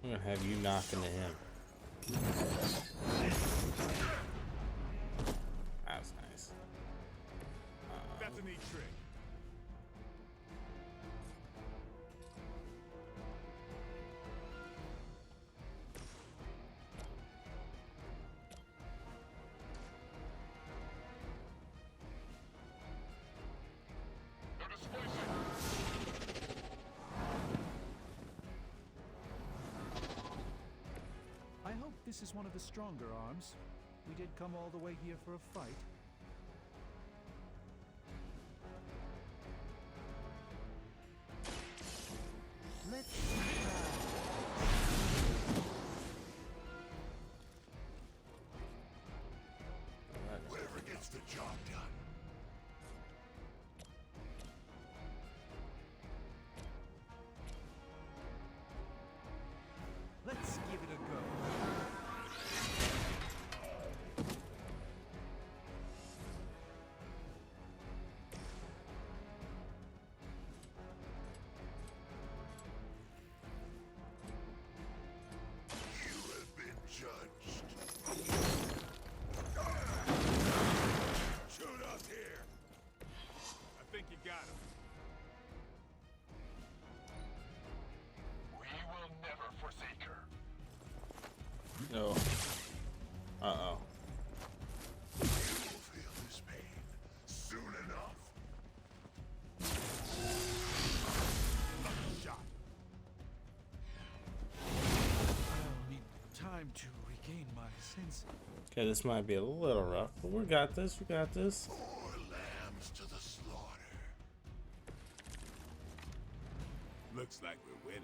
I'm gonna have you knock into him. That's nice. That's a neat trick. I hope this is one of the stronger arms. We did come all the way here for a fight. Let's Whatever gets the job done. Let's give it a go. You have been judged. Shoot up here. I think you got him. We will never forsake her. No. Uh-oh. You will feel this pain soon enough. Lucky shot. I'll need time to regain my senses. Okay, this might be a little rough, but we got this. We got this. 4 lambs to the slaughter. Looks like we're winning.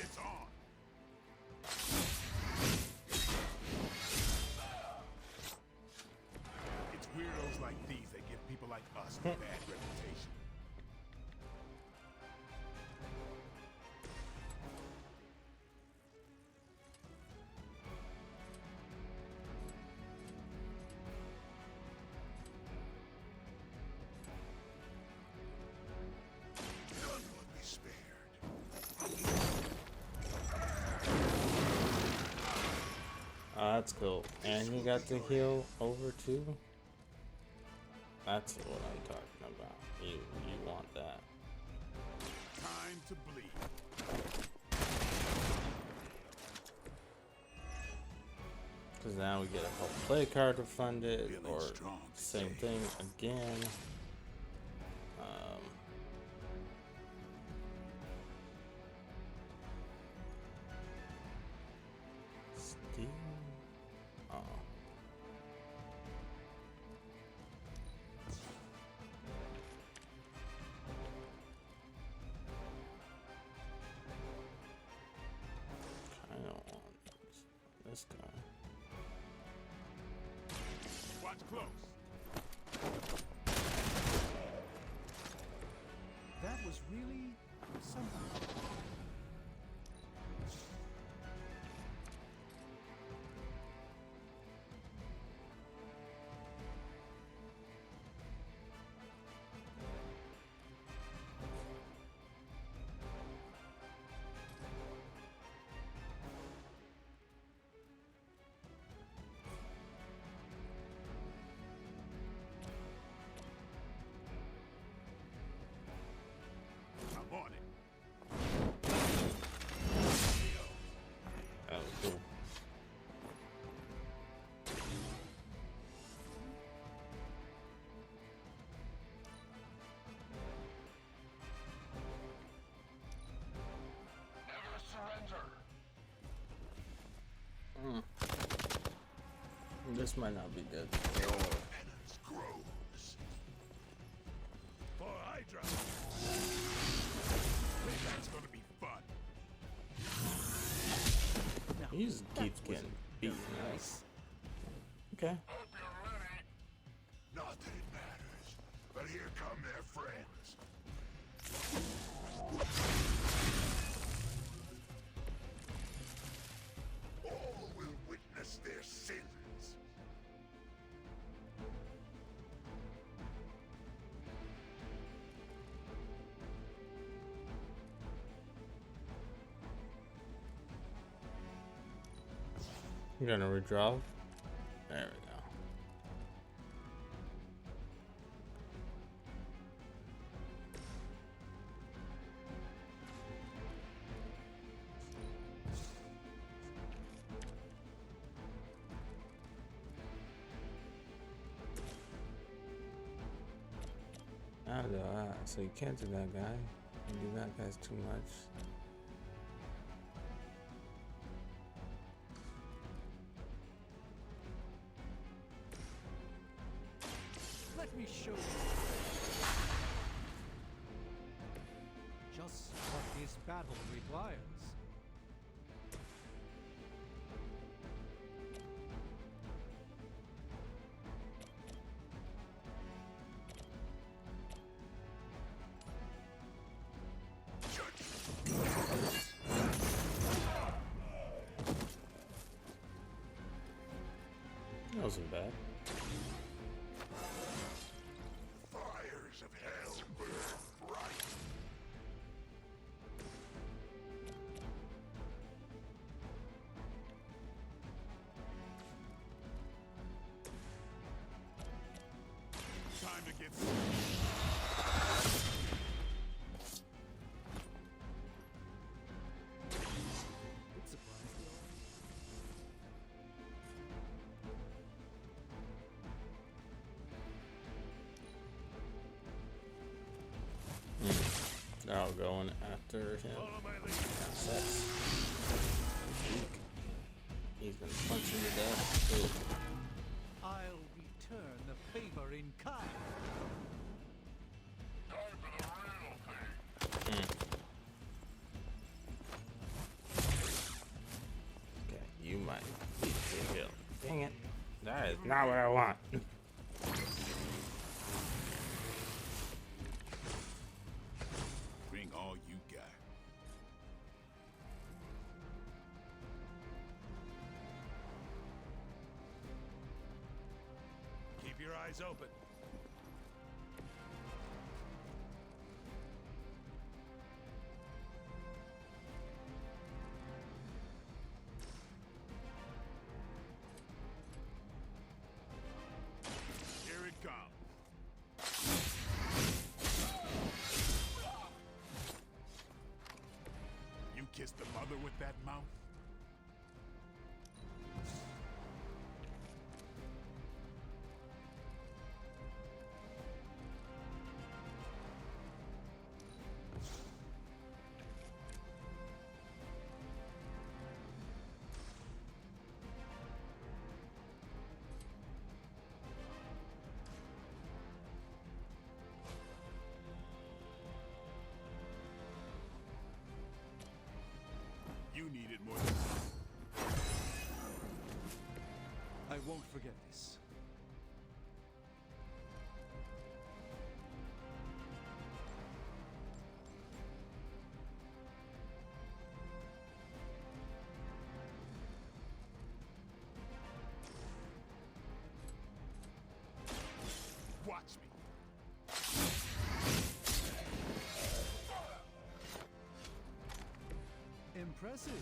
It's on. It's weirdos like these that give people like us a bad reputation. None will be spared. That's cool. And you got the heal over too. That's what I'm talking about. You want that. Time to bleed. Because now we get a whole play card to fund it, Feeling or strong same today. thing again. Steam. Oh. Kind of want this guy. Watch close. That was really something. I'm on it. That was cool. Never surrender. This might not be good. Your penance grows. For Hydra. That's gonna be fun. He just keeps getting beaten. Nice. Okay. Not that it matters, but here come their friends. All will witness their sins. I'm gonna redraw. There we go. So you can't do that guy. You do that guy's too much. Let me show you just what this battle requires. That wasn't bad. Fires of hell burn bright. Time to get They're all going after him. Sucks. He's been punched to death. Ooh. I'll return the favor in kind. Okay, you might need to heal. Dang it. That is not what I want. Bring all you got. keep your eyes open. Here it comes. You kissed the mother with that mouth? You need it more than I won't forget this. watch me. Impressive.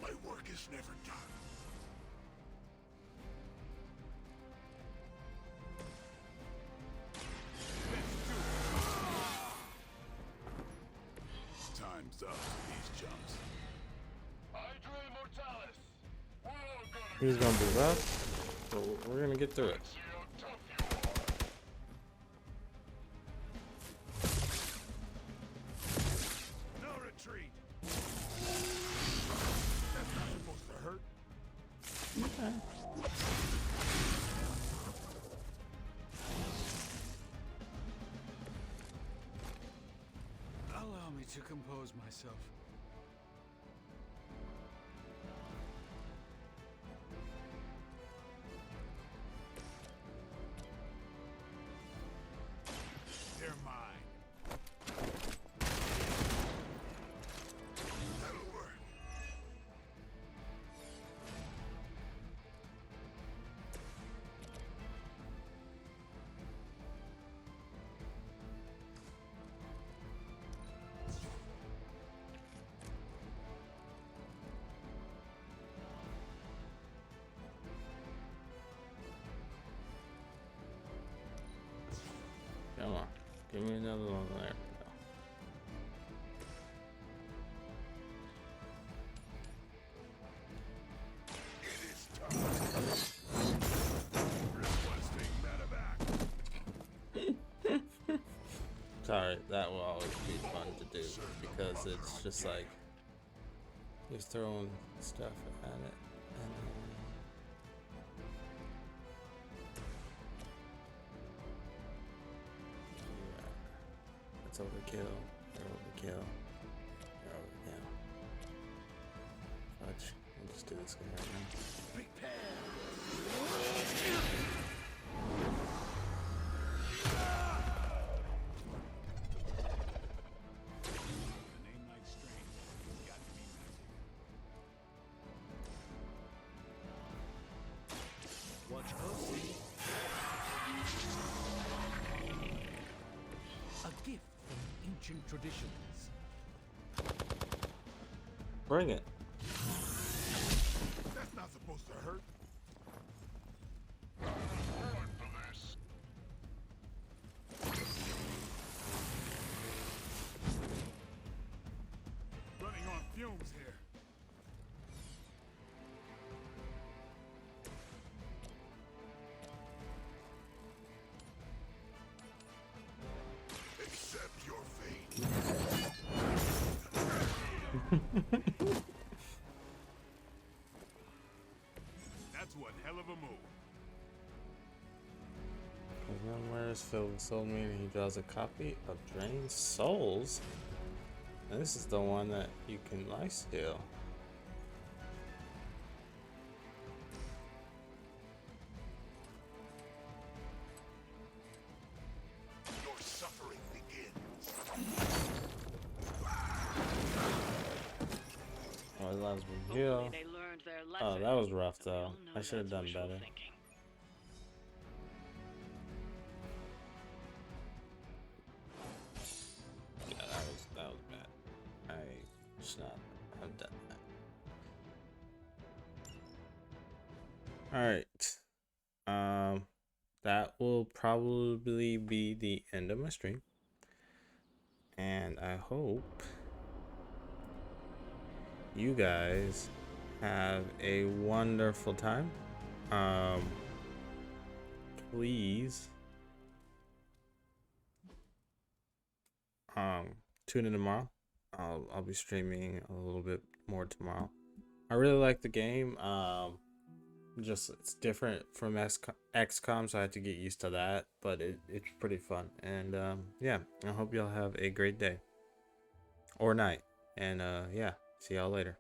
My work is never done. Time's up for these jumps. He's gonna be rough, but we're gonna get through it. No retreat. That's not supposed to hurt. Okay. I'll me to compose myself. They're mine. That'll work. Come on. Give me another one. There we go. Sorry, that will always be fun to do because it's just like you're throwing stuff at it and it's overkill. You're overkill. You're overkill. Fudge. We'll just do this guy right now. Watch closely. A gift from ancient traditions. Bring it. That's not supposed to hurt. Running on fumes here. Accept your fate. That's one hell of a move. Where is filled with soul meaning he draws a copy of Drained Souls. And this is the one that you can lifesteal. Your suffering begins. Oh, it allows me to heal. Hopefully they learned their Oh, lesson. that was rough though. know I should have that's done wishful better. thinking. Yeah, that was bad. I should not have done that. Alright. That will probably be the end of my stream. And I hope you guys have a wonderful time. Please tune in tomorrow. I'll be streaming a little bit more tomorrow. I really like the game. Just it's different from XCOM, so I had to get used to that, but it's pretty fun. And yeah, I hope y'all have a great day or night. And yeah, see y'all later.